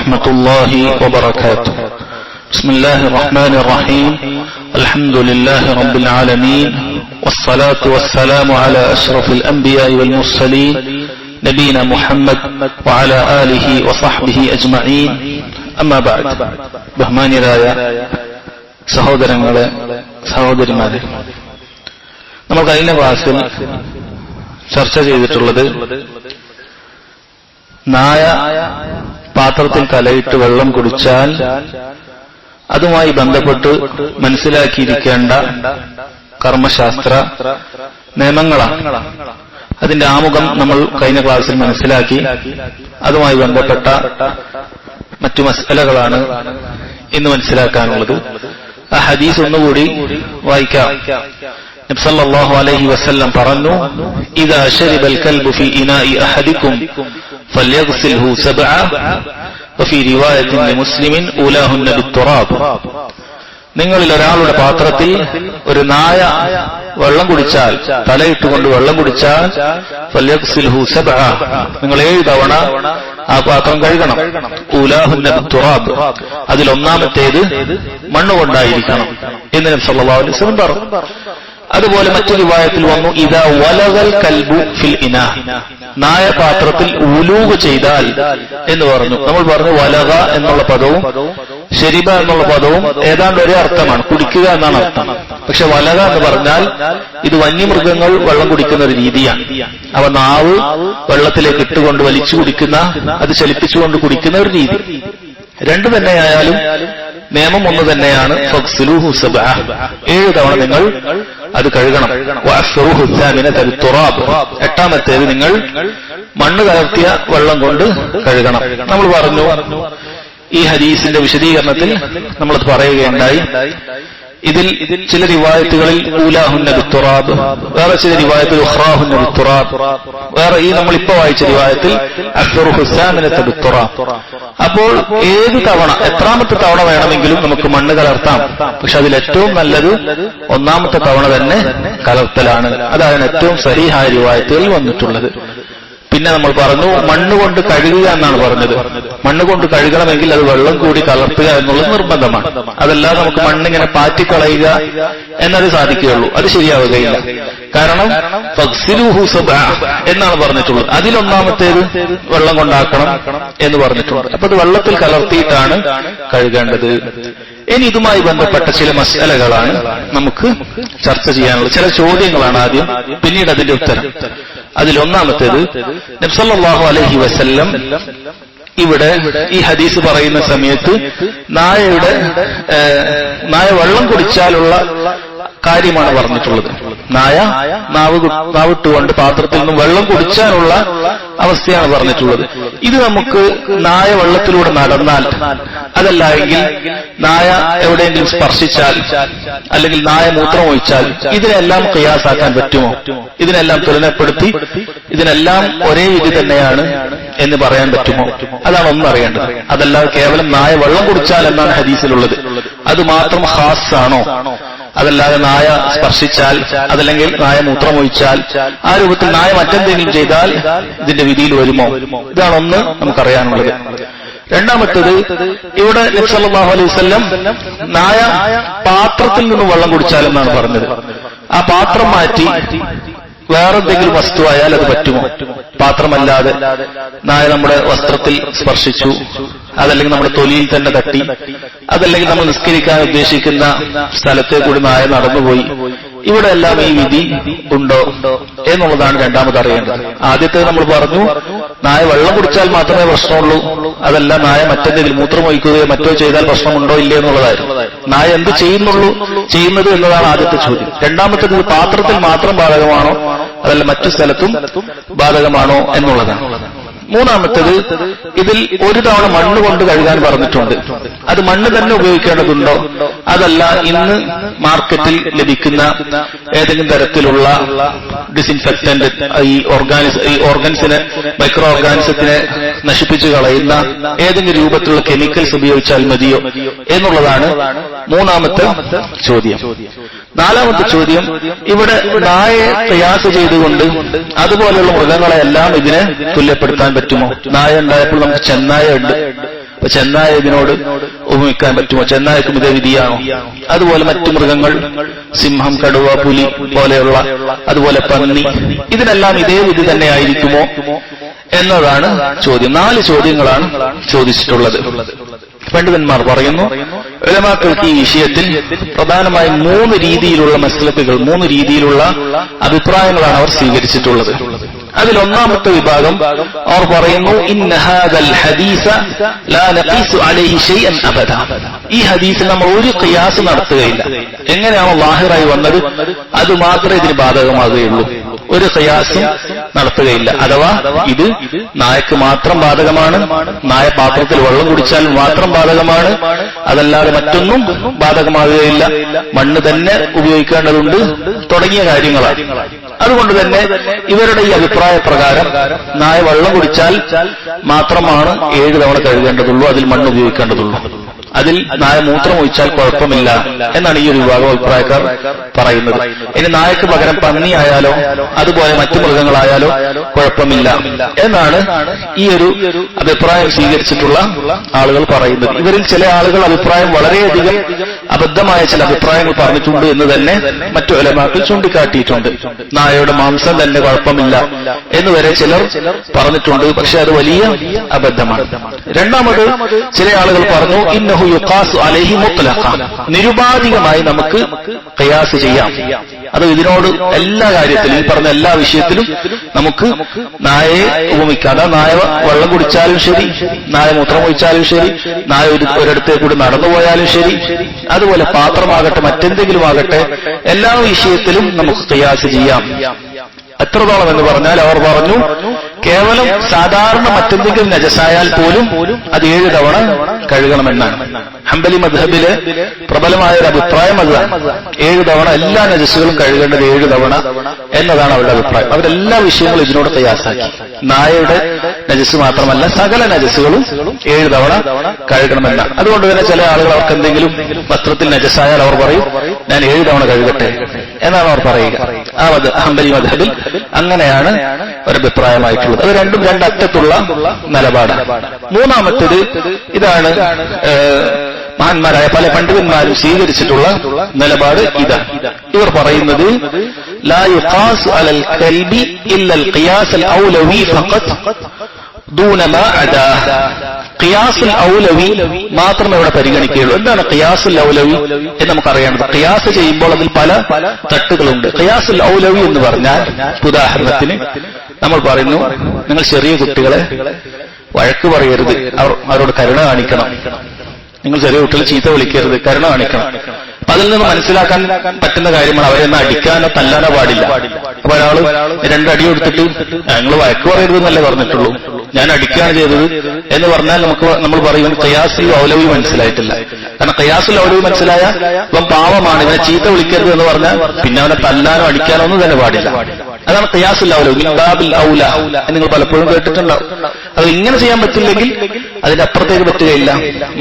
ورحمة الله وبركاته. بسم الله الرحمن الرحيم. الحمد لله رب العالمين، والصلاة والسلام على أشرف الأنبياء والمرسلين نبينا محمد وعلى آله وصحبه أجمعين. أما بعد. ബഹുമാന്യരായ സഹോദരങ്ങളെ, സഹോദരിമാരെ, നമ്മൾ കഴിഞ്ഞ ക്ലാസ്സിൽ ചർച്ച ചെയ്തിട്ടുള്ളത് നായ പാത്രത്തിൽ തലയിട്ട് വെള്ളം കുടിച്ചാൽ അതുമായി ബന്ധപ്പെട്ട് മനസ്സിലാക്കിയിരിക്കേണ്ട കർമ്മശാസ്ത്ര നിയമങ്ങളാണ്. അതിന്റെ ആമുഖം നമ്മൾ കഴിഞ്ഞ ക്ലാസ്സിൽ മനസ്സിലാക്കി. അതുമായി ബന്ധപ്പെട്ട മറ്റു മസ്അലകളാണ് ഇന്ന് മനസ്സിലാക്കാനുള്ളത്. ആ ഹദീസ് ഒന്നുകൂടി വായിക്കാം. നബി സല്ലല്ലാഹു അലൈഹി വസല്ലം പറഞ്ഞു, ഇദാ ശരിബൽ കൽബു ഫീ ഇനാഇ അഹദികും ഫല്യഗ്സിൽഹു സബ്അ വഫീ റിവായത്തിൻ ലിമുസ്ലിമിൻ ഉലാഹുന്ന ബിത്തുറാബ്. നിങ്ങളിൽ ഒരാളുടെ പാത്രത്തിൽ ഒരു നായ വെള്ളം കുടിച്ചാൽ, തലയിട്ടുകൊണ്ട് വെള്ളം കുടിച്ചാൽ, ഫല്യഗ്സിൽഹു സബ്അ, നിങ്ങൾ 7 തവണ ആ പാത്രം കഴുകണം. ഉലാഹുന്ന ബിത്തുറാബ്, അതിലൊന്നാമത്തേത് മണ്ണുകൊണ്ടായിരിക്കണം എന്ന് നബി സല്ലല്ലാഹു അലൈഹി വസല്ലം പറഞ്ഞു. അതുപോലെ മറ്റൊരു റിവായത്തിൽ വന്നു, ഇദാ വലഗൽ കൽബു ഫിൽ ഇനാ, നായ പാത്രത്തിൽ ഉലൂഗ് ചെയ്താൽ എന്ന് പറഞ്ഞു. നമ്മൾ പറഞ്ഞു വലഗ എന്നുള്ള പദവും ശരിബ എന്നുള്ള പദവും ഏതാണ്ട് ഒരേ അർത്ഥമാണ്, കുടിക്കുക എന്നാണ് അർത്ഥം. പക്ഷെ വലഗ എന്ന് പറഞ്ഞാൽ ഇത് വന്യമൃഗങ്ങൾ വെള്ളം കുടിക്കുന്ന ഒരു രീതിയാണ്. അവ നാവ് വെള്ളത്തിലേക്ക് ഇട്ടുകൊണ്ട് വലിച്ചു കുടിക്കുന്ന, അത് ചലിപ്പിച്ചുകൊണ്ട് കുടിക്കുന്ന ഒരു രീതി. രണ്ടു തന്നെയായാലും നിയമം ഒന്ന് തന്നെയാണ്. ഫഗ്സിലൂഹു സബ്അ, 7 തവണ നിങ്ങൾ അത് കഴുകണം. വഅഫ്റുഹു സാമിനത ബിത്തുറാബ്, 8ാമത്തേത് നിങ്ങൾ മണ്ണ് കലർത്തിയ വെള്ളം കൊണ്ട് കഴുകണം. നമ്മൾ പറഞ്ഞു, ഈ ഹദീസിന്റെ വിശദീകരണത്തിൽ നമ്മളത് പറയുകയുണ്ടായി. ഇതിൽ ചില റിവായത്തുകളിൽ ഊലാഹുന്ന ബിത്തുറാബ്, വേറെ ചില റിവായത്തിൽ ഉഖ്റാഹുന്ന ബിത്തുറാബ്, വേറെ ഈ നമ്മളിപ്പോ വായിച്ച റിവായത്തിൽ അഫ്റുഹു സാമിനത ബിത്തുറാബ്. അപ്പോൾ ഏത് തവണ, എത്രാമത്തെ തവണ വേണമെങ്കിലും നമുക്ക് മണ്ണ് കലർത്താം. പക്ഷെ അതിൽ ഏറ്റവും നല്ലത് 1ാമത്തെ തവണ തന്നെ കലർത്തലാണ്. അതാണ് ഏറ്റവും സഹീഹായ റിവായത്തുകളിൽ വന്നിട്ടുള്ളത്. പിന്നെ നമ്മൾ പറഞ്ഞു, മണ്ണുകൊണ്ട് കഴുകുക എന്നാണ് പറഞ്ഞത്. മണ്ണുകൊണ്ട് കഴുകണമെങ്കിൽ അത് വെള്ളം കൂടി കലർത്തുക എന്നുള്ളത് നിർബന്ധമാണ്. അതല്ലാതെ നമുക്ക് മണ്ണിങ്ങനെ പാറ്റിക്കളയുക എന്നത് സാധിക്കുകയുള്ളൂ, അത് ശരിയാവുകയില്ല. കാരണം ഫഗ്സിലൂഹു സബ്അ എന്നാണ് പറഞ്ഞിട്ടുള്ളത്. അതിലൊന്നാമത്തേത് വെള്ളം കൊണ്ടാക്കണം എന്ന് പറഞ്ഞിട്ടുണ്ട്. അപ്പൊ അത് വെള്ളത്തിൽ കലർത്തിയിട്ടാണ് കഴുകേണ്ടത്. ഇനി ഇതുമായി ബന്ധപ്പെട്ട ചില മസ്അലകളാണ് നമുക്ക് ചർച്ച ചെയ്യാനുള്ളത്. ചില ചോദ്യങ്ങളാണ് ആദ്യം, പിന്നീട് അതിന്റെ ഉത്തരം. അതിലൊന്നാമത്തേത്, നബി സല്ലല്ലാഹു അലൈഹി വസല്ലം ഇവിടെ ഈ ഹദീസ് പറയുന്ന സമയത്ത് നായ വെള്ളം കുടിച്ചാലുള്ള കാര്യമാണ് പറഞ്ഞിട്ടുള്ളത്. നായ നാവിട്ടുകൊണ്ട് പാത്രത്തിൽ നിന്ന് വെള്ളം കുടിച്ചാലുള്ള അവസ്ഥയാണ് പറഞ്ഞിട്ടുള്ളത്. ഇത് നമുക്ക് നായ വെള്ളത്തിലൂടെ നടന്നാൽ, അതല്ല എങ്കിൽ നായ എവിടെയെങ്കിലും സ്പർശിച്ചാൽ, അല്ലെങ്കിൽ നായ മൂത്രമൊഴിച്ചാൽ, ഇതിനെല്ലാം ഖിയാസാക്കാൻ പറ്റുമോ? ഇതിനെല്ലാം തുലനപ്പെടുത്തി ഇതിനെല്ലാം ഒരേ വിധി തന്നെയാണ് എന്ന് പറയാൻ പറ്റുമോ? അതാണ് ഒന്നറിയേണ്ടത്. അതല്ലാതെ കേവലം നായ വെള്ളം കുടിച്ചാൽ എന്നാണ് ഹദീസിലുള്ളത്, അത് മാത്രം ഖാസാണോ? അതല്ലാതെ നായ സ്പർശിച്ചാൽ, അതല്ലെങ്കിൽ നായ മൂത്രമൊഴിച്ചാൽ, ആ രൂപത്തിൽ നായ മറ്റെന്തെങ്കിലും ചെയ്താൽ ഇതിന്റെ വിധിയിൽ വരുമോ? ഇതാണ് ഒന്ന് നമുക്കറിയാനുള്ളത്. രണ്ടാമത്തേത്, ഇവിടെ നബി സല്ലല്ലാഹു അലൈഹി വസല്ലം നായ പാത്രത്തിൽ നിന്ന് വെള്ളം കുടിച്ചാലെന്നാണ് പറഞ്ഞത്. ആ പാത്രം മാറ്റി വേറെന്തെങ്കിലും വസ്തുവായാൽ അത് പറ്റുമോ? പാത്രമല്ലാതെ നായ നമ്മുടെ വസ്ത്രത്തിൽ സ്പർശിച്ചു, അതല്ലെങ്കിൽ നമ്മുടെ തൊലിയിൽ തന്നെ തട്ടി, അതല്ലെങ്കിൽ നമ്മൾ നിസ്കരിക്കാൻ ഉദ്ദേശിക്കുന്ന സ്ഥലത്തെ കൂടി നായ നടന്നുപോയി, ഇവിടെ എല്ലാം ഈ വിധി ഉണ്ടോ എന്നുള്ളതാണ് രണ്ടാമത് അറിയേണ്ടത്. ആദ്യത്തേത് നമ്മൾ പറഞ്ഞു, നായ വെള്ളം കുടിച്ചാൽ മാത്രമേ പ്രശ്നമുള്ളൂ, അതല്ല നായ മറ്റെന്തെങ്കിലും മൂത്രമൊഴിക്കുകയോ മറ്റോ ചെയ്താൽ പ്രശ്നമുണ്ടോ ഇല്ലേ എന്നുള്ളതായിരുന്നു. നായ എന്ത് ചെയ്യുന്നത് എന്നതാണ് ആദ്യത്തെ ചോദ്യം. രണ്ടാമത്തേത്, പാത്രത്തിൽ മാത്രം ബാധകമാണോ, അതല്ല മറ്റു സ്ഥലത്തും ബാധകമാണോ എന്നുള്ളതാണ്. മൂന്നാമത്തേത്, ഇതിൽ 1 തവണ മണ്ണ് കൊണ്ട് കഴുകാൻ പറഞ്ഞിട്ടുണ്ട്. അത് മണ്ണ് തന്നെ ഉപയോഗിക്കേണ്ടതുണ്ടോ, അതല്ല ഇന്ന് മാർക്കറ്റിൽ ലഭിക്കുന്ന ഏതെങ്കിലും തരത്തിലുള്ള ഡിസിൻഫെക്റ്റന്റ്, ഈ ഓർഗൻസിനെ, മൈക്രോ ഓർഗാനിസത്തിനെ നശിപ്പിച്ചു കളയുന്ന ഏതെങ്കിലും രൂപത്തിലുള്ള കെമിക്കൽസ് ഉപയോഗിച്ചാൽ മതിയോ എന്നുള്ളതാണ് മൂന്നാമത്തെ ചോദ്യം. നാലാമത്തെ ചോദ്യം, ഇവിടെ നായയെ ഖിയാസ് ചെയ്തുകൊണ്ട് അതുപോലെയുള്ള മൃഗങ്ങളെല്ലാം ഇതിനെ തുല്യപ്പെടുത്താൻ പറ്റുമോ? നായ ഉണ്ടായപ്പോൾ നമുക്ക് ചെന്നായ ഉണ്ട്, ഇപ്പൊ ചെന്നായ ഇതിനോട് ഉപമിക്കാൻ പറ്റുമോ? ചെന്നായക്കും ഇതേ വിധിയാണോ? അതുപോലെ മറ്റു മൃഗങ്ങൾ, സിംഹം, കടുവ, പുലി പോലെയുള്ള, അതുപോലെ പന്നി, ഇതിനെല്ലാം ഇതേ വിധി തന്നെ ആയിരിക്കുമോ എന്നതാണ് ചോദ്യം. 4 ചോദ്യങ്ങളാണ് ചോദിച്ചിട്ടുള്ളത്. പണ്ഡിതന്മാർ പറയുന്നു, ഉലമാക്കൾക്ക് ഈ വിഷയത്തിൽ പ്രധാനമായും 3 രീതിയിലുള്ള മസ്ലക്കുകൾ, 3 രീതിയിലുള്ള അഭിപ്രായങ്ങളാണ് അവർ സ്വീകരിച്ചിട്ടുള്ളത്. അതിൽ ഒന്നാമത്തെ വിഭാഗം അവർ പറയുന്നു, ഇന്ന ഹാദൽ ഹദീസ ലാ നഖീസു അലൈഹി ശൈഅൻ അബദ. ഈ ഹദീസിൽ നമ്മൾ ഒരു ഖിയാസ് നടത്തുകയില്ല. എങ്ങനെയാണോ ലാഹിറായി വന്നത് അത് മാത്രമേ ഇതിന് ബാധകമാകുകയുള്ളൂ. ഒരു ഖിയാസും നടത്തുകയില്ല. അഥവാ ഇത് നായക്ക് മാത്രം ബാധകമാണ്, നായ പാത്രത്തിൽ വെള്ളം കുടിച്ചാൽ മാത്രം ബാധകമാണ്, അതല്ലാതെ മറ്റൊന്നും ബാധകമാകുകയില്ല, മണ്ണ് തന്നെ ഉപയോഗിക്കേണ്ടതുണ്ട് തുടങ്ങിയ കാര്യങ്ങളാണ്. അതുകൊണ്ട് തന്നെ ഇവരുടെ ഈ അഭിപ്രായ പ്രകാരം നായ വെള്ളം കുടിച്ചാൽ മാത്രമാണ് 7 തവണ കഴുകേണ്ടതുള്ളൂ, അതിൽ മണ്ണ് ഉപയോഗിക്കേണ്ടതുള്ളൂ. അതിൽ നായ മൂത്രം ഒഴിച്ചാൽ കുഴപ്പമില്ല എന്നാണ് ഈ ഒരു വിഭാഗം അഭിപ്രായക്കാർ പറയുന്നത്. ഇനി നായക്ക് പകരം പന്നി ആയാലോ അതുപോലെ മറ്റു മൃഗങ്ങളായാലോ കുഴപ്പമില്ല എന്നാണ് ഈ ഒരു അഭിപ്രായം സ്വീകരിച്ചിട്ടുള്ള ആളുകൾ പറയുന്നത്. ഇവരിൽ ചില ആളുകൾ അഭിപ്രായം വളരെയധികം അബദ്ധമായ ചില അഭിപ്രായങ്ങൾ പറഞ്ഞിട്ടുണ്ട് എന്ന് തന്നെ മറ്റു ഉലമാക്കൾ ചൂണ്ടിക്കാട്ടിയിട്ടുണ്ട്. നായയുടെ മാംസം തന്നെ കുഴപ്പമില്ല എന്ന് വരെ ചിലർ പറഞ്ഞിട്ടുണ്ട്. പക്ഷെ അത് വലിയ അബദ്ധമാണ്. രണ്ടാമത് ചില ആളുകൾ പറഞ്ഞു, ഇന്നഹു യുഖാസു അലൈഹി മുത്ലഖ, നിരുപാധികമായി നമുക്ക് ഖിയാസ് ചെയ്യാം. അത് ഇതിനോട് എല്ലാ കാര്യത്തിലും, ഈ പറഞ്ഞ എല്ലാ വിഷയത്തിലും നമുക്ക് നായയെ ഉപമിക്കാം. നായ വെള്ളം കുടിച്ചാലും ശരി, നായ മൂത്രം ഒഴിച്ചാലും ശരി, നായ ഒരിടത്തേ കൂടി നടന്നുപോയാലും ശരി, അതുപോലെ പാത്രമാകട്ടെ മറ്റെന്തെങ്കിലും ആകട്ടെ, എല്ലാ വിഷയത്തിലും നമുക്ക് ഖിയാസ് ചെയ്യാം. എത്രത്തോളം എന്ന് പറഞ്ഞാൽ അവർ പറഞ്ഞു, കേവലം സാധാരണ മറ്റെന്തെങ്കിലും നജസായാൽ പോലും അത് 7 തവണ കഴുകണമെന്നാണ്. ഹംബലി മദ്ഹബിലെ പ്രബലമായ ഒരു അഭിപ്രായം അതാണ്. 7 തവണ എല്ലാ നജസുകളും കഴുകേണ്ടത് 7 തവണ എന്നതാണ് അവരുടെ അഭിപ്രായം. അവരെല്ലാ വിഷയങ്ങളും ഇതിനോട് ഖിയാസാക്കി. നായയുടെ നജസ് മാത്രമല്ല സകല നജസുകളും 7 തവണ കഴുകണമെന്നാണ്. അതുകൊണ്ട് തന്നെ ചില ആളുകൾ അവർക്ക് എന്തെങ്കിലും വസ്ത്രത്തിൽ നജസായാൽ അവർ പറയും, ഞാൻ 7 തവണ കഴുകട്ടെ എന്നാണ് അവർ പറയുക. ആ ഹംബലി മദ്ഹബിൽ അങ്ങനെയാണ് ഒരഭിപ്രായമായിട്ടുള്ളത്. അത് രണ്ടും രണ്ടറ്റത്തുള്ള നിലപാടാണ്. മൂന്നാമത്തേത് ഇതാണ് മഹാന്മാരായ പല പണ്ഡിതന്മാരും സ്വീകരിച്ചിട്ടുള്ള നിലപാട് ഇതാണ്. ഇവർ പറയുന്നത്, ലാ യുഖാസു അലൽ കൽബി ഇല്ലൽ ഖിയാസ് അൽ ഔലവി ഫഖത്ത് ദൂന മാ അദാഹ്. ഖിയാസുൽ ഔലവി മാത്രമേ ഇവിടെ പരിഗണിക്കുകയുള്ളൂ. എന്താണ് ഖിയാസുൽ ഔലവി എന്ന് നമുക്കറിയേണ്ടത്? ഖിയാസ് ചെയ്യുമ്പോൾ അതിൽ പല തട്ടുകളുണ്ട്. ഖിയാസുൽ ഔലവി എന്ന് പറഞ്ഞാൽ, ഉദാഹരണത്തിന് നമ്മൾ പറയുന്നു, നിങ്ങൾ ചെറിയ കുട്ടികളെ വഴക്ക് പറയരുത്, അവരോട് കരുണ കാണിക്കണം. നിങ്ങൾ ചെറിയ കുട്ടികളെ ചീത്ത വിളിക്കരുത്, കരുണ കാണിക്കണം. അപ്പൊ അതിൽ നിന്ന് മനസ്സിലാക്കാൻ പറ്റുന്ന കാര്യമാണ്, അവരെന്ന് അടിക്കാനോ തല്ലാനോ പാടില്ല. അപ്പൊ ഒരാള് 2 അടി കൊടുത്തിട്ട് ഞങ്ങൾ വഴക്ക് പറയരുതെന്നല്ലേ പറഞ്ഞിട്ടുള്ളൂ, ഞാൻ അടിക്കുകയാണ് ചെയ്തത് എന്ന് പറഞ്ഞാൽ നമ്മൾ പറയും ഖിയാസുൽ ഔലവി മനസ്സിലായിട്ടില്ല. കാരണം ഖിയാസുൽ ഔലവി മനസ്സിലായ ഇവൻ പാവമാണ്, ഇവനെ ചീത്ത വിളിക്കരുത് എന്ന് പറഞ്ഞാൽ പിന്നെ അവനെ തല്ലാനോ അടിക്കാനോ ഒന്നും തന്നെ പാടില്ല. അതാണ് ഖിയാസുൽ ഔലവി, മിൻ ബാബിൽ ഔല എന്ന് നിങ്ങൾ പലപ്പോഴും കേട്ടിട്ടുണ്ടാവും. അത് ഇങ്ങനെ ചെയ്യാൻ പറ്റില്ലെങ്കിൽ അതിന്റെ അപ്പുറത്തേക്ക് പറ്റുകയില്ല.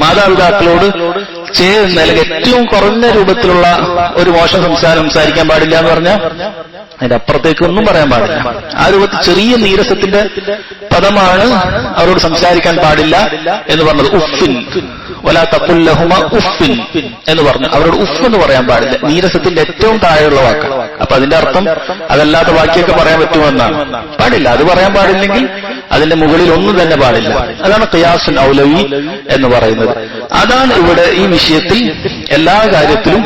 മാതാപിതാക്കളോട് ചേർന്ന് അല്ലെങ്കിൽ ഏറ്റവും കുറഞ്ഞ രൂപത്തിലുള്ള ഒരു മോശം സംസാരിക്കാൻ പാടില്ല എന്ന് പറഞ്ഞാൽ അതിന്റെ അപ്പുറത്തേക്ക് ഒന്നും പറയാൻ പാടില്ല. ആ രൂപത്തിൽ ചെറിയ നീരസത്തിന്റെ പദമാണ് അവരോട് സംസാരിക്കാൻ പാടില്ല എന്ന് പറഞ്ഞത്. ഉഫിൻ വലാ തഖുൽ ലഹുമാ ഉഫിൻ എന്ന് പറഞ്ഞു. അവരോട് ഉഫ് എന്ന് പറയാൻ പാടില്ല, നീരസത്തിന്റെ ഏറ്റവും താഴെയുള്ള വാക്ക്. അപ്പൊ അതിന്റെ അർത്ഥം അതല്ലാത്ത ബാക്കിയൊക്കെ പറയാൻ പറ്റുമെന്നാണ്. പാടില്ല, അത് പറയാൻ പാടില്ലെങ്കിൽ അതിന്റെ മുകളിൽ ഒന്നും തന്നെ പാടില്ല. അതാണ് ഖിയാസുൽ ഔലവി എന്ന് പറയുന്നത്. അതാണ് ഇവിടെ ഈ വിഷയത്തിൽ എല്ലാ കാര്യത്തിലും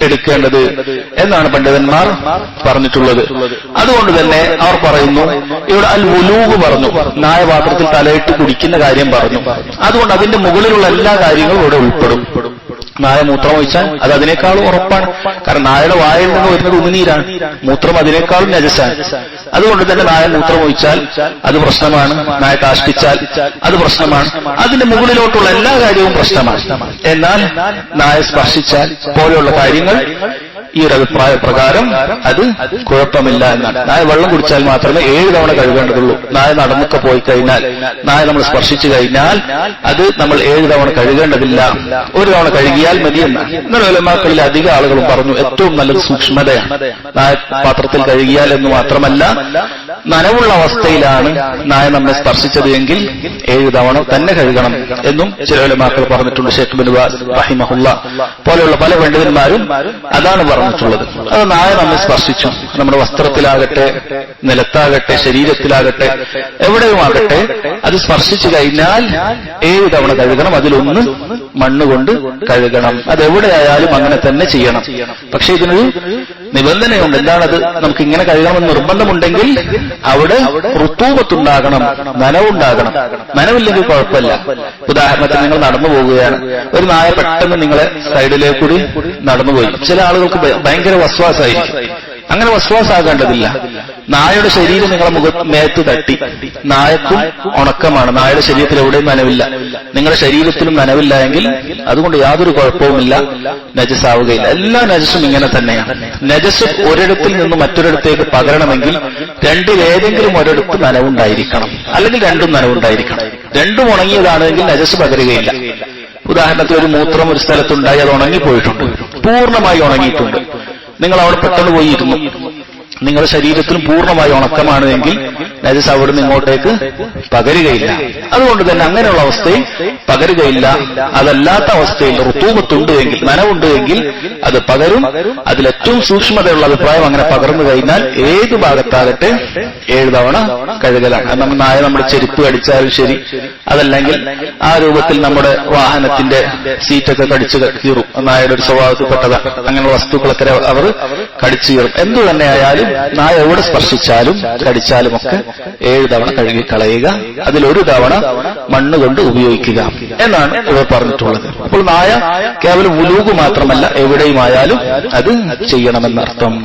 എടുക്കേണ്ടത് എന്നാണ് പണ്ഡിതന്മാർ പറഞ്ഞിട്ടുള്ളത്. അതുകൊണ്ട് തന്നെ അവർ പറയുന്നു, ഇവിടെ അൽ വുലൂഗ് പറഞ്ഞു, നായപാത്രത്തിൽ തലയിട്ട് കുടിക്കുന്ന കാര്യം പറഞ്ഞു. അതുകൊണ്ട് അതിന്റെ മുകളിലുള്ള എല്ലാ കാര്യങ്ങളും ഇവിടെ ഉൾപ്പെടും. നായ മൂത്രം ഒഴിച്ചാൽ അത് അതിനേക്കാളും ഉറപ്പാണ്. കാരണം നായയുടെ വായിൽ നിന്ന് വരുന്നത് ഉമിനീരാണ്, മൂത്രം അതിനേക്കാളും നജസാണ്. അതുകൊണ്ട് തന്നെ നായ മൂത്രം ഒഴിച്ചാൽ അത് പ്രശ്നമാണ്, നായ കാഷ്പിച്ചാൽ അത് പ്രശ്നമാണ്. അതിന്റെ മുകളിലോട്ടുള്ള എല്ലാ കാര്യവും പ്രശ്നമാണ്. എന്നാൽ നായ സ്പർശിച്ചാൽ പോലെയുള്ള കാര്യങ്ങൾ ഈ ഒരു അഭിപ്രായ പ്രകാരം അത് കുഴപ്പമില്ല എന്നാണ്. നായ വെള്ളം കുടിച്ചാൽ മാത്രമേ 7 തവണ കഴുകേണ്ടതുള്ളൂ. നായ നടന്നൊക്കെ പോയി കഴിഞ്ഞാൽ, നായ നമ്മൾ സ്പർശിച്ചു കഴിഞ്ഞാൽ അത് നമ്മൾ 7 തവണ കഴുകേണ്ടതില്ല, 1 തവണ കഴുകിയാൽ മതി എന്നാണ്. എന്നാൽ ഉലമാക്കളിൽ അധിക ആളുകളും പറഞ്ഞു ഏറ്റവും നല്ലത് സൂക്ഷ്മതയാണ്. നായ പാത്രത്തിൽ കഴുകിയാൽ എന്ന് മാത്രമല്ല, നനവുള്ള അവസ്ഥയിലാണ് നായ നമ്മെ സ്പർശിച്ചത് എങ്കിൽ 7 തവണ തന്നെ കഴുകണം എന്നും ചില ഉലമാക്കൾ പറഞ്ഞിട്ടുണ്ട്. ഷേഖ് ഇബ്നു ബാസ് റഹിമഹുല്ലാ പോലെയുള്ള പല പണ്ഡിതന്മാരും അതാണ് പറഞ്ഞിട്ടുള്ളത്. അത് നായ നമ്മെ സ്പർശിച്ചു, നമ്മുടെ വസ്ത്രത്തിലാകട്ടെ, നിലത്താകട്ടെ, ശരീരത്തിലാകട്ടെ, എവിടെയുമാകട്ടെ, അത് സ്പർശിച്ചു കഴിഞ്ഞാൽ 7 തവണ കഴുകണം. അതിലൊന്ന് മണ്ണുകൊണ്ട് കഴുകണം. അതെവിടെയായാലും അങ്ങനെ തന്നെ ചെയ്യണം. പക്ഷെ ഇതിനൊരു നിബന്ധനയുണ്ട്. എന്താണത്? നമുക്ക് ഇങ്ങനെ കഴുകണമെന്ന് നിർബന്ധമുണ്ടെങ്കിൽ അവിടെ ഋതൂബത്തുണ്ടാകണം, നനവുണ്ടാകണം. നനവില്ലെങ്കിൽ കുഴപ്പമില്ല. ഉദാഹരണത്തിന് നിങ്ങൾ നടന്നു പോവുകയാണ്, ഒരു നായ പെട്ടെന്ന് നിങ്ങളെ സൈഡിലേക്കൂടി നടന്നുപോയി. ചില ആളുകൾക്ക് ഭയങ്കര വസ്വാസായിരിക്കും. അങ്ങനെ വസ്വാസാകേണ്ടതില്ല. നായയുടെ ശരീരം നിങ്ങളെ മേത്ത് തട്ടി, നായക്കും ഉണക്കമാണ്, നായയുടെ ശരീരത്തിൽ എവിടെയും നനവില്ല, നിങ്ങളുടെ ശരീരത്തിലും നനവില്ല എങ്കിൽ അതുകൊണ്ട് യാതൊരു കുഴപ്പവുമില്ല, നജസാവുകയില്ല. എല്ലാ നജസും ഇങ്ങനെ തന്നെയാണ്. നജസ് ഒരിടത്തിൽ നിന്ന് മറ്റൊരിടത്തേക്ക് പകരണമെങ്കിൽ രണ്ടിലേതെങ്കിലും ഒരിടത്ത് നനവുണ്ടായിരിക്കണം, അല്ലെങ്കിൽ രണ്ടും നനവുണ്ടായിരിക്കണം. രണ്ടും ഉണങ്ങിയതാണെങ്കിൽ നജസ് പകരുകയില്ല. ഉദാഹരണത്തിന് ഒരു മൂത്രം ഒരു സ്ഥലത്തുണ്ടായി, അത് ഉണങ്ങിപ്പോയിട്ടുണ്ട്, പൂർണ്ണമായി ഉണങ്ങിയിട്ടുണ്ട്. നിങ്ങൾ അവിടെ പെട്ടെന്ന് പോയിരുന്നു, നിങ്ങളുടെ ശരീരത്തിലും പൂർണ്ണമായി ഉണക്കമാണ് എങ്കിൽ നജസ് അവിടുന്ന് ഇങ്ങോട്ടേക്ക് പകരുകയില്ല. അതുകൊണ്ട് തന്നെ അങ്ങനെയുള്ള അവസ്ഥയിൽ പകരുകയില്ല. അതല്ലാത്ത അവസ്ഥയിൽ ഋതൂബത്തുണ്ട് എങ്കിൽ, നനവുണ്ട് എങ്കിൽ അത് പകരും. അതിലേറ്റവും സൂക്ഷ്മതയുള്ള അഭിപ്രായം അങ്ങനെ പകർന്നു കഴിഞ്ഞാൽ ഏത് ഭാഗത്താകട്ടെ 7 തവണ കഴുകലാണ്. അത് നമ്മൾ നായ നമ്മുടെ ചെരുപ്പ് കടിച്ചാലും ശരി, അതല്ലെങ്കിൽ ആ രൂപത്തിൽ നമ്മുടെ വാഹനത്തിന്റെ സീറ്റൊക്കെ കടിച്ചു കീറും, നായയുടെ ഒരു സ്വഭാവത്തിൽപ്പെട്ടതാണ്. അങ്ങനെയുള്ള വസ്തുക്കളൊക്കെ അവർ കടിച്ചു കീറും. എന്തു തന്നെയായാലും നായ എവിടെ സ്പർശിച്ചാലും കടിച്ചാലും ഒക്കെ 7 തവണ കഴുകി കളയുക, അതിലൊരു തവണ മണ്ണ് കൊണ്ട് ഉപയോഗിക്കുക എന്നാണ് ഇവർ പറഞ്ഞിട്ടുള്ളത്. അപ്പോൾ നായ കേവലം വുലൂഗ് മാത്രമല്ല, എവിടെയുമായാലും അത് ചെയ്യണമെന്നർത്ഥം.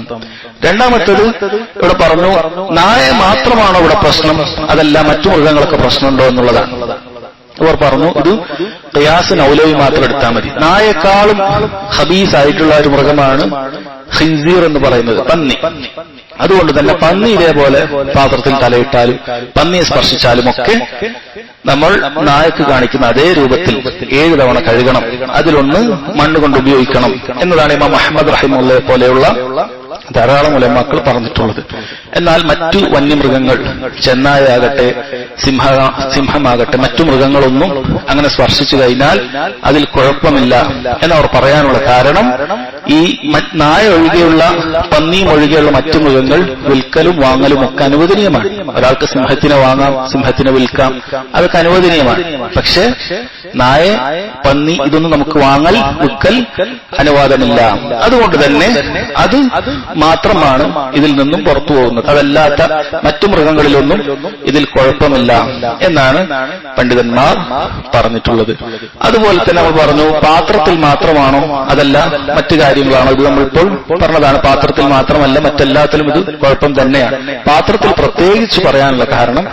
രണ്ടാമത്തേത് ഇവിടെ പറഞ്ഞു, നായ മാത്രമാണോ ഇവിടെ പ്രശ്നം, അതല്ല മറ്റു മൃഗങ്ങളൊക്കെ പ്രശ്നമുണ്ടോ എന്നുള്ളതാണ്. ഇവർ പറഞ്ഞു ഇത് ഖിയാസ് ഔലവി മാത്രം എടുത്താൽ മതി. നായേക്കാളും ഖബീസ് ആയിട്ടുള്ള ഒരു മൃഗമാണ് ഖിൻസീർ എന്ന് പറയുന്നത്, പന്നി. അതുകൊണ്ട് തന്നെ പന്നി ഇതേപോലെ പാത്രത്തിൽ തലയിട്ടാലും പന്നിയെ സ്പർശിച്ചാലും ഒക്കെ നമ്മൾ നായക്ക് കാണിക്കുന്ന അതേ രൂപത്തിൽ 7 തവണ കഴുകണം, അതിലൊന്ന് മണ്ണ് കൊണ്ട് ഉപയോഗിക്കണം എന്നതാണ് ഇമാം അഹ്മദ് റഹിമഹുള്ളയെ പോലെയുള്ള ധാരാളം ഉലമാക്കൾ പറഞ്ഞിട്ടുള്ളത്. എന്നാൽ മറ്റു വന്യമൃഗങ്ങൾ, ചെന്നായാകട്ടെ, സിംഹമാകട്ടെ, മറ്റു മൃഗങ്ങളൊന്നും അങ്ങനെ സ്പർശിച്ചു കഴിഞ്ഞാൽ അതിൽ കുഴപ്പമില്ല എന്നവർ പറയാനുള്ള കാരണം, ഈ നായ ഒഴികെയുള്ള, പന്നിയും ഒഴികെയുള്ള മറ്റു മൃഗങ്ങൾ വിൽക്കലും വാങ്ങലും ഒക്കെ അനുവദനീയമാണ്. ഒരാൾക്ക് സിംഹത്തിനെ വാങ്ങാം, സിംഹത്തിനെ വിൽക്കാം, അതൊക്കെ അനുവദനീയമാണ്. പക്ഷെ നായ, പന്നി ഇതൊന്നും നമുക്ക് വാങ്ങൽ, വിൽക്കൽ അനുവാദമില്ല. അതുകൊണ്ട് തന്നെ അത് മാത്രമാണ് ഇതിൽ നിന്നും പുറത്തു പോകുന്നത്. അതല്ലാത്ത മറ്റു മൃഗങ്ങളിലൊന്നും ഇതിൽ കുഴപ്പമില്ല എന്നാണ് പണ്ഡിതന്മാർ പറഞ്ഞിട്ടുള്ളത്. അതുപോലെ തന്നെ നമ്മൾ പറഞ്ഞു, പാത്രത്തിൽ മാത്രമാണോ അതല്ല മറ്റു കാര്യങ്ങളാണോ? ഇത് നമ്മളിപ്പോൾ പറഞ്ഞതാണ്. പാത്രത്തിൽ മാത്രമല്ല, മറ്റെല്ലാത്തിലും ഇത് കുഴപ്പം തന്നെയാണ്. പാത്രത്തിൽ പ്രത്യേകിച്ച് പറയാനുള്ള കാരണം,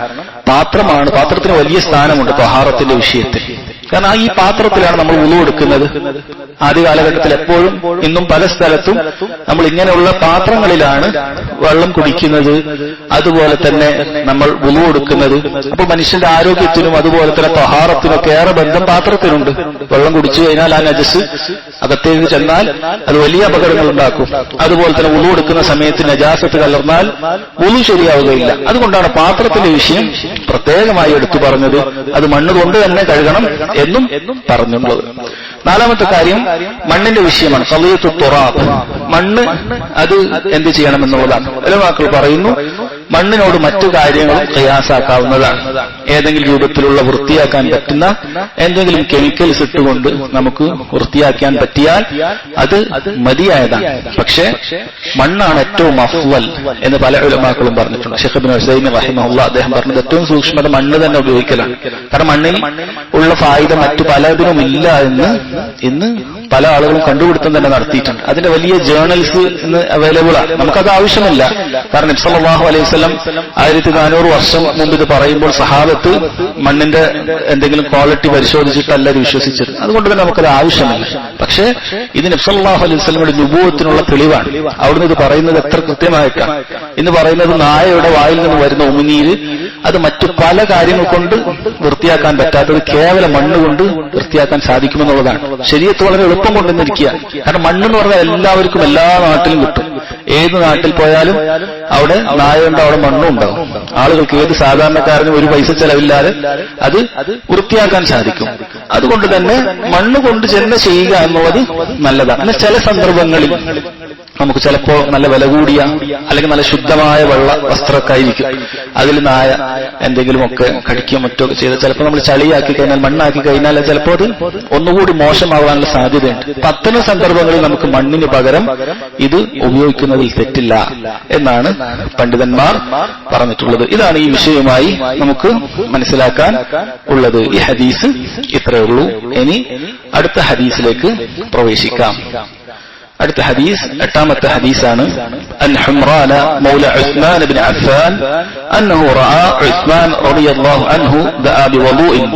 പാത്രത്തിന് വലിയ സ്ഥാനമുണ്ട് ത്വഹാറത്തിന്റെ വിഷയത്തിൽ. കാരണം ഈ പാത്രത്തിലാണ് നമ്മൾ വുളു എടുക്കുന്നത്. ആദ്യ കാലഘട്ടത്തിൽ എപ്പോഴും, ഇന്നും പല സ്ഥലത്തും നമ്മൾ ഇങ്ങനെയുള്ള പാത്രങ്ങളിലാണ് വെള്ളം കുടിക്കുന്നത്, അതുപോലെ തന്നെ നമ്മൾ വുളു എടുക്കുന്നത്. അപ്പൊ മനുഷ്യന്റെ ആരോഗ്യത്തിനും അതുപോലെ തന്നെ ത്വഹാറത്തിനൊക്കെ ഏറെ ബന്ധം പാത്രത്തിനുണ്ട്. വെള്ളം കുടിച്ചു കഴിഞ്ഞാൽ ആ നജസ് അകത്തേക്ക് ചെന്നാൽ അത് വലിയ അപകടങ്ങൾ ഉണ്ടാക്കും. അതുപോലെ തന്നെ വുളു എടുക്കുന്ന സമയത്ത് നജാസത്ത് കലർന്നാൽ വുളു ശരിയാവുകയില്ല. അതുകൊണ്ടാണ് പാത്രത്തിന്റെ വിഷയം പ്രത്യേകമായി എടുത്തു പറഞ്ഞത്. അത് മണ്ണ് കൊണ്ട് തന്നെ കഴുകണം എന്നും പറഞ്ഞുള്ളത്. നാലാമത്തെ കാര്യം മണ്ണിന്റെ വിഷയമാണ്. ഖളിയത്തു തുറാബ്, മണ്ണ് അത് എന്ത് ചെയ്യണമെന്നുള്ളതാണ്. ഉലമാക്കൾ പറയുന്നു, മണ്ണിനോട് മറ്റു കാര്യങ്ങളും ഖിയാസാക്കാവുന്നതാണ്. ഏതെങ്കിലും രൂപത്തിലുള്ള വൃത്തിയാക്കാൻ പറ്റുന്ന എന്തെങ്കിലും കെമിക്കൽസ് ഇട്ടുകൊണ്ട് നമുക്ക് വൃത്തിയാക്കാൻ പറ്റിയാൽ അത് മതിയായതാണ്. പക്ഷേ മണ്ണാണ് ഏറ്റവും അഫ്ളൽ എന്ന് പല ഉലമാക്കളും പറഞ്ഞിട്ടുണ്ട്. ഷെയ്ഖ് ഇബ്നു ഉസൈമീൻ റഹിമഹുല്ലാഹ് അദ്ദേഹം പറഞ്ഞത് ഏറ്റവും സൂക്ഷ്മത മണ്ണ് തന്നെ ഉപയോഗിക്കലാണ്. കാരണം മണ്ണിൽ ഉള്ള ഫായിദ മറ്റു പലതിനും ഇല്ല എന്ന് ഇന്ന് പല ആളുകളും കണ്ടുപിടുത്തം തന്നെ നടത്തിയിട്ടുണ്ട്. അതിന്റെ വലിയ ജേർണൽസ് ഇന്ന് അവൈലബിൾ ആണ്. നമുക്കത് ആവശ്യമില്ല. കാരണം നബി സല്ലല്ലാഹു അലൈഹി വസല്ലം 1400 വർഷം മുമ്പ് ഇത് പറയുമ്പോൾ സഹാബത്ത് മണ്ണിന്റെ എന്തെങ്കിലും ക്വാളിറ്റി പരിശോധിച്ചിട്ടല്ല ഇത് വിശ്വസിച്ചത്. അതുകൊണ്ട് തന്നെ നമുക്കത് ആവശ്യമില്ല. പക്ഷേ ഇത് നബി സല്ലല്ലാഹു അലൈഹി വസല്ലമയുടെ നുബുവത്തിനുള്ള തെളിവാണ്. അവിടുന്ന് ഇത് പറയുന്നത് എത്ര കൃത്യമായിട്ടാണ്. ഇന്ന് പറയുന്നത് നായയുടെ വായിൽ നിന്ന് വരുന്ന ഉമിനീര് അത് മറ്റു പല കാര്യങ്ങൾ കൊണ്ട് വൃത്തിയാക്കാൻ പറ്റാത്തത് കേവലം മണ്ണുകൊണ്ട് വൃത്തിയാക്കാൻ സാധിക്കുമെന്നുള്ളതാണ്. ശരീരത്ത് വളരെ എളുപ്പം കൊണ്ടുവന്നിരിക്കുകയാണ്. കാരണം മണ്ണെന്ന് പറഞ്ഞാൽ എല്ലാവർക്കും എല്ലാ നാട്ടിലും കിട്ടും. ഏത് നാട്ടിൽ പോയാലും അവിടെ നായുണ്ട്, അവിടെ മണ്ണും ഉണ്ടാവും. ആളുകൾക്ക് ഏത് സാധാരണക്കാരനും ഒരു പൈസ ചെലവില്ലാതെ അത് വൃത്തിയാക്കാൻ സാധിക്കും. അതുകൊണ്ട് തന്നെ മണ്ണ് കൊണ്ട് ചെന്ന് ചെയ്യുക എന്നുള്ളത് നല്ലതാണ്. എന്നാൽ ചില സന്ദർഭങ്ങളിൽ നമുക്ക് ചിലപ്പോ നല്ല വില കൂടിയ അല്ലെങ്കിൽ നല്ല ശുദ്ധമായ വെള്ള വസ്ത്രമൊക്കെ ആയിരിക്കും. അതിൽ നായ എന്തെങ്കിലുമൊക്കെ കടിക്കുകയോ മറ്റോ ഒക്കെ ചെയ്ത് ചിലപ്പോൾ നമ്മൾ ചളിയാക്കി കഴിഞ്ഞാൽ, മണ്ണാക്കി കഴിഞ്ഞാൽ ചിലപ്പോൾ അത് ഒന്നുകൂടി മോശമാകാനുള്ള സാധ്യതയുണ്ട്. അത്തരം സന്ദർഭങ്ങളിൽ നമുക്ക് മണ്ണിന് പകരം ഇത് ഉപയോഗിക്കുന്നതിൽ തെറ്റില്ല എന്നാണ് പണ്ഡിതന്മാർ പറഞ്ഞിട്ടുള്ളത്. ഇതാണ് ഈ വിഷയവുമായി നമുക്ക് മനസ്സിലാക്കാൻ ഉള്ളത്. ഈ ഹദീസ് ഇത്രയേ ഉള്ളൂ. ഇനി അടുത്ത ഹദീസിലേക്ക് പ്രവേശിക്കാം. അടുത്ത ഹദീസ് 8ാമത്തെ ഹദീസാണ്. അൻ ഹുംറാന മൗല ഉസ്മാൻ ബിൻ അഫ്ഫാൻ അന്നഹു റഅ ഉസ്മാൻ റളിയല്ലാഹു അൻഹു ദഅ ബിവളൂഇൻ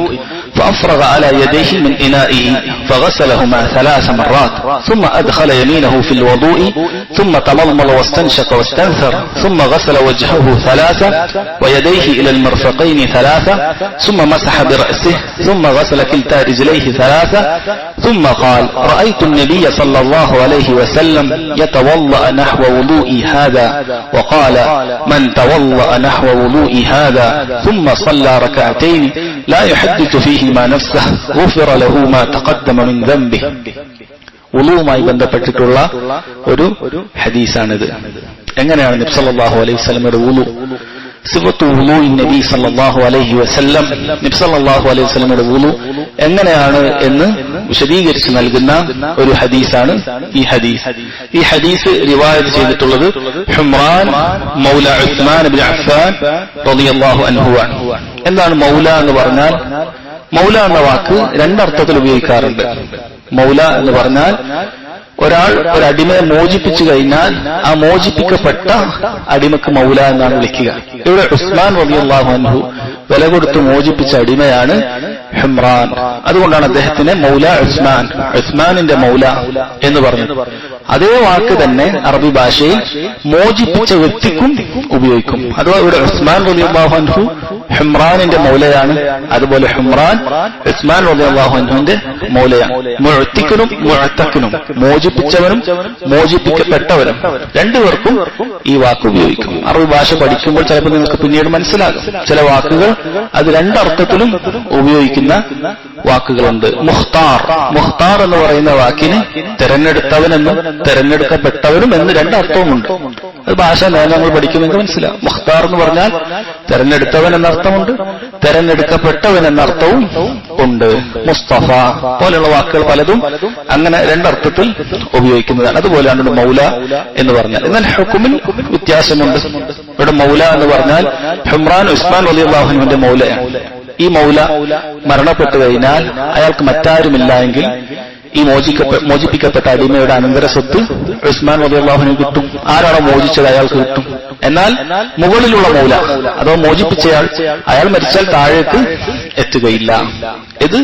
فأفرغ على يديه من إنائه فغسلهما 3 مرات ثم أدخل يمينه في الوضوء ثم تمضمض واستنشق واستنثر ثم غسل وجهه 3 ويديه إلى المرفقين 3 ثم مسح برأسه ثم غسل كلتا رجليه 3 ثم قال رأيت النبي صلى الله عليه وسلم يتوضأ نحو وضوئي هذا وقال من توضأ نحو وضوئي هذا ثم صلى ركعتين لا يحدث فيه ما نفسه غفر له ما تقدم من ذنبه. വുളൂവുമായി ബന്ധപ്പെട്ടിട്ടുള്ള ഒരു ഹദീസാണിത്. എങ്ങനെയാണ് നബി സല്ലല്ലാഹു അലൈഹി വസല്ലമയുടെ വുളൂ? സിഫത്തു വുളൂഇൻ നബി സല്ലല്ലാഹു അലൈഹി വസല്ലം, നബി സല്ലല്ലാഹു അലൈഹി വസല്ലമയുടെ വുളൂ എങ്ങനെയാണ് എന്ന് വിശദീകരിച്ച് നൽകുന്ന ഒരു ഹദീസാണ് ഈ ഹദീസ്. ഈ ഹദീസ് റിവായത്ത് ചെയ്തിട്ടുള്ളത് ഹുംറാൻ മൗല ഉസ്മാൻ ബിൻ അഫ്ഫാൻ റളിയല്ലാഹു അൻഹു ആണ്. എന്താണ് മൗല എന്ന് പറഞ്ഞാൽ? മൗല എന്ന വാക്ക് രണ്ടർത്ഥത്തിൽ ഉപയോഗിക്കാറുണ്ട്. മൗല എന്ന് പറഞ്ഞാൽ ഒരാൾ ഒരു അടിമയെ മോചിപ്പിച്ചു കഴിഞ്ഞാൽ ആ മോചിപ്പിക്കപ്പെട്ട അടിമക്ക് മൗല എന്നാണ് വിളിക്കുക. ഇവിടെ ഉസ്മാൻ റളിയല്ലാഹു അൻഹു വില കൊടുത്ത് മോചിപ്പിച്ച അടിമയാണ് ഹുംറാൻ. അതുകൊണ്ടാണ് അദ്ദേഹത്തിന് മൗല ഉസ്മാൻ, ഉസ്മാനിന്റെ മൗല എന്ന് പറഞ്ഞത്. അതേ വാക്ക് തന്നെ അറബി ഭാഷയിൽ മോചിപ്പിച്ച വ്യക്തിക്കും ഉപയോഗിക്കും. അഥവാ ഇവിടെ ഉസ്മാൻ റളിയല്ലാഹു അൻഹു ഹുംറാനിന്റെ മൗലയാണ്. അതുപോലെ ഹുംറാൻ ഉസ്മാൻ റളിയല്ലാഹു അൻഹുവിന്റെ മൗലയാണ്. മുഅ്തിഖനും മുഅ്തഖനും, മോചിപ്പിച്ചവനും മോചിപ്പിക്കപ്പെട്ടവനും രണ്ടുപേർക്കും ഈ വാക്ക് ഉപയോഗിക്കും. അറബി ഭാഷ പഠിക്കുമ്പോൾ ചിലപ്പോൾ നിങ്ങൾക്ക് പിന്നീട് മനസ്സിലാകും ചില വാക്കുകൾ അത് രണ്ടർത്ഥത്തിലും ഉപയോഗിക്കുന്ന വാക്കുകളുണ്ട്. മുഖ്താർ, മുഖ്താർ എന്ന് പറയുന്ന വാക്കിന് തെരഞ്ഞെടുത്തവനെന്നും തെരഞ്ഞെടുക്കപ്പെട്ടവനും എന്ന് രണ്ടർത്ഥവുമുണ്ട്. അത് ഭാഷാ നിയമങ്ങൾ പഠിക്കുമെങ്കിൽ മനസ്സിലാവും. മുഖ്താർ എന്ന് പറഞ്ഞാൽ തെരഞ്ഞെടുത്തവൻ എന്നർത്ഥമുണ്ട്, തെരഞ്ഞെടുക്കപ്പെട്ടവൻ എന്നർത്ഥവും ഉണ്ട്. മുസ്തഫ പോലെയുള്ള വാക്കുകൾ പലതും അങ്ങനെ രണ്ടർത്ഥത്തിൽ ഉപയോഗിക്കുന്നതാണ്. അതുപോലെയാണ് മൗല എന്ന് പറഞ്ഞാൽ. എന്നാൽ ഹുക്മിൽ വ്യത്യാസമുണ്ട്. ഇവിടെ മൗല എന്ന് പറഞ്ഞാൽ ഹുംറാൻ ഉസ്മാൻ റളിയല്ലാഹു അൻഹുവിന്റെ മൗലയാണ്. ഈ മൗല മരണപ്പെട്ടു കഴിഞ്ഞാൽ അയാൾക്ക് മറ്റാരുമില്ല എങ്കിൽ ഈ മോചിപ്പിക്കപ്പെട്ട അടിമയുടെ അനന്തര സ്വത്ത് ഉസ്മാൻ റളിയല്ലാഹു അൻഹു കിട്ടും. ആരാണോ മോചിച്ചത് അയാൾക്ക് കിട്ടും. എന്നാൽ മുകളിലുള്ള മൗല അഥവാ മോചിപ്പിച്ചയാൾ അയാൾ മരിച്ചാൽ താഴേക്ക് എത്തുകയില്ല. ഇത്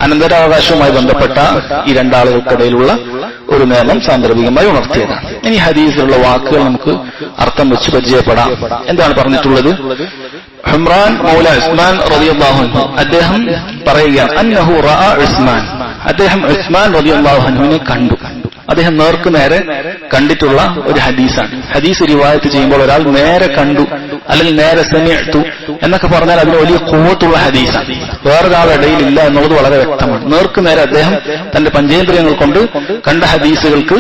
അനന്തരാവകാശവുമായി ബന്ധപ്പെട്ട ഈ രണ്ടാളുകൾക്കിടയിലുള്ള ഒരു നിയമം സാന്ദർഭികമായി ഉണർത്തിയതാണ്. ഇനി ഹദീസിലുള്ള വാക്കുകൾ നമുക്ക് അർത്ഥം വെച്ച് പരിചയപ്പെടാം. എന്താണ് പറഞ്ഞിട്ടുള്ളത്? ഹുംറാൻ മൗല ഉസ്മാൻ റളിയല്ലാഹു അൻഹു അദ്ദേഹം പറയുകയാണ്, അന്നഹു റഅ ഉസ്മാൻ, അദ്ദേഹം ഉസ്മാൻ റളിയല്ലാഹു അൻഹുവിനെ കണ്ടു. അദ്ദേഹം നേർക്ക് നേരെ കണ്ടിട്ടുള്ള ഒരു ഹദീസാണ്. ഹദീസ് റിവായത്ത് ചെയ്യുമ്പോൾ ഒരാൾ നേരെ കണ്ടു അല്ലെങ്കിൽ നേരെ സമിഅ്തു എന്നൊക്കെ പറഞ്ഞാൽ അതിന് വലിയ ഖുവ്വത്തുള്ള ഹദീസാണ്. വേറൊരാളുടെ ഇടയിൽ ഇല്ല എന്നുള്ളത് വളരെ വ്യക്തമാണ്. നേർക്ക് നേരെ അദ്ദേഹം തന്റെ പഞ്ചേന്ദ്രിയങ്ങൾ കൊണ്ട് കണ്ട ഹദീസുകൾക്ക്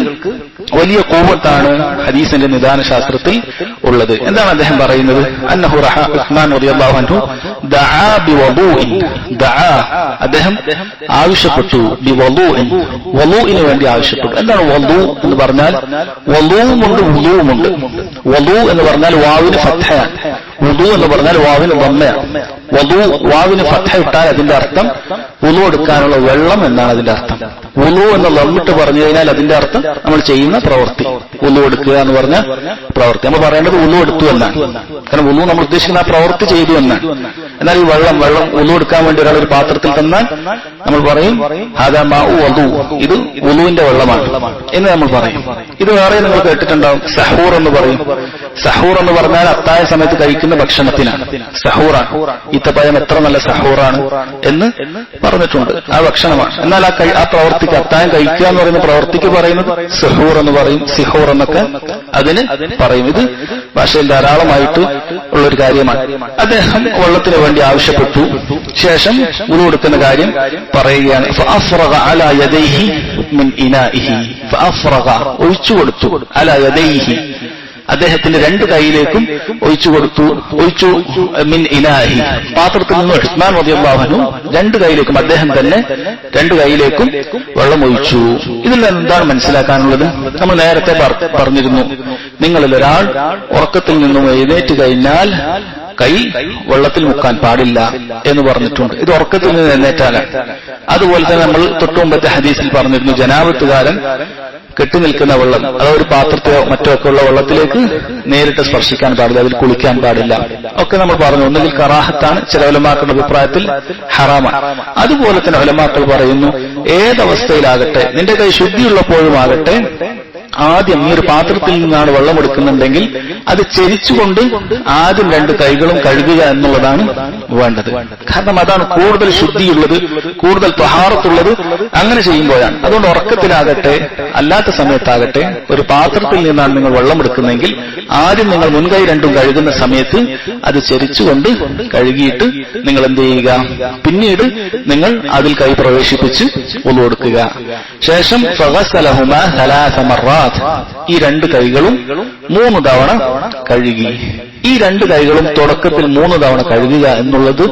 വലിയ ഖുവ്വത്താണ് ഹദീസിന്റെ നിദാന ശാസ്ത്രത്തിൽ ഉള്ളത്. എന്താണ് അദ്ദേഹം പറയുന്നത്? അന്നഹു റഅ ഉസ്മാൻ റളിയല്ലാഹു അൻഹു ദഅ ബിവളൂഇൻ, ദഅ അദ്ദേഹം ആവശ്യപ്പെട്ടു, ബിവളൂഇൻ വളൂഇന് വേണ്ടി ആവശ്യപ്പെട്ടു. എന്താണ് വളൂ എന്ന് പറഞ്ഞാൽ? വളൂമുണ്ട് വുളൂമുണ്ട്. വളൂ എന്ന് പറഞ്ഞാൽ വാവിന് ഫത്ഹയാണ്, വുളൂ എന്ന് പറഞ്ഞാൽ വാവിന് ദമ്മയാണ്. വളൂ വാവിന് ഫത്ഹ ഇട്ടാൽ അതിന്റെ അർത്ഥം വുളു എടുക്കാനുള്ള വെള്ളം എന്നാണ് അതിന്റെ അർത്ഥം. വുളു എന്ന് ലമ്മിട്ട് പറഞ്ഞു കഴിഞ്ഞാൽ അതിന്റെ അർത്ഥം നമ്മൾ ചെയ്യുന്ന പ്രവൃത്തി. വുളു എടുക്കുക എന്ന് പറഞ്ഞ പ്രവൃത്തി. നമ്മൾ പറയേണ്ടത് വുളു എടുത്തു എന്നാണ്. കാരണം വുളു നമ്മൾ ഉദ്ദേശിക്കുന്ന ആ പ്രവൃത്തി ചെയ്തു എന്നാണ്. എന്നാൽ ഈ വെള്ളം വുളു എടുക്കാൻ വേണ്ടി ഒരാൾ ഒരു പാത്രത്തിൽ തന്നാൽ നമ്മൾ പറയും ഹാദാ മാഉ വദു, ഇത് വുളുവിന്റെ വെള്ളമാണ് എന്ന് നമ്മൾ പറയും. ഇത് വേറെ നിങ്ങൾ കേട്ടിട്ടുണ്ടാവും, സഹൂർ എന്ന് പറയും. സഹൂർ എന്ന് പറഞ്ഞാൽ അത്തായ സമയത്ത് കഴിക്കുന്ന ഭക്ഷണത്തിനാണ്. സഹൂറാണ്. ഈത്തപ്പഴം എത്ര നല്ല സഹൂറാണ് എന്ന് പറഞ്ഞിട്ടുണ്ട്. ആ ഭക്ഷണമാണ്. എന്നാൽ ആ പ്രവൃത്തിക്ക്, അത്തായം കഴിക്കുക എന്ന് പറയുന്ന പ്രവൃത്തിക്ക് പറയുന്നത് സഹൂർ എന്ന് പറയും, സിഹൂർ എന്നൊക്കെ അതിന് പറയും. ഇത് ഭാഷയിൽ ധാരാളമായിട്ട് ഉള്ളൊരു കാര്യമാണ്. അദ്ദേഹം വെള്ളത്തിന് വേണ്ടി ആവശ്യപ്പെട്ടു. ശേഷം വുളു എടുക്കുന്ന കാര്യം പറയുകയാണ്. ഫഅഫ്റഗ അലാ യദൈഹി മിൻ ഇനാഇഹി, ഫഅഫ്റഗ ഒഴിച്ചു കൊടുത്തു, അലാ യദൈഹി അദ്ദേഹത്തിന്റെ രണ്ട് കൈയിലേക്കും ഒഴിച്ചു മിൻ ഇനാഹി പാത്രത്തിൽ നിന്ന് ഉസ്മാൻ റളിയല്ലാഹു അൻഹു രണ്ട് കൈയിലേക്കും, അദ്ദേഹം തന്നെ രണ്ട് കൈയിലേക്കും വെള്ളം ഒഴിച്ചു. ഇതിൽ നിന്ന് എന്താണ് മനസ്സിലാക്കാനുള്ളത്? നമ്മൾ നേരത്തെ പറഞ്ഞിരുന്നു, നിങ്ങളിൽ ഒരാൾ ഉറക്കത്തിൽ നിന്നും എഴുന്നേറ്റ് കഴിഞ്ഞാൽ കൈ വെള്ളത്തിൽ മുക്കാൻ പാടില്ല എന്ന് പറഞ്ഞിട്ടുണ്ട്. ഇത് ഉറക്കത്തിൽ നിന്ന് എഴുന്നേറ്റാലാണ്. അതുപോലെ തന്നെ നമ്മൾ തൊട്ടുമുമ്പത്തെ ഹദീസിൽ പറഞ്ഞിരുന്നു, ജനാബത്തുകാരൻ കെട്ടിനിൽക്കുന്ന വെള്ളം, അതായത് ഒരു പാത്രത്തിലോ മറ്റോ ഒക്കെ ഉള്ള വെള്ളത്തിലേക്ക് നേരിട്ട് സ്പർശിക്കാൻ പാടില്ല, അതിൽ കുളിക്കാൻ പാടില്ല ഒക്കെ നമ്മൾ പറഞ്ഞു. ഒന്നുകിൽ കറാഹത്താണ്, ചില ഉലമാക്കളുടെ അഭിപ്രായത്തിൽ ഹറാമാണ്. അതുപോലെ തന്നെ ഉലമാക്കൾ പറയുന്നു, ഏതവസ്ഥയിലാകട്ടെ, നിന്റെ കൈ ശുദ്ധിയുള്ളപ്പോഴുമാകട്ടെ, ആദ്യം ഈ ഒരു പാത്രത്തിൽ നിന്നാണ് വെള്ളം എടുക്കുന്നുണ്ടെങ്കിൽ അത് ചെരിച്ചുകൊണ്ട് ആദ്യം രണ്ട് കൈകളും കഴുകുക എന്നുള്ളതാണ് വേണ്ടത്. കാരണം അതാണ് കൂടുതൽ ശുദ്ധിയുള്ളത്, കൂടുതൽ ത്വഹാറത്തുള്ളത് അങ്ങനെ ചെയ്യുമ്പോഴാണ്. അതുകൊണ്ട് ഉറക്കത്തിലാകട്ടെ അല്ലാത്ത സമയത്താകട്ടെ ഒരു പാത്രത്തിൽ നിന്നാണ് നിങ്ങൾ വെള്ളം എടുക്കുന്നതെങ്കിൽ ആദ്യം നിങ്ങൾ മുൻകൈ രണ്ടും കഴുകുന്ന സമയത്ത് അത് ചെരിച്ചുകൊണ്ട് കഴുകിയിട്ട് നിങ്ങൾ എന്ത് ചെയ്യുക, പിന്നീട് നിങ്ങൾ അതിൽ കൈ പ്രവേശിപ്പിച്ച് വുളു എടുക്കുക. ശേഷം ഫഗസലഹുമാ സലാസ മർറാത്ത്, ഈ രണ്ട് കൈകളും 3 തവണ കഴുകി. ഈ രണ്ട് കൈകളും തുടക്കത്തിൽ 3 തവണ കഴുകുക എന്നുള്ളത്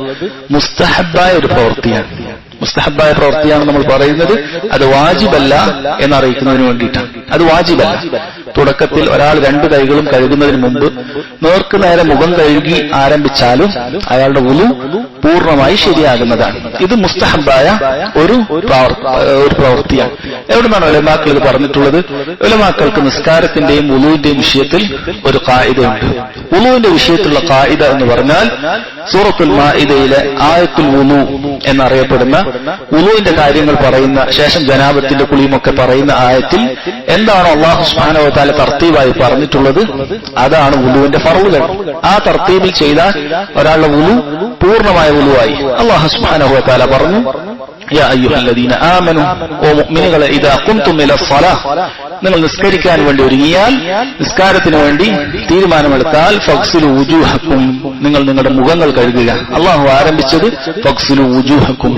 മുസ്തഹബായ ഒരു പ്രവൃത്തിയാണ്. മുസ്തഹബായ പ്രവൃത്തിയാണ് നമ്മൾ പറയുന്നത്. അത് വാജിബല്ല എന്നറിയിക്കുന്നതിന് വേണ്ടിയിട്ടാണ്. അത് വാജിബല്ല. തുടക്കത്തിൽ ഒരാൾ രണ്ട് കൈകളും കഴുകുന്നതിന് മുമ്പ് നേർക്ക് നേരെ മുഖം കഴുകി ആരംഭിച്ചാലും അയാളുടെ വുളു പൂർണ്ണമായി ശരിയാകുന്നതാണ്. ഇത് മുസ്തഹബായ ഒരു പ്രവൃത്തിയാണ്. എവിടുന്നാണ് ഉലമാക്കൾ ഇത് പറഞ്ഞിട്ടുള്ളത്? ഉലമാക്കൾക്ക് നിസ്കാരത്തിന്റെയും വുളുവിന്റെയും വിഷയത്തിൽ ഒരു ഖായിദയുണ്ട്. വുളുവിന്റെ വിഷയത്തിലുള്ള ഖായിദ എന്ന് പറഞ്ഞാൽ സൂറത്തുൽ മാഇദയിലെ ആയത്തുൽ വുളു എന്നറിയപ്പെടുന്ന വുളുവിന്റെ കാര്യങ്ങൾ പറയുന്ന, ശേഷം ജനാബത്തിന്റെ കുളിയുമൊക്കെ പറയുന്ന ആയത്തിൽ എന്താണോ അല്ലാഹു സുബ്ഹാനഹു വ തആല തർത്തീബായി പറഞ്ഞിട്ടുള്ളത് അതാണ് വുളുവിന്റെ ഫർളുകൾ. ആ തർത്തീബിൽ ചെയ്താൽ ഒരാളുടെ വുളു പൂർണ്ണമായ വുളുവായി. അല്ലാഹു സുബ്ഹാനഹു വ തആല പറഞ്ഞു, യാ അയ്യുഹല്ലദീന ആമനു, ഓ മുഅ്മിനുകളെ, ഇദാ ഖുംതും ഇലസ്സലാഹ്, നിങ്ങൾ നിസ്കരിക്കാൻ വേണ്ടി ഒരുങ്ങിയാൽ, നിസ്കാരത്തിന് വേണ്ടി തീരുമാനമെടുത്താൽ, ഫഗ്സിലു വുജൂഹക്കും, നിങ്ങൾ നിങ്ങളുടെ മുഖങ്ങൾ കഴുകുക. അല്ലാഹു ആരംഭിച്ചത് ഫഗ്സിലു വുജൂഹക്കും,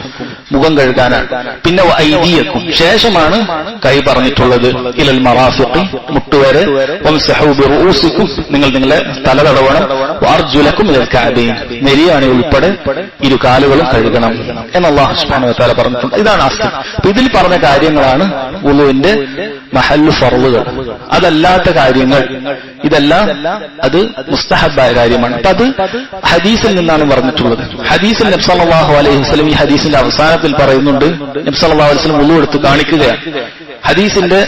മുഖം കഴുകാനാണ്. പിന്നെ ഐദിയക്കും, ശേഷമാണ് കൈ പറഞ്ഞിട്ടുള്ളത്, ഇലൽ മറാഫിഖി, മുട്ടുവരെ, വംസഹു ബിറൂസിക്കും, നിങ്ങൾ നിങ്ങളെ തല തടവണം, വഅർജുലക്കും ഇലൽ കഅബൈൻ, നെരിയാണി ഉൾപ്പെടെ ഇരു കാലുകളും കഴുകണം എന്ന് അല്ലാഹു സുബ്ഹാനഹു വ തആല പറഞ്ഞിട്ടുണ്ട്. ഇതാണ് അസ്ൽ. ഇതിൽ പറഞ്ഞ കാര്യങ്ങളാണ് വുളുവിന്റെ മഹല്ലു ഫർളുകൾ. അതല്ലാത്ത കാര്യങ്ങൾ ഇതെല്ലാം അത് മുസ്തഹബായ കാര്യമാണ്. അപ്പൊ അത് ഹദീസിൽ നിന്നാണ് പറഞ്ഞിട്ടുള്ളത്. ഹദീസിൽ നബി സല്ലല്ലാഹു അലൈഹി വസല്ലം ഈ ഹദീസിന്റെ അവസാനത്തിൽ പറയുന്നുണ്ട്, നബി സല്ലല്ലാഹു അലൈഹി വസല്ലം വുളു എടുത്ത് കാണിക്കുകയാണ്. ഹദീസിന്റെ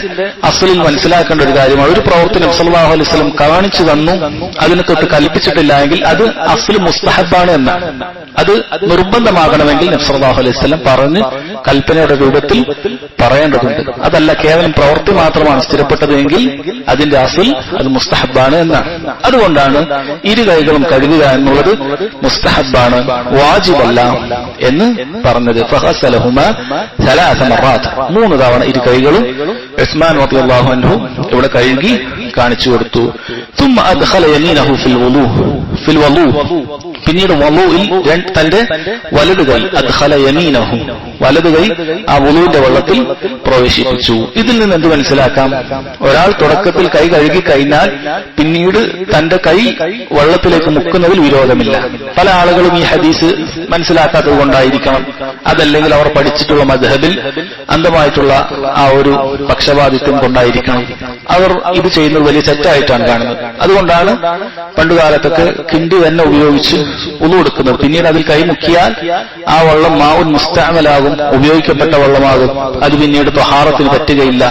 അസ്ലിൽ മനസ്സിലാക്കേണ്ട ഒരു കാര്യമാണ്, ഒരു പ്രവൃത്തി നബി സല്ലല്ലാഹു അലൈഹി വസല്ലം കാണിച്ചു തന്നു, അതിനെ തൊട്ട് കൽപ്പിച്ചിട്ടില്ല എങ്കിൽ അത് അസ്ൽ മുസ്തഹബാണ് എന്നാണ്. അത് നിർബന്ധമാകണമെങ്കിൽ നബി സല്ലല്ലാഹു അലൈഹി വസല്ലം പറഞ്ഞ് കൽപ്പനയുടെ രൂപത്തിൽ പറയേണ്ടതുണ്ട്. അതല്ല കേവലം പ്രവൃത്തി മാത്രമാണ് സ്ഥിരപ്പെട്ടത് എങ്കിൽ അതിന്റെ അസ്ൽ അത് മുസ്തഹബാണ് എന്നാണ്. അതുകൊണ്ടാണ് ഇരു കൈകളും കഴുകുക എന്നുള്ളത് മുസ്തഹബാണ്, വാജിബല്ല എന്ന് പറഞ്ഞത്. ഫഗസലഹുമാ സലാസ മർറാത്ത്, 3 തവണ ഇരു കൈകളും ഉസ്മാൻ റളിയല്ലാഹു അൻഹു ഇവിടെ കഴുകി കാണിച്ചു കൊടുത്തു. ثم أدخل يمينه في الوضوء, പിന്നീട് വളുഇൽ തന്റെ വലതു കൈ, അദ്ഖല യമീനഹു, വലതു കൈ ആ വുളുവിന്റെ വെള്ളത്തിൽ പ്രവേശിപ്പിച്ചു. ഇതിൽ നിന്ന് എന്ത് മനസ്സിലാക്കാം? ഒരാൾ തുടക്കത്തിൽ കൈ കഴുകി കഴിഞ്ഞാൽ പിന്നീട് തന്റെ കൈ വെള്ളത്തിലേക്ക് മുക്കുന്നതിൽ വിരോധമില്ല. പല ആളുകളും ഈ ഹദീസ് മനസ്സിലാക്കാത്തത് കൊണ്ടായിരിക്കണം, അതല്ലെങ്കിൽ അവർ പഠിച്ചിട്ടുള്ള മദ്ഹബിൽ അന്ധമായിട്ടുള്ള ആ ഒരു പക്ഷപാതിത്വം കൊണ്ടായിരിക്കണം. അവർ ഇത് ചെയ്യുന്നത് വലിയ തെറ്റായിട്ടാണ് കാണുന്നത്. അതുകൊണ്ടാണ് പണ്ടുകാലത്തൊക്കെ കിണ്ടി തന്നെ ഉപയോഗിച്ച് ഉളു എടുക്കുന്നത്. പിന്നീട് അതിൽ കൈമുക്കിയാൽ ആ വെള്ളം മാവുൻ മുസ്തഅമലാകും, ഉപയോഗിക്കപ്പെട്ട വെള്ളമാകും. അത് പിന്നീട് ത്വഹാറത്തിന് പറ്റുകയില്ല.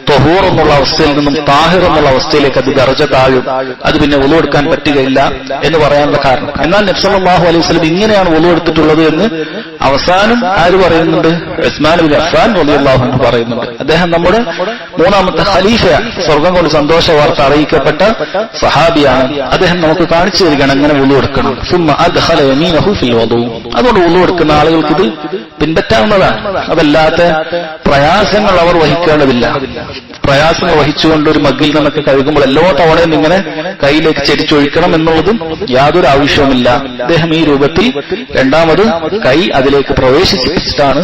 ത്വഹൂർ എന്നുള്ള അവസ്ഥയിൽ നിന്നും താഹിർ എന്നുള്ള അവസ്ഥയിലേക്ക് അത് ദർജ താഴും. അത് പിന്നെ ഉളു എടുക്കാൻ പറ്റുകയില്ല എന്ന് പറയാനുള്ള കാരണം. എന്നാൽ നബി സല്ലല്ലാഹു അലൈഹി വസല്ലം ഇങ്ങനെയാണ് ഉളു എടുത്തിട്ടുള്ളത് എന്ന് അവസാനം ആര് പറയുന്നുണ്ട്? ഉസ്മാൻ ഇബ്നു അഫ്ഫാൻ റളിയല്ലാഹു അൻഹു പറയുന്നുണ്ട്. അദ്ദേഹം നമ്മുടെ മൂന്നാമത്തെ ഖലീഫയാണ്, സ്വർഗം കൊണ്ട് സന്തോഷ വാർത്ത അറിയിക്കപ്പെട്ട സഹാബിയാണ്. അദ്ദേഹം നമുക്ക് കാണിച്ചു തരികയാണ് എങ്ങനെ വുളു എടുക്കണം. അതുകൊണ്ട് വുളു എടുക്കുന്ന ആളുകൾക്ക് ഇത് പിൻപറ്റാവുന്നതാണ്. അതല്ലാത്ത പ്രയാസങ്ങൾ അവർ വഹിക്കേണ്ടതില്ല. പ്രയാസങ്ങൾ വഹിച്ചുകൊണ്ട് ഒരു മഗ്ഗിൽ നിന്നൊക്കെ കഴുകുമ്പോൾ എല്ലാ തവണയും ഇങ്ങനെ കൈയിലേക്ക് ചെരിച്ചൊഴിക്കണം എന്നുള്ളതും യാതൊരു ആവശ്യവുമില്ല. അദ്ദേഹം ഈ രൂപത്തിൽ രണ്ടാമത് കൈ അതിലേക്ക് പ്രവേശിപ്പിച്ചിട്ടാണ്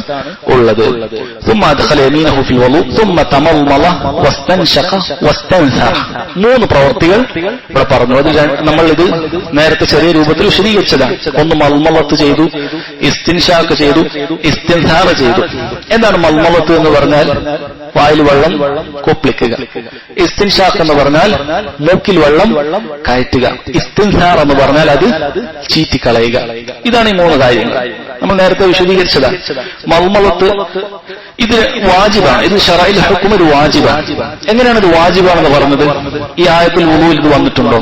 ഉള്ളത്. മൂന്ന് പ്രവൃത്തികൾ ഇവിടെ പറഞ്ഞു. അത് നമ്മൾ ഇത് നേരത്തെ ചെറിയ രൂപത്തിൽ വിശദീകരിച്ചതാണ്. ഒന്ന് മൽമലത്ത് ചെയ്തു, ഇസ്തിൻഷാഖ് ചെയ്തു, ഇസ്തിൻസാർ ചെയ്തു. എന്താണ് മൽമലത്ത് എന്ന് പറഞ്ഞാൽ? വായിൽ വെള്ളം കൊപ്പിളിക്കുക. ഇസ്തിൻഷാഖ് എന്ന് പറഞ്ഞാൽ മൂക്കിൽ വെള്ളം കയറ്റുക. ഇസ്തിൻസാർ എന്ന് പറഞ്ഞാൽ അത് ചീറ്റിക്കളയുക. ഇതാണ് ഈ മൂന്ന് കാര്യങ്ങൾ നമ്മൾ നേരത്തെ വിശദീകരിച്ചതാണ്. മൽമലത്ത് ഇത് വാജിബാണ്. ഇത് ശറഈൽ ഹുക്ം ഒരു വാജിബാണ്. എങ്ങനെയാണ് ഇത് വാജിബാണെന്ന് പറഞ്ഞത്? ഈ ആയത്തിൽ വുളൂയിൽ ഇത് വന്നിട്ടുണ്ടോ?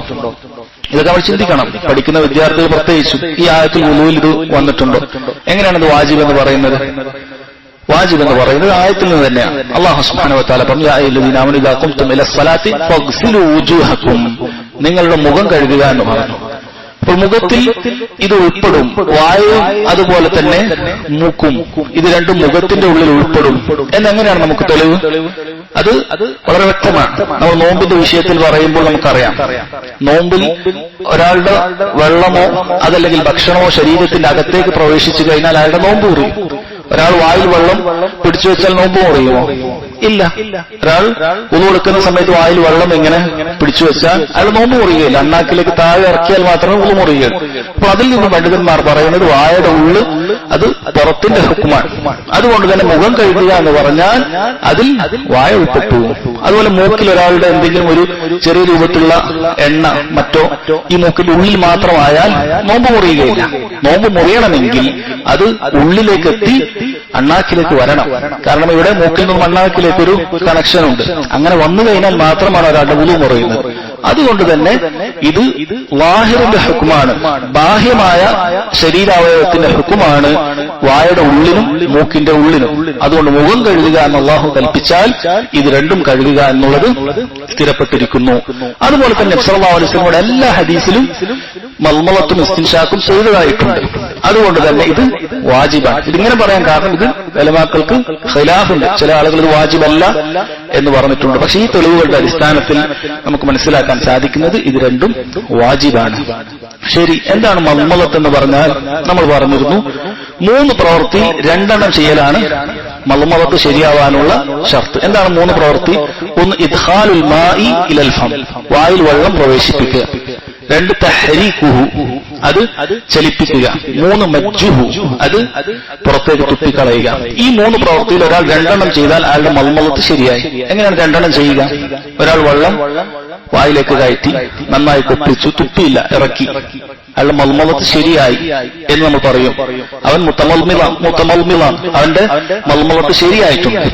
ഇതൊക്കെ നമ്മൾ ചിന്തിക്കണം. പഠിക്കുന്ന വിദ്യാർത്ഥികൾ പ്രത്യേകിച്ചും ഈ ആയത്തിൽ വുളൂയിൽ ഇത് വന്നിട്ടുണ്ടോ? എങ്ങനെയാണ് ഇത് വാജിബ് എന്ന് പറയുന്നത്? വാജിബ് എന്ന് പറയുന്നത് ആയത്തിൽ നിന്ന് തന്നെയാണ്. അല്ലാഹു സുബ്ഹാനഹു വ തആല പറഞ്ഞു, യാ അയ്യുഹല്ലദീന ആമനൂ ഇദാ ഖുംതും ഇലസ് സ്വലാത്തി ഫഗ്സിലൂ വുജൂഹക്കും, നിങ്ങളുടെ മുഖം കഴുകുക എന്ന് പറഞ്ഞു. അപ്പോൾ മുഖത്തിൽ ഇത് ഉൾപ്പെടും. വായും അതുപോലെ തന്നെ മൂക്കും, ഇത് രണ്ടും മുഖത്തിന്റെ ഉള്ളിൽ ഉൾപ്പെടും എന്നെങ്ങനെയാണ് നമുക്ക് തെളിവ്? അത് വളരെ വ്യക്തമാണ്. നമ്മൾ നോമ്പിന്റെ വിഷയത്തിൽ പറയുമ്പോൾ നമുക്കറിയാം, നോമ്പിൽ ഒരാളുടെ വെള്ളമോ അതല്ലെങ്കിൽ ഭക്ഷണമോ ശരീരത്തിന്റെ അകത്തേക്ക് പ്രവേശിച്ചു കഴിഞ്ഞാൽ അയാളുടെ നോമ്പ് മുറിയും. ഒരാൾ വായിൽ വെള്ളം പിടിച്ചു വെച്ചാൽ നോമ്പ് മുറിയുമോ? ഇല്ല. ഒരാൾ ഉളു കൊടുക്കുന്ന സമയത്ത് വായിൽ വെള്ളം ഇങ്ങനെ പിടിച്ചു വെച്ചാൽ അയാൾ നോമ്പ് മുറിയുകയില്ല. അണ്ണാക്കിലേക്ക് താഴെ ഇറക്കിയാൽ മാത്രമേ ഉളു മുറിയുകയുള്ളൂ. അപ്പൊ അതിൽ നിന്ന് പണ്ഡിതന്മാർ പറയുന്നത് വായുടെ ഉള്ള് അത് പുറത്തിന്റെ ഹുക്മാണ്. അതുകൊണ്ട് തന്നെ മുഖം കഴുകുക എന്ന് പറഞ്ഞാൽ അതിൽ വായ ഉൾപ്പെട്ടു. അതുപോലെ മൂക്കിൽ ഒരാളുടെ എന്തെങ്കിലും ഒരു ചെറിയ രൂപത്തിലുള്ള എണ്ണ മറ്റോ ഈ മൂക്കിന്റെ ഉള്ളിൽ മാത്രമായാൽ നോമ്പ് മുറിയുകയില്ല. നോമ്പ് മുറിയണമെങ്കിൽ അത് ഉള്ളിലേക്ക് എത്തി അണ്ണാക്കിലേക്ക് വരണം. കാരണം ഇവിടെ മൂക്കിൽ നിന്നും അണ്ണാക്കിലേക്കൊരു കണക്ഷൻ ഉണ്ട്. അങ്ങനെ വന്നു കഴിഞ്ഞാൽ മാത്രമാണ് ഒരാളുടെ വുളു മുറിയുന്നത്. അതുകൊണ്ട് തന്നെ ഇത് ലാഹിറിന്റെ ഹുക്മാണ്, ബാഹ്യമായ ശരീരാവയവത്തിന്റെ ഹുക്മാണ് വായുടെ ഉള്ളിനും മൂക്കിന്റെ ഉള്ളിനും. അതുകൊണ്ട് മുഖം കഴുകുക എന്ന് അല്ലാഹു കൽപ്പിച്ചാൽ ഇത് രണ്ടും കഴുകുക എന്നുള്ളത് സ്ഥിരപ്പെട്ടിരിക്കുന്നു. അതുപോലെ തന്നെ നബി സല്ലല്ലാഹു അലൈഹി വസല്ലമയുടെ എല്ലാ ഹദീസിലും മൽമലത്തും ഇസ്തിൻഷാഖും ചെയ്തതായിട്ടുണ്ട്. അതുകൊണ്ട് തന്നെ ഇത് വാജിബാണ്. ഇതിങ്ങനെ പറയാൻ കാരണം ഇത് ഉലമാക്കൾക്ക് ഖിലാഫുണ്ട്. ചില ആളുകൾ ഇത് വാജിബല്ല എന്ന് പറഞ്ഞിട്ടുണ്ട്. പക്ഷേ ഈ തെളിവുകളുടെ അടിസ്ഥാനത്തിൽ നമുക്ക് മനസ്സിലാക്കാൻ സാധിക്കുന്നത് ഇത് രണ്ടും വാജിബാണ്. ശരി, എന്താണ് മൽമലത്ത് എന്ന് പറഞ്ഞാൽ? നമ്മൾ പറഞ്ഞിരുന്നു, മൂന്ന് പ്രവൃത്തി രണ്ടെണ്ണം ചെയ്യലാണ് മൽമലത്ത് ശരിയാവാനുള്ള ഷർത്ത്. എന്താണ് മൂന്ന് പ്രവൃത്തി? ഒന്ന് ഇദ്ഖാലുൽ മാഇ ഇലൽ ഫം, വായിൽ വെള്ളം പ്രവേശിപ്പിക്കുക. രണ്ട് തഹ്രീഖുഹു, അത് ചലിപ്പിക്കുക. മൂന്ന് മജ്ജുഹു, അത് പുറത്തേക്ക് തുപ്പിക്കളയുക. ഈ മൂന്ന് പ്രവൃത്തിയിൽ ഒരാൾ രണ്ടെണ്ണം ചെയ്താൽ അയാളുടെ മൽമലത്ത് ശരിയായി. എങ്ങനെയാണ് രണ്ടെണ്ണം ചെയ്യുക? ഒരാൾ വെള്ളം വായിലേക്ക് കയറ്റി നന്നായി കൊപ്പിച്ചു, തുപ്പിയില്ല, ഇറക്കി, അയാളുടെ മൽമലത്ത് ശരിയായി എന്ന് നമ്മൾ പറയും. അവൻ മുത്തമൽമിളാണ്, അവന്റെ മൽമലത്ത് ശരിയായിട്ടുണ്ട്.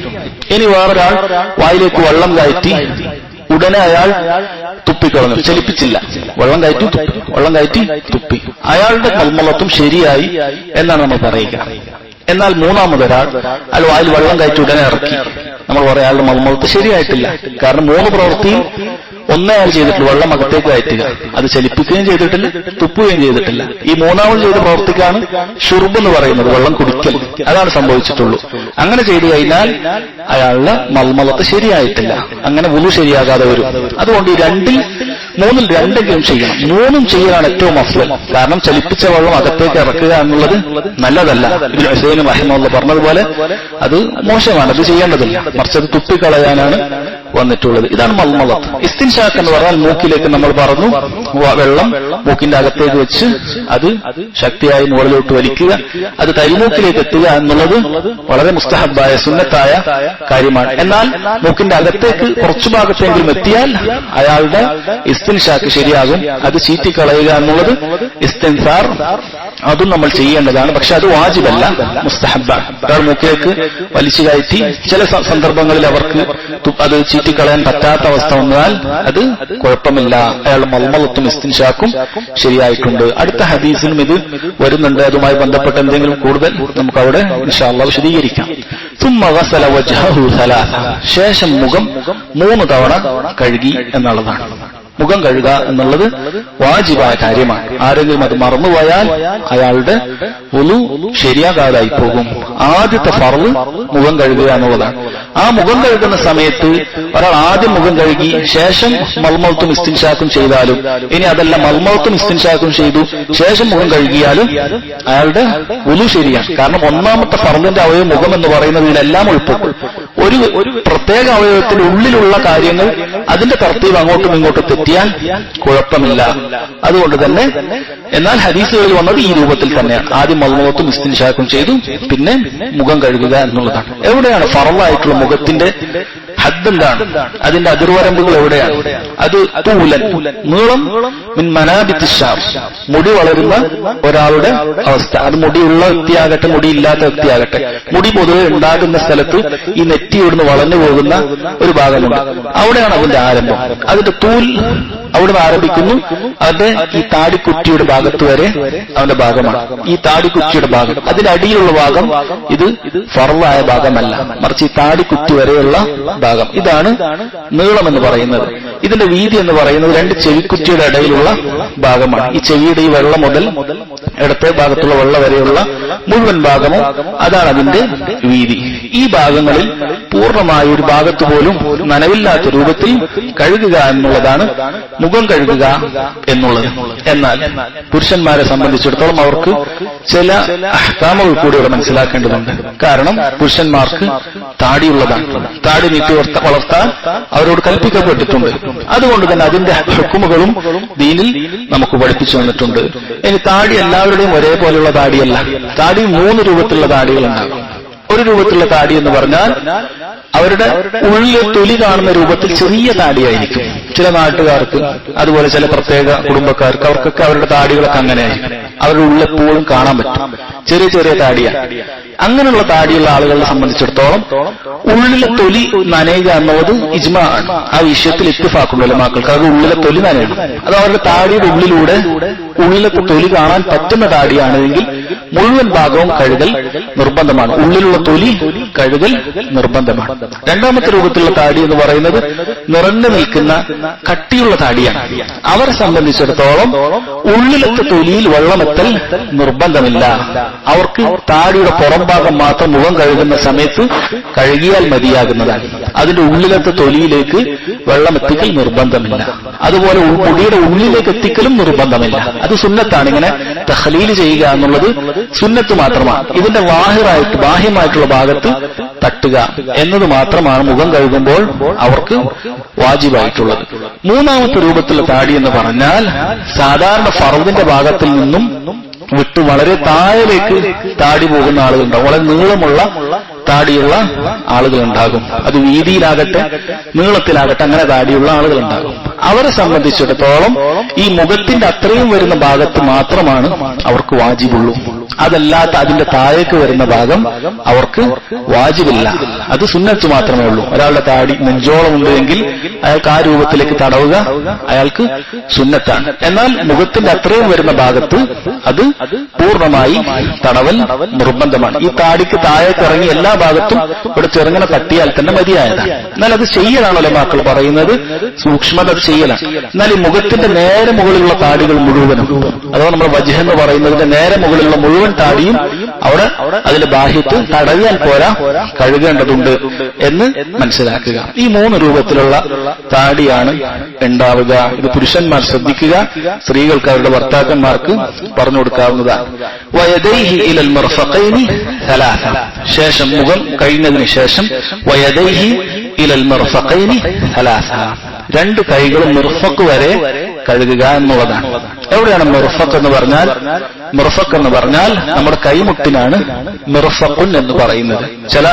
ഇനി വേറൊരാൾ വായിലേക്ക് വെള്ളം കയറ്റി ഉടനെ അയാൾ തുപ്പിക്കളഞ്ഞു, ചലിപ്പിച്ചില്ല, വെള്ളം കയറ്റി തുപ്പി, അയാളുടെ മൽമലത്തും ശരിയായി എന്നാണ് നമ്മൾ പറയുക. എന്നാൽ മൂന്നാമതൊരാൾ അയാൾ വായിൽ വെള്ളം കയറ്റി ഉടനെ ഇറക്കി, നമ്മൾ പറയാം അയാളുടെ മൽമലത്ത് ശരിയായിട്ടില്ല. കാരണം മൂന്ന് പ്രവൃത്തിയും ഒന്നേ അയാൾ ചെയ്തിട്ടുള്ളൂ, വെള്ളം അകത്തേക്ക് കയറ്റുക. അത് ചലിപ്പിക്കുകയും ചെയ്തിട്ടില്ല, തുപ്പുകയും ചെയ്തിട്ടില്ല. ഈ മൂന്നാമത് ചെയ്ത പ്രവൃത്തിക്കാണ് ഷുർബ് എന്ന് പറയുന്നത്, വെള്ളം കുടിക്കൽ. അതാണ് സംഭവിച്ചിട്ടുള്ളൂ. അങ്ങനെ ചെയ്തു കഴിഞ്ഞാൽ അയാളുടെ മൽമലത്ത് ശരിയായിട്ടില്ല, അങ്ങനെ വുളു ശരിയാകാതെ വരും. അതുകൊണ്ട് ഈ മൂന്നിൽ രണ്ടെങ്കിലും ചെയ്യണം. മൂന്നും ചെയ്യലാണ് ഏറ്റവും അഫ്ളൽ. കാരണം ചലിപ്പിച്ച വെള്ളം അകത്തേക്ക് ഇറക്കുക എന്നുള്ളത് നല്ലതല്ല. ഇബ്നു ഹുസൈൻ റഹിമഹുല്ലാഹ് പറഞ്ഞതുപോലെ അത് മോശമാണ്, അത് ചെയ്യേണ്ടതില്ല. മറിച്ച് അത് തുപ്പിക്കളയാനാണ് വന്നിട്ടുള്ളത്. ഇതാണ് മൽമലത്ത്. ഇസ്തിൻഷാഖ് ഇസ്തിൻഷാക്ക് എന്ന് പറഞ്ഞാൽ മൂക്കിലേക്ക് നമ്മൾ പറഞ്ഞു വെള്ളം മൂക്കിന്റെ അകത്തേക്ക് വെച്ച് അത് ശക്തിയായി മുകളിലോട്ട് വലിക്കുക, അത് തരിമൂക്കിലേക്ക് എത്തുക എന്നുള്ളത് വളരെ മുസ്തഹബായ സുന്നത്തായ കാര്യമാണ്. എന്നാൽ മൂക്കിന്റെ അകത്തേക്ക് കുറച്ചു ഭാഗത്തെങ്കിലും എത്തിയാൽ അയാളുടെ ഇസ്തിൻഷാക്ക് ശരിയാകും. അത് ചീറ്റിക്കളയുക എന്നുള്ളത് ഇസ്തിൻസാർ, അതും നമ്മൾ ചെയ്യേണ്ടതാണ്. പക്ഷെ അത് വാജിബല്ല, മുസ്തഹബാണ്. ഒരാൾ മൂക്കിലേക്ക് വലിച്ചു കയറ്റി ചില സന്ദർഭങ്ങളിൽ അവർക്ക് അത് ചീറ്റിക്കളയാൻ പറ്റാത്ത അവസ്ഥ വന്നാൽ അത് കുഴപ്പമില്ല, അയാൾ മൽമലത്തും ഇസ്തിൻഷാക്കും ശരിയായിട്ടുണ്ട്. അടുത്ത ഹദീസിലും ഇത് വരുന്നുണ്ട്. അതുമായി ബന്ധപ്പെട്ട എന്തെങ്കിലും കൂടുതൽ നമുക്ക് അവിടെ ഇൻഷാ അല്ലാഹ് വിശദീകരിക്കാം. ശേഷം മുഖം 3 തവണ കഴുകി എന്നുള്ളതാണ്. മുഖം കഴുകുക എന്നുള്ളത് വാജിബായ കാര്യമാണ്. ആരെങ്കിലും അത് മറന്നുപോയാൽ അയാളുടെ വുളു ശരിയാകാതായി പോകും. ആദ്യത്തെ ഫർള് മുഖം കഴുകുക എന്നുള്ളതാണ്. ആ മുഖം കഴുകുന്ന സമയത്ത് ഒരാൾ ആദ്യം മുഖം കഴുകി ശേഷം മൽമൗത്തും ഇസ്തിൻഷാക്കും ചെയ്താലും, ഇനി അതല്ല മൽമൗത്തും ഇസ്തിൻഷാക്കും ചെയ്തു ശേഷം മുഖം കഴുകിയാലും അയാളുടെ വുളു ശരിയാണ്. കാരണം ഒന്നാമത്തെ ഫർളിന്റെ അവയവം മുഖം എന്ന് പറയുന്നത് ഇതിലെല്ലാം ഉൾപ്പെടും. ഒരു പ്രത്യേക അവയവത്തിന്റെ ഉള്ളിലുള്ള കാര്യങ്ങൾ അതിന്റെ തർത്തീവ് അങ്ങോട്ടും ഇങ്ങോട്ടും തെറ്റിയാൽ കുഴപ്പമില്ല. അതുകൊണ്ട് തന്നെ എന്നാൽ ഹദീസുകളിൽ വന്നത് ഈ രൂപത്തിൽ തന്നെയാണ്. ആദ്യം മൽമൗത്തും ഇസ്തിൻഷാക്കും ചെയ്തു പിന്നെ മുഖം കഴുകുക എന്നുള്ളതാണ്. എവിടെയാണ് ഫർളായിട്ടുള്ള മുഖത്തിന്റെ ഹദ് എന്താണ്, അതിന്റെ അതിർവരമ്പുകൾ എവിടെയാണ്? അത് തൂലൻ, നീളം, മിൻ മനാബിത്തി ശാർ, മുടി വളരുന്ന ഒരാളുടെ അവസ്ഥ. അത് മുടിയുള്ള വ്യക്തിയാകട്ടെ മുടിയില്ലാത്ത വ്യക്തിയാകട്ടെ, മുടി പൊതുവെ ഉണ്ടാകുന്ന സ്ഥലത്ത് ഈ നെറ്റി ഇവിടുന്ന് വളർന്നു പോകുന്ന ഒരു ഭാഗമുണ്ട്. അവിടെയാണ് അതിന്റെ ആരംഭം. അതിന്റെ തൂൽ അവിടുന്ന് ആരംഭിക്കുന്നു. അതിന്റെ ഈ താടിക്കുറ്റിയുടെ ഭാഗത്ത് വരെ അവന്റെ ഭാഗമാണ്. ഈ താടിക്കുറ്റിയുടെ ഭാഗം, അതിന്റെ അടിയിലുള്ള ഭാഗം ഇത് ഫർളായ ഭാഗമല്ല, മറിച്ച് ഈ താടിക്കുറ്റി വരെയുള്ള ഭാഗം, ഇതാണ് നീളം എന്ന് പറയുന്നത്. ഇതിന്റെ വീതി എന്ന് പറയുന്നത് 2 ചെവിക്കുറ്റിയുടെ ഇടയിലുള്ള ഭാഗമാണ്. ഈ ചെവിയുടെ ഈ വെള്ള മുതൽ ഇടത്തെ ഭാഗത്തുള്ള വെള്ള വരെയുള്ള മുഴുവൻ ഭാഗമോ അതാണ് അതിന്റെ വീതി. ഈ ഭാഗങ്ങളിൽ പൂർണ്ണമായ ഒരു ഭാഗത്ത് പോലും നനവില്ലാത്ത രൂപത്തിൽ കഴുകുക എന്നുള്ളതാണ് മുഖം കഴുകുക എന്നുള്ളത്. എന്നാൽ പുരുഷന്മാരെ സംബന്ധിച്ചിടത്തോളം അവർക്ക് ചില അഹ്കാമുകൾ കൂടി ഇവിടെ മനസ്സിലാക്കേണ്ടതുണ്ട്. കാരണം പുരുഷന്മാർക്ക് താടിയുള്ളതാണ്. താടി നീട്ടി വളർത്താൻ അവരോട് കൽപ്പിക്കപ്പെട്ടിട്ടുണ്ട്. അതുകൊണ്ട് തന്നെ അതിന്റെ ഹുക്കുമുകളും ദീനിൽ നമുക്ക് പഠിപ്പിച്ചു വന്നിട്ടുണ്ട്. ഇനി താടി എല്ലാവരുടെയും ഒരേപോലെയുള്ള താടിയല്ല. താടി 3 രൂപത്തിലുള്ള താടികളുണ്ടാകും. ഒരു രൂപത്തിലുള്ള താടി എന്ന് പറഞ്ഞാൽ അവരുടെ ഉള്ളിലെ തൊലി കാണുന്ന രൂപത്തിൽ ചെറിയ താടിയായിരിക്കും. ചില നാട്ടുകാർക്ക്, അതുപോലെ ചില പ്രത്യേക കുടുംബക്കാർക്ക്, അവർക്കൊക്കെ അവരുടെ താടികളൊക്കെ അങ്ങനെയായിരിക്കും. അവരുടെ ഉള്ളെപ്പോഴും കാണാൻ പറ്റും, ചെറിയ ചെറിയ താടിയാണ്. അങ്ങനെയുള്ള താടിയുള്ള ആളുകളെ സംബന്ധിച്ചിടത്തോളം ഉള്ളിലെ തൊലി നനയുക എന്നുള്ളത് ഇജ്മാ ആണ്. ആ വിഷയത്തിൽ ഇത്തിഫാക്കുള്ള ഉലമാക്കൾക്ക് അത് ഉള്ളിലെ തൊലി നനയണം. അത് അവരുടെ താടിയുടെ ഉള്ളിലൂടെ ഉള്ളിലത്തെ തൊലി കാണാൻ പറ്റുന്ന താടിയാണെങ്കിൽ മുഴുവൻ ഭാഗവും കഴുകൽ നിർബന്ധമാണ്. ഉള്ളിലുള്ള തൊലി കഴുകൽ നിർബന്ധമാണ്. രണ്ടാമത്തെ രൂപത്തിലുള്ള താടി എന്ന് പറയുന്നത് നിറഞ്ഞു നിൽക്കുന്ന കട്ടിയുള്ള താടിയാണ്. അവരെ സംബന്ധിച്ചിടത്തോളം ഉള്ളിലത്തെ തൊലിയിൽ വെള്ളമെത്തൽ നിർബന്ധമില്ല. അവർക്ക് താടിയുടെ പുറം ഭാഗം മാത്രം മുഖം കഴുകുന്ന സമയത്ത് കഴുകിയാൽ മതിയാകുന്നതാണ്. അതിന്റെ ഉള്ളിലത്തെ തൊലിയിലേക്ക് വെള്ളമെത്തിക്കൽ നിർബന്ധമില്ല. അതുപോലെ മുടിയുടെ ഉള്ളിലേക്ക് എത്തിക്കലും നിർബന്ധമില്ല. അത് സുന്നത്താണ്. ഇങ്ങനെ തഖ്ലീൽ ചെയ്യുക എന്നുള്ളത് സുന്നത്ത് മാത്രമാണ്. ഇതിന്റെ ബാഹ്യമായിട്ടുള്ള ഭാഗത്ത് തട്ടുക എന്നത് മാത്രമാണ് മുഖം കഴുകുമ്പോൾ അവർക്ക് വാജിബായിട്ടുള്ളത്. മൂന്നാമത്തെ രൂപത്തിലുള്ള താടി എന്ന് പറഞ്ഞാൽ സാധാരണ ഫർദിന്റെ ഭാഗത്തിൽ നിന്നും വിട്ട് വളരെ താഴേക്ക് താടി പോകുന്ന ആളുകളുണ്ടാകും. വളരെ നീളമുള്ള താടിയുള്ള ആളുകളുണ്ടാകും. അത് വീതിയിലാകട്ടെ നീളത്തിലാകട്ടെ അങ്ങനെ താടിയുള്ള ആളുകളുണ്ടാകും. അവരെ സംബന്ധിച്ചിടത്തോളം ഈ മുഖത്തിന്റെ അത്രയും വരുന്ന ഭാഗത്ത് മാത്രമാണ് അവർക്ക് വാജിബുള്ളൂ. അതല്ലാത്ത അതിന്റെ താഴേക്ക് വരുന്ന ഭാഗം അവർക്ക് വാജിബില്ല. അത് സുന്നത്ത് മാത്രമേ ഉള്ളൂ. ഒരാളുടെ താടി നെഞ്ചോളം ഉണ്ടെങ്കിൽ അയാൾക്ക് ആ രൂപത്തിലേക്ക് തടവുക അയാൾക്ക് സുന്നത്താണ്. എന്നാൽ മുഖത്തിന്റെ അത്രയും വരുന്ന ഭാഗത്ത് അത് പൂർണ്ണമായി തടവൽ നിർബന്ധമാണ്. ഈ താടിക്ക് താഴേക്ക് ഇറങ്ങി എല്ലാ ഭാഗത്തും ഇവിടെ ചെറുങ്ങനെ തട്ടിയാൽ തന്നെ മതിയായതാണ്. എന്നാൽ അത് ചെയ്യലാണ് ഉലമാക്കൾ പറയുന്നത്, സൂക്ഷ്മത ചെയ്യലാണ്. എന്നാൽ ഈ മുഖത്തിന്റെ നേരെ മുകളിലുള്ള താടികൾ മുഴുവനും, അഥവാ നമ്മൾ വജ്ഹ് എന്ന് പറയുന്നതിന്റെ നേരെ മുകളിലുള്ള മുഴുവൻ താടിയും അവിടെ അതിന്റെ ബാഹ്യത്തിൽ തടവിയാൽ പോരാ, കഴുകേണ്ടതുണ്ട് എന്ന് മനസ്സിലാക്കുക. ഈ 3 രൂപത്തിലുള്ള താടിയാണ് ഉണ്ടാവുക. ഇത് പുരുഷന്മാർ ശ്രദ്ധിക്കുക, സ്ത്രീകൾക്ക് അവരുടെ ഭർത്താക്കന്മാർക്ക് പറഞ്ഞു കൊടുക്കാവുന്നതാണ്. വയദൈഹി ഇലൽ മർഫഖൈനി സലാസ, ശേഷം മുഖം കഴിഞ്ഞതിന് ശേഷം വയദൈഹി ഇലൽ മർഫഖൈനി സലാസ, രണ്ട് കൈകളും മിർഫക്ക് വരെ കഴുകുക എന്നുള്ളതാണ്. എവിടെയാണ് മിർഫക്ക് എന്ന് പറഞ്ഞാൽ? മിർഫക്ക് എന്ന് പറഞ്ഞാൽ നമ്മുടെ കൈമുട്ടിനാണ് മിർഫക്കുൻ എന്ന് പറയുന്നത്. ചില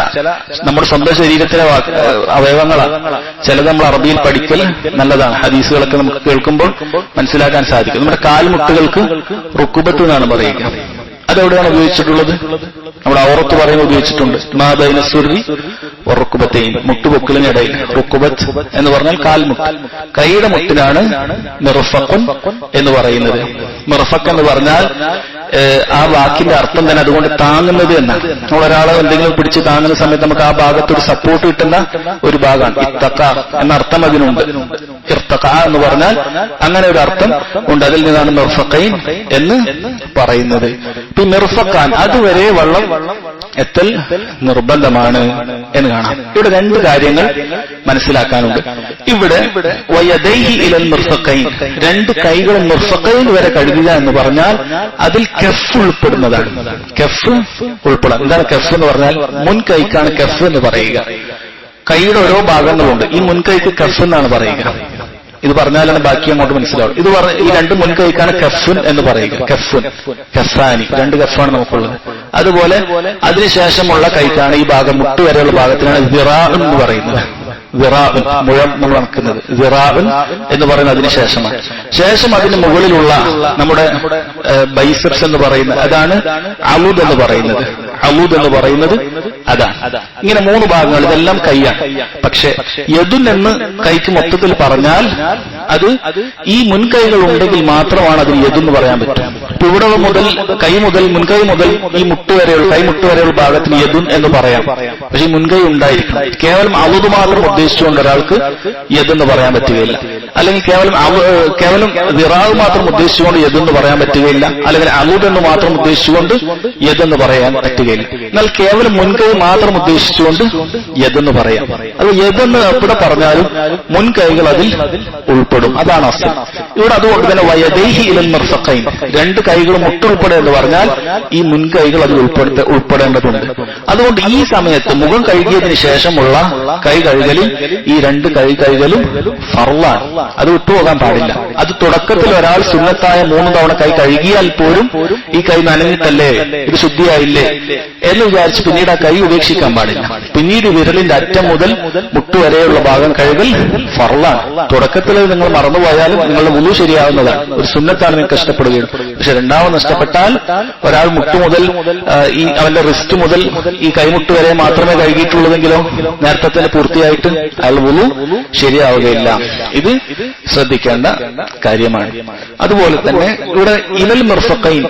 നമ്മുടെ സ്വന്തം ശരീരത്തിലെ അവയവങ്ങളാണ്. ചിലത് നമ്മൾ അറബിയിൽ പഠിക്കൽ നല്ലതാണ്. ഹദീസുകളൊക്കെ നമുക്ക് കേൾക്കുമ്പോൾ മനസ്സിലാക്കാൻ സാധിക്കും. നമ്മുടെ കാൽമുട്ടുകൾക്ക് റുക്കുബത്ത് എന്നാണ് പറയുക. അതെവിടെയാണ് ഉപയോഗിച്ചിട്ടുള്ളത്? നമ്മുടെ ഔറത്ത് പറയുമ്പോൾ ഉപയോഗിച്ചിട്ടുണ്ട്. മാ ബൈന സുർരി വറുക്കുബത്തൈൻ, മുട്ടുപൊക്കിളിനിടയിൽ. റുക്കുബത്ത് എന്ന് പറഞ്ഞാൽ കാൽമുട്ട്. കൈയുടെ മുട്ടിനാണ് മിർഫഖുൻ എന്ന് പറയുന്നത്. മിർഫഖ് എന്ന് പറഞ്ഞാൽ ആ വാക്കിന്റെ അർത്ഥം തന്നെ അതുകൊണ്ട് താങ്ങുന്നത് എന്നാണ്. നമ്മൾ ഒരാളെ എന്തെങ്കിലും പിടിച്ച് താങ്ങുന്ന സമയത്ത് നമുക്ക് ആ ഭാഗത്തൊരു സപ്പോർട്ട് കിട്ടുന്ന ഒരു ഭാഗമാണ്. ഇത്തഖ എന്ന അർത്ഥം അതിനുണ്ട്. ഇർത്തഖ എന്ന് പറഞ്ഞാൽ അങ്ങനെ ഒരു അർത്ഥം ഉണ്ട്. അതിൽ നിന്നാണ് മിർഫഖൈൻ എന്ന് പറയുന്നത്. ഈ മിർഫഖാൻ അതുവരെ വെള്ളം എത്തൽ നിർബന്ധമാണ് എന്ന് കാണാം. ഇവിടെ രണ്ട് കാര്യങ്ങൾ മനസ്സിലാക്കാനുണ്ട്. ഇവിടെ വയദൈഹി ഇലൽ മിർഫഖൈൻ, രണ്ട് കൈകളും മിർഫഖൈൻ വരെ കഴുകുക എന്ന് പറഞ്ഞാൽ അതിൽ കെഫ് ഉൾപ്പെടുന്നതാണ്. കെഫ് ഉൾപ്പെടാം. എന്താണ് കെഫ് എന്ന് പറഞ്ഞാൽ? മുൻകൈക്കാണ് കെഫ് എന്ന് പറയുക. കൈയുടെ ഓരോ ഭാഗങ്ങളുണ്ട്. ഈ മുൻകൈക്ക് കെഫ് എന്നാണ് പറയുക. ഇത് പറഞ്ഞാലാണ് ബാക്കി അങ്ങോട്ട് മനസ്സിലാവും. ഈ രണ്ട് മുൻകൈക്കാണ് കഫുൻ എന്ന് പറയുക. കഫുൻ, കഫാനി, രണ്ട് കഫാണ് നമുക്കുള്ളത്. അതുപോലെ അതിനുശേഷമുള്ള കൈക്കാണ് ഈ ഭാഗം, മുട്ട് വരെയുള്ള ഭാഗത്തിനാണ് ദിറാഉൻ എന്ന് പറയുന്നത്. ദിറാഉൻ, മുഴം നമ്മൾ നടക്കുന്നത്. ദിറാഉൻ എന്ന് പറയുന്നത് അതിന് ശേഷമാണ്. ശേഷം അതിന് മുകളിലുള്ള നമ്മുടെ ബൈസെപ്സ് എന്ന് പറയുന്നത് അതാണ് അലൂദ് എന്ന് പറയുന്നത്. അലൂദ് എന്ന് പറയുന്നത് അതാണ്. ഇങ്ങനെ മൂന്ന് ഭാഗങ്ങൾ, ഇതെല്ലാം കൈയാണ്. പക്ഷെ യദുൻ എന്ന് കൈക്ക് മൊത്തത്തിൽ പറഞ്ഞാൽ അത് ഈ മുൻകൈകൾ ഉണ്ടെങ്കിൽ മാത്രമാണ് അതിന് യദുന്ന് പറയാൻ പറ്റും. ഇവിടെ മുതൽ കൈ മുതൽ മുൻകൈ മുതൽ ഈ മുട്ട് വരെയുള്ള കൈമുട്ട് വരെയുള്ള ഭാഗത്തിന് യദുൻ എന്ന് പറയാം. പക്ഷെ ഈ മുൻകൈ ഉണ്ടായിരിക്കണം. കേവലം അലൂദ് മാത്രം ഉദ്ദേശിച്ചുകൊണ്ട് ഒരാൾക്ക് യദെന്ന് പറയാൻ പറ്റുകയില്ല. അല്ലെങ്കിൽ കേവലം ദിറാവ് മാത്രം ഉദ്ദേശിച്ചുകൊണ്ട് യദെന്ന് പറയാൻ പറ്റുകയില്ല. അല്ലെങ്കിൽ അലൂദ് എന്ന് മാത്രം ഉദ്ദേശിച്ചുകൊണ്ട് യദെന്ന് പറയാൻ പറ്റുകയില്ല. എന്നാൽ കേവലം മുൻകൈ മാത്രം ഉദ്ദേശിച്ചുകൊണ്ട് യദെന്ന് പറയാം. അത് യദെന്ന് എവിടെ പറഞ്ഞാലും മുൻകൈകൾ അതിൽ ഉൾപ്പെടും. അതാണ് അസ്സം. ഇവിടെ അതുകൊണ്ട് തന്നെ വയദൈഹി ഇലൽ മിർഫഖൈൻ, രണ്ട് കൈകളും മുട്ടുൾപ്പെടെ എന്ന് പറഞ്ഞാൽ ഈ മുൻകൈകൾ അതിൽ ഉൾപ്പെടേണ്ടതുണ്ട്. അതുകൊണ്ട് ഈ സമയത്ത് മുഖം കഴുകിയതിനു ശേഷമുള്ള കൈ കഴുകലിൽ ഈ രണ്ട് കൈ കഴുകലും ഫർളാണ്. അത് വിട്ടുപോകാൻ പാടില്ല. അത് തുടക്കത്തിൽ ഒരാൾ സുന്നത്തായ 3 തവണ കൈ കഴുകിയാൽ പോലും ഈ കൈ നനഞ്ഞിട്ടല്ലേ, ഇത് ശുദ്ധിയായില്ലേ എന്ന് വിചാരിച്ച് പിന്നീട് ആ കൈ ഉപേക്ഷിക്കാൻ പാടില്ല. പിന്നീട് വിരലിന്റെ അറ്റം മുതൽ മുട്ടുവരെയുള്ള ഭാഗം കഴുകൽ ഫർളാണ്. തുടക്കത്തിൽ നിങ്ങൾ മറന്നുപോയാലും നിങ്ങളുടെ വുളു ശരിയാവുന്നതാണ്. ഒരു സുന്നത്താണ് നിങ്ങൾക്ക് ഇഷ്ടപ്പെടുകയും. പക്ഷെ രണ്ടാമത് നഷ്ടപ്പെട്ടാൽ ഒരാൾ മുട്ടുമുതൽ ഈ അവന്റെ റിസ്റ്റ് മുതൽ ഈ കൈമുട്ട് വരെ മാത്രമേ കഴുകിയിട്ടുള്ളതെങ്കിലോ നേരത്തെ തന്നെ പൂർത്തിയായിട്ട് അയാൾ വുളു ശരിയാവുകയില്ല. ഇത് ശ്രദ്ധിക്കേണ്ട കാര്യമാണ്. അതുപോലെ തന്നെ ഇവിടെ ഇലൽ മിർഫഖൈൻ,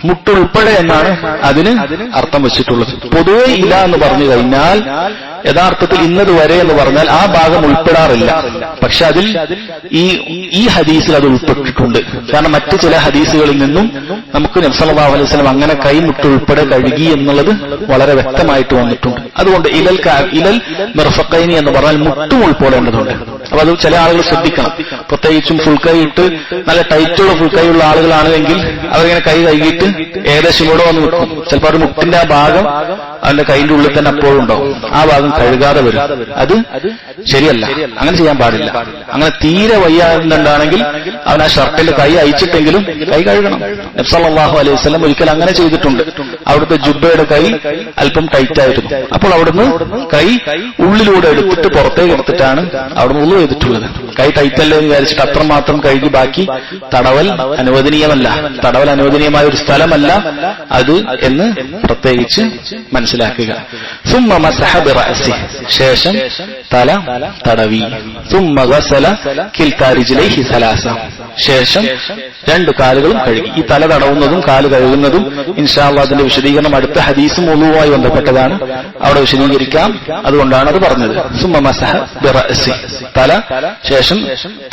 മുട്ടുൾപ്പെടെ എന്നാണ് അതിന് അർത്ഥം വെച്ചിട്ടുള്ളത്. പൊതുവെ ഇല എന്ന് പറഞ്ഞു കഴിഞ്ഞാൽ യഥാർത്ഥത്തിൽ ഇന്നതുവരെ എന്ന് പറഞ്ഞാൽ ആ ഭാഗം ഉൾപ്പെടാറില്ല. പക്ഷെ അതിൽ ഈ ഹദീസിൽ അത് ഉൾപ്പെട്ടിട്ടുണ്ട്. കാരണം മറ്റു ചില ഹദീസുകളിൽ നിന്നും നമുക്ക് നബി സല്ലല്ലാഹു അലൈഹി വസല്ലം അങ്ങനെ കൈമുട്ട് ഉൾപ്പെടെ കഴുകി എന്നുള്ളത് വളരെ വ്യക്തമായിട്ട് വന്നിട്ടുണ്ട്. അതുകൊണ്ട് ഇലൽ മിർഫഖൈനി എന്ന് പറഞ്ഞാൽ മുട്ടും ഉൾപ്പെടേണ്ടതുണ്ട്. അപ്പൊ അത് ചില ആളുകൾ ശ്രദ്ധിക്കണം. പ്രത്യേകിച്ചും ഫുൾ കൈ ഇട്ട് നല്ല ടൈറ്റുള്ള ഫുൾ കൈ ഉള്ള ആളുകളാണെങ്കിൽ അവരിങ്ങനെ കൈ കഴുകിയിട്ട് ഏകദേശം ഇവിടെ വന്ന് നിൽക്കും. ചിലപ്പോൾ ഒരു മുട്ടിന്റെ ആ ഭാഗം അവന്റെ കൈന്റെ ഉള്ളിൽ തന്നെ അപ്പോഴും ഉണ്ടാവും. ആ ഭാഗം കഴുകാതെ വരും. അത് ശരിയല്ല. അങ്ങനെ ചെയ്യാൻ പാടില്ല. അങ്ങനെ തീരെ വയ്യാന്നുണ്ടാണെങ്കിൽ അവൻ ആ ഷർട്ടിന്റെ കൈ അയച്ചിട്ടെങ്കിലും കൈ കഴുകണം. നബി സല്ലല്ലാഹു അലൈഹി വസല്ലം ഒരിക്കൽ അങ്ങനെ ചെയ്തിട്ടുണ്ട്. അവിടുത്തെ ജുബ്ബയുടെ കൈ അല്പം ടൈറ്റ് ആയിരുന്നു. അപ്പോൾ അവിടുന്ന് കൈ ഉള്ളിലൂടെ എടുത്തിട്ട് പുറത്തേക്ക് എടുത്തിട്ടാണ് അവിടുന്ന് ഉളു ചെയ്തിട്ടുള്ളത്. കൈ ടൈറ്റല്ലേ എന്ന് വിചാരിച്ചിട്ട് അത്രമാത്രം കഴുകി ബാക്കി തടവൽ അനുവദനീയമല്ല. തടവൽ അനുവദനീയമായ ഒരു സ്ഥലമല്ല അത് എന്ന് പ്രത്യേകിച്ച് മനസ്സിലാക്കുക. സുമ്മ മസഹ ബിറഅസി, ശേഷം തല തടവി. സുമ്മ ഗസല കിൽതാ റിജ്ലൈഹി സലാസ, ശേഷം രണ്ട് കാലുകളും കഴുകി. ഈ തല തടവുന്നതും കാല് കഴുകുന്നതും ഇൻഷാ അല്ലാഹ് അതിന്റെ വിശദീകരണം അടുത്ത ഹദീസും ഉളുവുമായി ബന്ധപ്പെട്ടതാണ്. അവിടെ വിശദീകരിക്കാം. അതുകൊണ്ടാണ് അത് പറഞ്ഞത്. സുമ്മ മസഹ ബിറഅസി, തല ശേഷം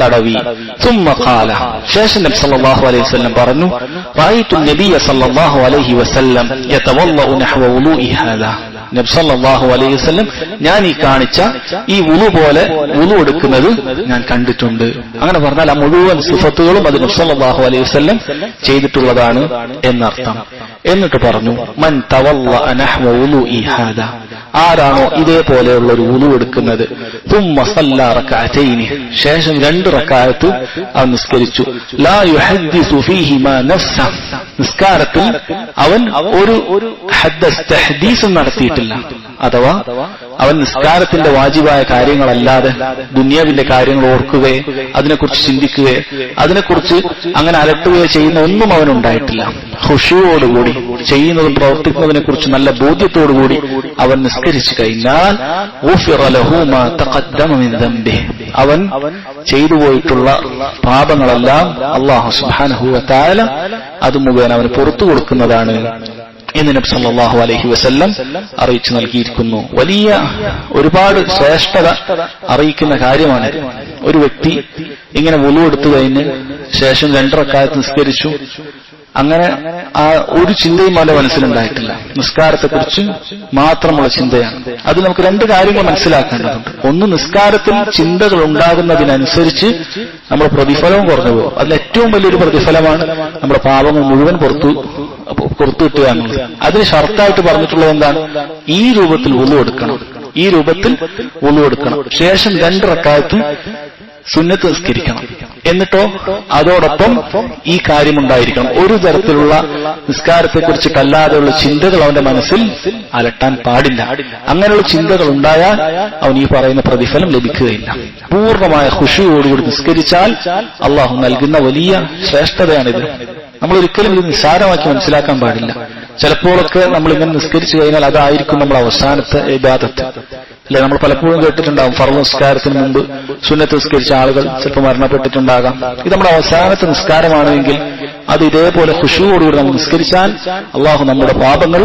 തടവി. സുമ്മ ഖാല, ശേഷം നബി സല്ലല്ലാഹു അലൈഹി വസല്ലം പറഞ്ഞു, റഅയ്തു നബിയ സല്ലല്ലാഹു അലൈഹി വസല്ലം യതവല്ലഉ നഹ്വ വുളൂഇ ഹാദാ, നബി സല്ലല്ലാഹു അലൈഹി വസല്ലം ഞാൻ ഈ കാണിച്ച ഈ വുളു പോലെ വുളു എടുക്കുന്നത് ഞാൻ കണ്ടിട്ടുണ്ട്. അങ്ങനെ പറഞ്ഞാൽ ആ മുഴുവൻ സിഫത്തുകളും അത് നബി സല്ലല്ലാഹു അലൈഹി വസല്ലം ചെയ്തിട്ടുള്ളതാണ് എന്നർത്ഥം. എന്നിട്ട് പറഞ്ഞു, മൻ തവല്ലഅ നഹ്വ വുളൂഇ ഹാദാ, ആരാണോ ഇതേപോലെയുള്ള ഒരു വുളു എടുക്കുന്നത് തുമ്മ സല്ല റകഅതൈനി, ശേഷം 2 റക്അത്ത് അവൻ നിസ്കരിച്ചു, ലാ യുഹദ്ദിസു ഫീഹിമാ നഫ്സ, നിസ്കാരത്തിൽ അവൻ ഒരു തഹ്ദീസും നടത്തിയിട്ടില്ല. അഥവാ അവൻ നിസ്കാരത്തിന്റെ വാജിബായ കാര്യങ്ങളല്ലാതെ ദുനിയാവിന്റെ കാര്യങ്ങൾ ഓർക്കുകയോ അതിനെക്കുറിച്ച് ചിന്തിക്കുകയോ അതിനെക്കുറിച്ച് അങ്ങനെ അലട്ടുകയോ ചെയ്യുന്ന ഒന്നും അവനുണ്ടായിട്ടില്ല. ഖുശൂഅോടുകൂടി ചെയ്യുന്നതും പ്രവർത്തിക്കുന്നതിനെ കുറിച്ച് നല്ല ബോധ്യത്തോടുകൂടി അവൻ നിസ്കരിച്ചു കഴിഞ്ഞാൽ ഗുഫിറ ലഹു മാ തഖദ്ദമ മിൻ ദംബിഹി, അവൻ ചെയ്തു പോയിട്ടുള്ള പാപങ്ങളെല്ലാം അല്ലാഹു സുബ്ഹാനഹു വ തആല അത് മുഖേന അവന് പുറത്തു കൊടുക്കുന്നതാണ് എന്ന് നബി സല്ലല്ലാഹു അലൈഹി വസല്ലം അറിയിച്ചു നൽകിയിരിക്കുന്നു. വലിയ ഒരുപാട് ശ്രേഷ്ഠത അറിയിക്കുന്ന കാര്യമാണ്. ഒരു വ്യക്തി ഇങ്ങനെ വുളു എടുത്തു കഴിഞ്ഞ് ശേഷം 2 റക്അത്ത് നിസ്കരിച്ചു, അങ്ങനെ ആ ഒരു ചിന്തയും അവന്റെ മനസ്സിലുണ്ടായിട്ടില്ല, നിസ്കാരത്തെക്കുറിച്ച് മാത്രമുള്ള ചിന്തയാണ്. അത് നമുക്ക് 2 കാര്യങ്ങൾ മനസ്സിലാക്കേണ്ടതുണ്ട്. ഒന്ന്, നിസ്കാരത്തിൽ ചിന്തകൾ ഉണ്ടാകുന്നതിനനുസരിച്ച് നമ്മുടെ പ്രതിഫലവും കുറഞ്ഞു പോകും. അതിൽ ഏറ്റവും വലിയൊരു പ്രതിഫലമാണ് നമ്മുടെ പാപങ്ങൾ മുഴുവൻ പുറത്തു കിട്ടുക എന്നുള്ളത്. അതിന് ഷർത്തായിട്ട് പറഞ്ഞിട്ടുള്ളത് എന്താണ്? ഈ രൂപത്തിൽ വുളു എടുക്കണം, ഈ രൂപത്തിൽ വുളു എടുക്കണം. ശേഷം 2 റക്അത്ത് സുന്നത്ത് നിസ്കരിക്കണം. എന്നിട്ടോ അതോടൊപ്പം ഈ കാര്യമുണ്ടായിരിക്കണം, ഒരു തരത്തിലുള്ള നിസ്കാരത്തെക്കുറിച്ചിട്ടല്ലാതെയുള്ള ചിന്തകൾ അവന്റെ മനസ്സിൽ അലട്ടാൻ പാടില്ല. അങ്ങനെയുള്ള ചിന്തകൾ ഉണ്ടായാൽ അവൻ ഈ പറയുന്ന പ്രതിഫലം ലഭിക്കുകയില്ല. പൂർണ്ണമായ ഖുശൂഅോടുകൂടി നിസ്കരിച്ചാൽ അള്ളാഹു നൽകുന്ന വലിയ ശ്രേഷ്ഠതയാണിത്. നമ്മൾ ഒരിക്കലും ഇത് നിസ്സാരമാക്കി മനസ്സിലാക്കാൻ പാടില്ല. ചിലപ്പോഴൊക്കെ നമ്മൾ ഇങ്ങനെ നിസ്കരിച്ചു കഴിഞ്ഞാൽ അതായിരിക്കും നമ്മൾ അവസാനത്തെ ഇബാദത്ത്. അല്ലെ, നമ്മൾ പലപ്പോഴും കേട്ടിട്ടുണ്ടാകും ഫർള് നിസ്കാരത്തിന് മുമ്പ് സുന്നത്ത് നിസ്കരിച്ച ആളുകൾ ചിലപ്പോൾ മരണപ്പെട്ടിട്ടുണ്ടാകാം. ഇത് നമ്മുടെ അവസാനത്തെ നിസ്കാരമാണെങ്കിൽ അത് ഇതേപോലെ ഖുശൂഅോടുകൂടി നമ്മൾ നിസ്കരിച്ചാൽ അള്ളാഹു നമ്മുടെ പാപങ്ങൾ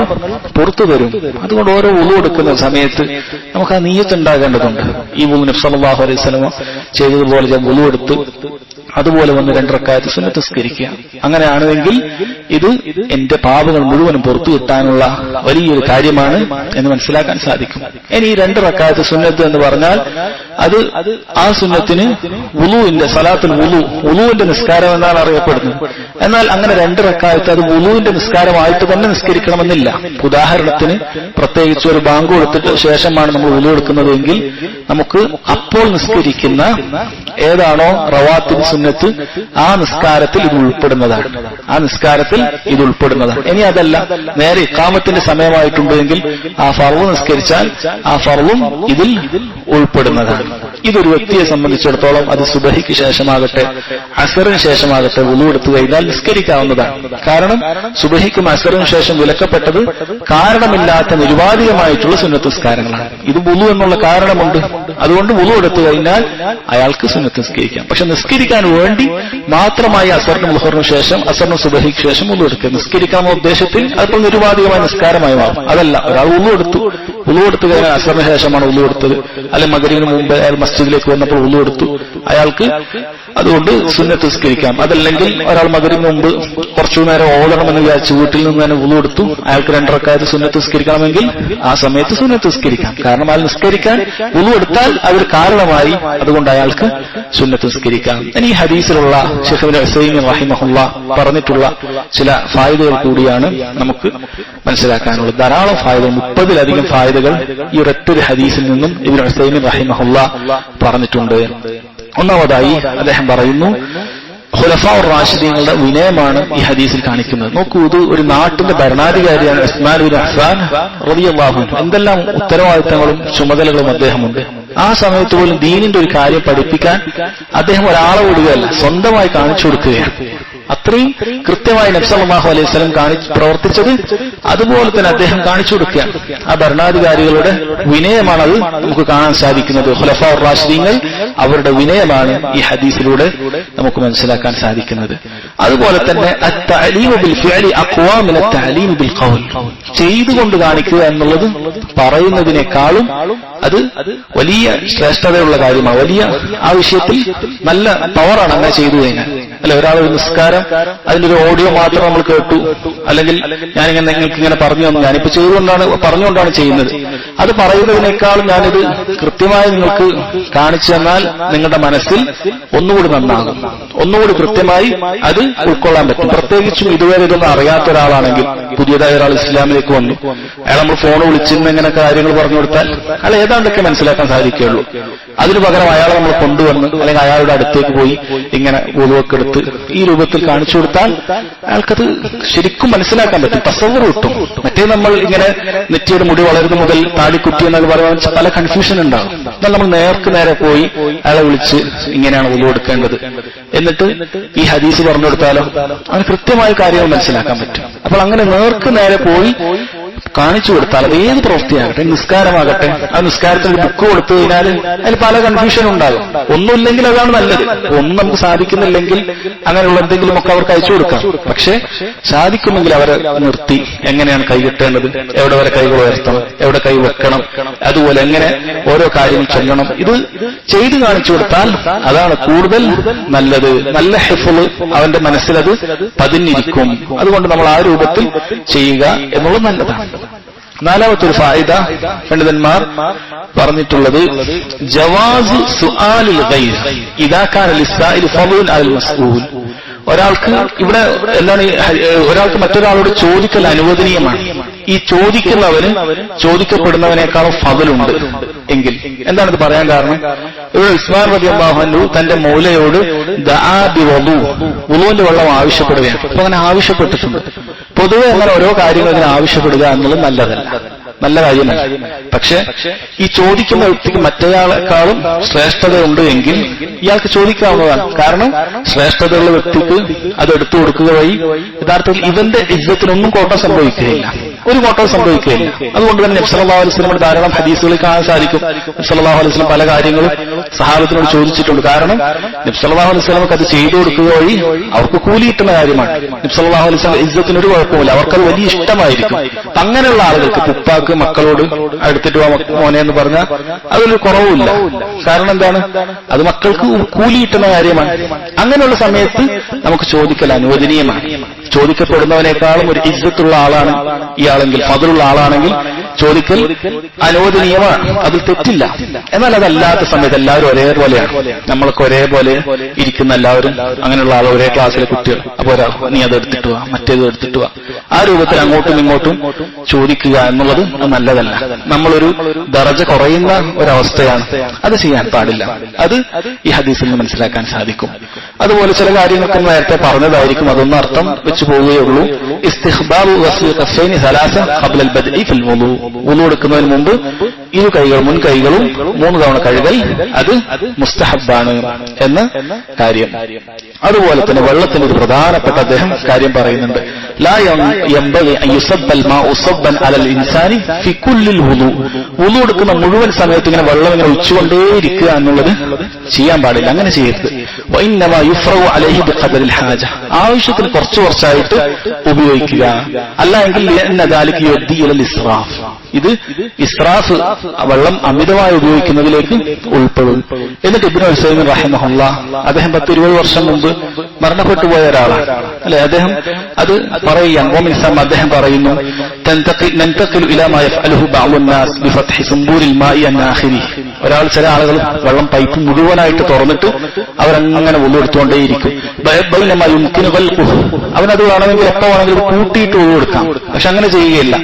പുറത്തു തരും. അതുകൊണ്ട് ഓരോ വുളു എടുക്കുന്ന സമയത്ത് നമുക്ക് ആ നിയ്യത്ത് ഉണ്ടാകേണ്ടതുണ്ട്. ഈ വുളു നബി സല്ലല്ലാഹു അലൈഹി വസല്ലം ചെയ്തതുപോലെ ഞാൻ വുളു എടുത്ത് അതുപോലെ വന്ന് 2 റക്അത്ത് സുന്നത്ത് നിസ്കരിക്കുക. അങ്ങനെയാണെങ്കിൽ ഇത് എന്റെ പാപങ്ങൾ മുഴുവനും പുറത്തു കിട്ടാനുള്ള വലിയൊരു കാര്യമാണ് എന്ന് മനസ്സിലാക്കാൻ സാധിക്കും. ഇനി ഈ 2 റക്അത്ത് സുന്നത്ത് എന്ന് പറഞ്ഞാൽ അത് ആ സുന്നത്തിന് വുളുവിന്റെ സലാത്തുൽ വുളുവിന്റെ നിസ്കാരം എന്നാണ് അറിയപ്പെടുന്നത്. എന്നാൽ അങ്ങനെ 2 റക്അത്ത് അത് വുളുവിന്റെ നിസ്കാരമായിട്ട് തന്നെ നിസ്കരിക്കണമെന്നില്ല. ഉദാഹരണത്തിന് പ്രത്യേകിച്ച് ഒരു ബാങ്ക് കൊടുത്തിട്ട് ശേഷമാണ് നമ്മൾ വുളു എടുക്കുന്നതെങ്കിൽ നമുക്ക് അപ്പോൾ നിസ്കരിക്കുന്ന ഏതാണോ റവാത്തിബ് സുന്നത്ത് ആ നിസ്കാരത്തിൽ ഇത് ഉൾപ്പെടുന്നതാണ്. ഇനി അതല്ല, നേരെ ഇഖാമത്തിന്റെ സമയമായിട്ടുണ്ടെങ്കിൽ ആ ഫർള് നിസ്കരിച്ചാൽ ആ ഫർളും ഇതിൽ ഉൾപ്പെടുന്നതാണ്. ഇതൊരു വ്യക്തിയെ സംബന്ധിച്ചിടത്തോളം അത് സുബഹിക്ക് ശേഷമാകട്ടെ അസറിന് ശേഷമാകട്ടെ വുളു എടുത്തു കഴിഞ്ഞാൽ നിസ്കരിക്കാവുന്നതാണ്. കാരണം സുബഹിക്കും അസറിനും ശേഷം വിലക്കപ്പെട്ടത് കാരണമില്ലാത്ത നിരുപാധികമായിട്ടുള്ള സുന്നത്ത് നിസ്കാരങ്ങളാണ്. ഇത് വുളു എന്നുള്ള കാരണമുണ്ട്, അതുകൊണ്ട് വുളു എടുത്തു കഴിഞ്ഞാൽ അയാൾക്ക് സുന്നത്ത് നിസ്കരിക്കാം. പക്ഷെ നിസ്കരിക്കാൻ വേണ്ടി മാത്രമായി അസറിനും ളുഹറിനും ശേഷം അസറിനും സുബഹിക്ക് ശേഷം വുളു എടുക്കുക. നിസ്കരിക്കാമെന്ന ഉദ്ദേശത്തിൽ അതിപ്പോൾ നിരുപാധികമായ നിസ്കാരമായി മാറും. അതല്ല, ഒരാൾ വുളു എടുത്തു കഴിഞ്ഞാൽ അസറിന് ശേഷമാണ് വുളു എടുത്തത്, അല്ലെ മഗ്‌രിബിന് മുമ്പ് അയാൾ മസ്ജിദിലേക്ക് വന്നപ്പോൾ വുളു എടുത്തു, അയാൾക്ക് അതുകൊണ്ട് സുന്നത്ത് നിസ്കരിക്കാം. അതല്ലെങ്കിൽ ഒരാൾ മഗ്‌രിബിന് മുമ്പ് കുറച്ചു നേരം ഓടണമെന്ന് വിചാരിച്ചു വീട്ടിൽ നിന്ന് തന്നെ വുളു എടുത്തു, അയാൾക്ക് 2 റക്അത്ത് സുന്നത്ത് നിസ്കരിക്കണമെങ്കിൽ ആ സമയത്ത് സുന്നത്ത് നിസ്കരിക്കാം. കാരണം അയാൾ നിസ്കരിക്കാൻ വുളു എടുത്താൽ അതൊരു കാരണമായി, അതുകൊണ്ട് അയാൾക്ക് സുന്നത്ത് നിസ്കരിക്കാം. ഇനി ഈ ഹദീസിലുള്ള ശൈഖ് ഇബ്നു ഉസൈമീൻ റഹിമഹുല്ലാഹ് പറഞ്ഞിട്ടുള്ള ചില ഫായിദകൾ കൂടിയാണ് നമുക്ക് മനസ്സിലാക്കാനുള്ളത്. ധാരാളം ഫായിദകൾ, 30-ലധികം ഫായിദകൾ ഈ ഒരൊറ്റൊരു ഹദീസിൽ നിന്നും ഇബ്നു ഉസൈമീൻ റഹിമഹുല്ലാഹ് പറഞ്ഞിട്ടുണ്ട്. ഒന്നാമതായി അദ്ദേഹം പറയുന്നു, ഖുലഫാഉർ റാഷിദീങ്ങളുടെ വിനയമാണ് ഈ ഹദീസിൽ കാണിക്കുന്നത്. നോക്കൂ, ഇത് ഒരു നാട്ടിന്റെ ഭരണാധികാരിയാണ് ഉസ്മാൻ ഇബ്നു അഫ്ഫാൻ റളിയല്ലാഹു അൻഹു. എന്തെല്ലാം ഉത്തരവാദിത്തങ്ങളും ചുമതലകളും അദ്ദേഹമുണ്ട്. ആ സമയത്ത് പോലും ദീനിന്റെ ഒരു കാര്യം പഠിപ്പിക്കാൻ അദ്ദേഹം ഒരാളെ വിടുകയല്ല, സ്വന്തമായി കാണിച്ചു കൊടുക്കുകയാണ്. അത്രയും കൃത്യമായി നബി സല്ലല്ലാഹു അലൈഹി വസല്ലം പ്രവർത്തിച്ചത് അതുപോലെ തന്നെ അദ്ദേഹം കാണിച്ചു കൊടുക്കുകയാണ്. ആ ഭരണാധികാരികളുടെ വിനയമാണ് അത് നമുക്ക് കാണാൻ സാധിക്കുന്നത്. ഖുലഫാഉർ റാഷിദീങ്ങൾ അവരുടെ വിനയമാണ് ഈ ഹദീസിലൂടെ നമുക്ക് മനസ്സിലാക്കാൻ സാധിക്കുന്നത്. അതുപോലെ തന്നെ അത്തഅലീമു ബിൽ ഫിഅലി അഖ്വാ മിന അത്തഅലീമി ബിൽ ഖൗൽ, ചെയ്തുകൊണ്ട് കാണിക്കുക എന്നുള്ളത് പറയുന്നതിനേക്കാളും അത് വലിയ ശ്രേഷ്ഠതയുള്ള കാര്യമാണ്. വലിയ ആ വിഷയത്തിൽ നല്ല പവറാണ് അങ്ങനെ ചെയ്തു കഴിഞ്ഞാൽ. അല്ലെ, ഒരാൾ ഒരു നിസ്കാരം അതിന്റെ ഒരു ഓഡിയോ മാത്രം നമ്മൾ കേട്ടു, അല്ലെങ്കിൽ ഞാനിങ്ങനെ നിങ്ങൾക്ക് ഇങ്ങനെ പറഞ്ഞു തന്നു, ഞാനിപ്പോ പറഞ്ഞുകൊണ്ടാണ് ചെയ്യുന്നത്, അത് പറയുന്നതിനേക്കാളും ഞാനിത് കൃത്യമായി നിങ്ങൾക്ക് കാണിച്ചു തന്നാൽ നിങ്ങളുടെ മനസ്സിൽ ഒന്നുകൂടി നന്നാകും. ഒന്നുകൂടി കൃത്യമായി അത് ഉൾക്കൊള്ളാൻ പറ്റും. പ്രത്യേകിച്ചും ഇതുവരെ ഇതൊന്നും അറിയാത്ത ഒരാളാണെങ്കിൽ, പുതിയതായ ഒരാൾ ഇസ്ലാമിലേക്ക് വന്നു, അയാൾ നമ്മൾ ഫോൺ വിളിച്ചിരുന്ന ഇങ്ങനെ കാര്യങ്ങൾ പറഞ്ഞു കൊടുത്താൽ അയാൾ ഏതാണ്ടൊക്കെ മനസ്സിലാക്കാൻ സാധിക്കുകയുള്ളൂ. അതിനു പകരം അയാളെ നമ്മൾ കൊണ്ടുവന്ന് അല്ലെങ്കിൽ അയാളുടെ അടുത്തേക്ക് പോയി ഇങ്ങനെ വുളുവൊക്കെ എടുത്ത് ഈ രൂപത്തിൽ കാണിച്ചു കൊടുത്താൽ അയാൾക്കത് ശരിക്കും മനസ്സിലാക്കാൻ പറ്റും, തസവ്വുർ കിട്ടും. മറ്റേ നമ്മൾ ഇങ്ങനെ നെറ്റിയുടെ മുടി വളരുന്ന മുതൽ താടിക്കുറ്റി എന്നൊക്കെ പറയുമ്പോൾ പല കൺഫ്യൂഷൻ ഉണ്ടാകും. എന്നാൽ നമ്മൾ നേർക്ക് നേരെ പോയി അയാളെ വിളിച്ച് ഇങ്ങനെയാണ് വുളു എടുക്കേണ്ടത് എന്നിട്ട് ഈ ഹദീസ് പറഞ്ഞു കൊടുത്താലോ അവന് കൃത്യമായ കാര്യങ്ങൾ മനസ്സിലാക്കാൻ പറ്റും. അപ്പോൾ അങ്ങനെ നേർക്ക് നേരെ പോയി കാണിച്ചു കൊടുത്താൽ അത് ഏത് പ്രവൃത്തിയാകട്ടെ, നിസ്കാരമാകട്ടെ, ആ നിസ്കാരത്തിൽ ബുക്ക് കൊടുത്തു കഴിഞ്ഞാൽ അതിൽ പല കൺഫ്യൂഷൻ ഉണ്ടാകും. ഒന്നുമില്ലെങ്കിൽ അതാണ് നല്ലത്. ഒന്നും നമുക്ക് സാധിക്കുന്നില്ലെങ്കിൽ അങ്ങനെയുള്ള എന്തെങ്കിലും ഒക്കെ അവർക്ക് അയച്ചു കൊടുക്കാം. പക്ഷെ സാധിക്കുമെങ്കിൽ അവരെ നിർത്തി എങ്ങനെയാണ് കൈ കെട്ടേണ്ടത്, എവിടെ വരെ കൈകൾ ഉയർത്തണം, എവിടെ കൈ വെക്കണം, അതുപോലെ എങ്ങനെ ഓരോ കാര്യങ്ങൾ ചൊല്ലണം, ഇത് ചെയ്തു കാണിച്ചു കൊടുത്താൽ അതാണ് കൂടുതൽ നല്ലത്. നല്ല ഹിഫ്ള് അവന്റെ മനസ്സിലത് പതിഞ്ഞിരിക്കും. അതുകൊണ്ട് നമ്മൾ ആ രൂപത്തിൽ ചെയ്യുക എന്നുള്ളത് നല്ലതാണ്. നാലാമത്തെ ഒരു ഫായിദ പണ്ഡിതന്മാർ പറഞ്ഞിട്ടുള്ളത് ജവാസു സുആലിൽ ഗൈർ ഇദാ കാന ലിസ്സാഇൽ ഫളൂൻ അൽ മസ്ഊൽ. ഒരാൾക്ക് ഇവിടെ എന്താണ്, ഒരാൾക്ക് മറ്റൊരാളോട് ചോദിക്കൽ അനുവദനീയമാണ്. ഈ ചോദിക്കുന്നവന് ചോദിക്കപ്പെടുന്നവനേക്കാളും ഫضലുണ്ട് എങ്കിൽ എന്താണിത് പറയാൻ കാരണം? ഇവിടെ ഉസ്മാൻ റളിയല്ലാഹു അൻഹു തന്റെ മൗലയോട് ദആ ബിവുളു, വുളുവിന്റെ വെള്ളം ആവശ്യപ്പെടുകയാണ്. അപ്പൊ അങ്ങനെ ആവശ്യപ്പെട്ടിട്ടുണ്ട്. പൊതുവെ അങ്ങനെ ഓരോ കാര്യങ്ങൾ ഇതിനെ ആവശ്യപ്പെടുക എന്നുള്ളത് നല്ലതല്ല, നല്ല കാര്യമല്ല. പക്ഷെ ഈ ചോദിക്കുന്ന വ്യക്തിക്ക് മറ്റേയാളെക്കാളും ശ്രേഷ്ഠതയുണ്ട് എങ്കിൽ ഇയാൾക്ക് ചോദിക്കാവുന്നതാണ്. കാരണം ശ്രേഷ്ഠതയുള്ള വ്യക്തിക്ക് അത് എടുത്തു കൊടുക്കുക വഴി യഥാർത്ഥത്തിൽ ഇവന്റെ ഇജ്ജത്തിനൊന്നും കോട്ടം സംഭവിക്കുകയില്ല, ഒരു കോട്ടവും സംഭവിക്കുകയില്ല. അതുകൊണ്ട് തന്നെ നബി സല്ലല്ലാഹു അലൈഹി വസല്ലം ധാരാളം ഹദീസുകളിൽ കാണാൻ സാധിക്കും. നബി സല്ലല്ലാഹു അലൈഹി വസല്ലം പല കാര്യങ്ങളും സഹാബത്തിനോട് ചോദിച്ചിട്ടുണ്ട്. കാരണം നബി സല്ലല്ലാഹു അലൈഹി വസല്ലമക്ക് അത് ചെയ്തു കൊടുക്കുക വഴി അവർക്ക് കൂലി കിട്ടുന്ന കാര്യമാണ്. നബി സല്ലല്ലാഹു അലൈഹി വസല്ലം ഇജ്ജത്തിനൊരു കുഴപ്പമില്ല, അവർക്കത് വലിയ ഇഷ്ടമായിരിക്കും. അങ്ങനെയുള്ള ആളുകൾക്ക് ഉപ്പാക്ക് മക്കളോട് അടുത്തിട്ട് മോനെ എന്ന് പറഞ്ഞാൽ അതിലൊരു കുറവുമില്ല. കാരണം എന്താണ്, അത് മക്കൾക്ക് കൂലി കിട്ടുന്ന കാര്യമാണ്. അങ്ങനെയുള്ള സമയത്ത് നമുക്ക് ചോദിക്കൽ അനുവദനീയമാണ്. ചോദിക്കപ്പെടുന്നവനേക്കാളും ഒരു ഇജ്ജത്തുള്ള ആളാണ് ഇയാളെങ്കിൽ, ഫضലുള്ള ആളാണെങ്കിൽ ചോദിക്കൽ അനുവദനീയമാണ്, അതിൽ തെറ്റില്ല. എന്നാൽ അതല്ലാത്ത സമയത്ത് എല്ലാവരും ഒരേപോലെയാണ്, നമ്മളൊക്കെ ഒരേപോലെ ഇരിക്കുന്ന എല്ലാവരും അങ്ങനെയുള്ള ആൾ, ഒരേ ക്ലാസ്സിലെ കുട്ടികൾ, അപ്പോ നീ അത് എടുത്തിട്ട് വാ, മറ്റേത് എടുത്തിട്ട് വാ, ആ രൂപത്തിൽ അങ്ങോട്ടും ഇങ്ങോട്ടും ചോദിക്കുക എന്നുള്ളത് നല്ലതല്ല. നമ്മളൊരു ദറജ കുറയുന്ന ഒരവസ്ഥയാണ്, അത് ചെയ്യാൻ പാടില്ല. അത് ഈ ഹദീസിൽ നിന്ന് മനസ്സിലാക്കാൻ സാധിക്കും. അതുപോലെ ചില കാര്യങ്ങൾക്ക് നേരത്തെ പറഞ്ഞതായിരിക്കും, അതൊന്നും അർത്ഥം വെച്ച് പോവുകയുള്ളൂ. ഇസ്തിഹ്ബാബു ഗസ്ലി കഫൈനി സലാസ ഖബ്ല അൽ ബദ്ഇ ഫിൽ വുളു, വുളു എടുക്കുന്നതിന് മുമ്പ് ഇരു കൈകളും മുൻ കൈകളും 3 തവണ കഴുകൽ അത് മുസ്തഹബാണ് എന്ന കാര്യം. അതുപോലെ തന്നെ വെള്ളത്തിന് ഒരു പ്രധാനപ്പെട്ട അദ്ദേഹം കാര്യം പറയുന്നുണ്ട്. ലാ യംബഗി അൻ യുസബ്ബൽ മാഉ സബ്ബൻ അലൽ ഇൻസാനി ഫി കുല്ലിൽ വുളു, വുളു എടുക്കുന്ന മുഴുവൻ സമയത്ത് ഇങ്ങനെ വെള്ളം ഇങ്ങനെ ഒഴിച്ചുകൊണ്ടേയിരിക്കുക എന്നുള്ളത് ചെയ്യാൻ പാടില്ല, അങ്ങനെ ചെയ്യരുത്. വഇന്നമാ യുഫ്റഉ അലൈഹി ബിഖദരിൽ ഹാജ, ആവശ്യത്തിന് കുറച്ച് കുറച്ചായിട്ട് ഉപയോഗിക്കുക. അല്ല എങ്കിൽ ദാലിക യുദ്ദി ഇലൽ ഇസ്റാഫ്, ഇത് ഇസ്റാഫ്, വെള്ളം അമിതമായി ഉപയോഗിക്കുന്നതിലേക്ക് ഉൾപ്പെടും. എന്നിട്ട് ഇബ്നു ഉസൈമീൻ റഹിമഹുല്ലാഹ്, അദ്ദേഹം 10-20 വർഷം മുമ്പ് മരണപ്പെട്ടു പോയ ഒരാളാണ് അല്ലെ, അദ്ദേഹം അത് പറയുകയാണ്. അദ്ദേഹം പറയുന്നു, നൻതഖിലു ഇലാ മാ യഫ്അലുഹു ബഅദു നാസ് ബിഫത്ഹി സുംബൂരിൽ മാഇ അൻ ആഖിരിഹി, ചില ആളുകൾ വെള്ളം പൈപ്പ് മുഴുവനായിട്ട് തുറന്നിട്ട് അവരങ്ങനെ വുളു എടുത്തുകൊണ്ടേയിരിക്കും. ബൈനമാ യുംകിനു ഖൽഖുഹു, അവനത് വേണമെങ്കിൽ എപ്പോ വേണമെങ്കിലും കൂട്ടിയിട്ട് വുളു എടുക്കാം, പക്ഷെ അങ്ങനെ ചെയ്യുകയില്ല,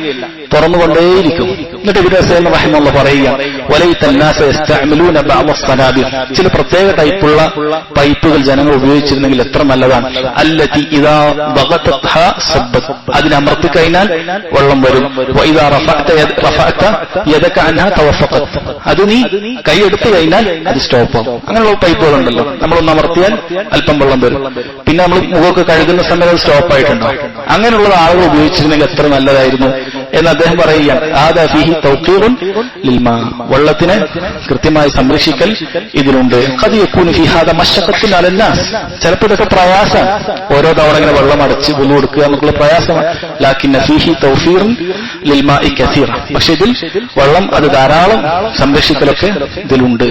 തുറന്നുകൊണ്ടേയിരിക്കും. എന്നിട്ട് ഇബ്നു ഉസൈമീൻ റഹിമഹുല്ലാഹ് പറയുക, വലൈതൻ നാസ യസ്തഅമിലൂന ബഅദ അസ്സനാബിർ, ചില പ്രത്യേക ടൈപ്പുള്ള പൈപ്പുകൾ ജനങ്ങൾ ഉപയോഗിച്ചിരുന്നെങ്കിൽ എത്ര നല്ലതാണ്. അല്ലതി ഇദാ ബഗതത്ഹ സബ്ബത്, അതിനമർത്തി കഴിഞ്ഞാൽ വെള്ളം വരും. വഇദാ റഫഅത യദക അൻഹാ തവഫഖത്, അത് നീ കൈ എടുത്തു കഴിഞ്ഞാൽ അത് സ്റ്റോപ്പ് ആവും. അങ്ങനെയുള്ള പൈപ്പുകളുണ്ടല്ലോ, നമ്മളൊന്ന് അമർത്തിയാൽ അല്പം വെള്ളം വരും, പിന്നെ നമ്മൾ മുഖമൊക്കെ കഴുകുന്ന സമയത്ത് അത് സ്റ്റോപ്പ് ആയിട്ടുണ്ടാവും. അങ്ങനെയുള്ള ആളുകൾ ഉപയോഗിച്ചിരുന്നെങ്കിൽ എത്ര നല്ലതായിരുന്നു എന്ന് അദ്ദേഹം പറയുകയാണ്. ആദാ ഫീഹി തൗഖീറുൻ ലിൽമാ, വെള്ളത്തിനെ കൃത്യമായി സംരക്ഷിക്കൽ ഇതിലുണ്ട്. ഖദ് യകൂനു ഫീ ഹാദാ മശ്ശഖത്തുൻ അലന്നാസ്, ചിലപ്പോൾ ഇതൊക്കെ പ്രയാസമാണ്, ഓരോ തവണ ഇങ്ങനെ വെള്ളം അടച്ച് വുളു എടുക്കുക എന്നുള്ള പ്രയാസമാണ്. ലാകിന്ന ഫീഹി തൗഫീറുൻ ലിൽമാഇ കസീറ, പക്ഷെ ഇതിൽ വെള്ളം അത് ധാരാളം സംരക്ഷിക്കലൊക്കെ ഇതിലുണ്ട്.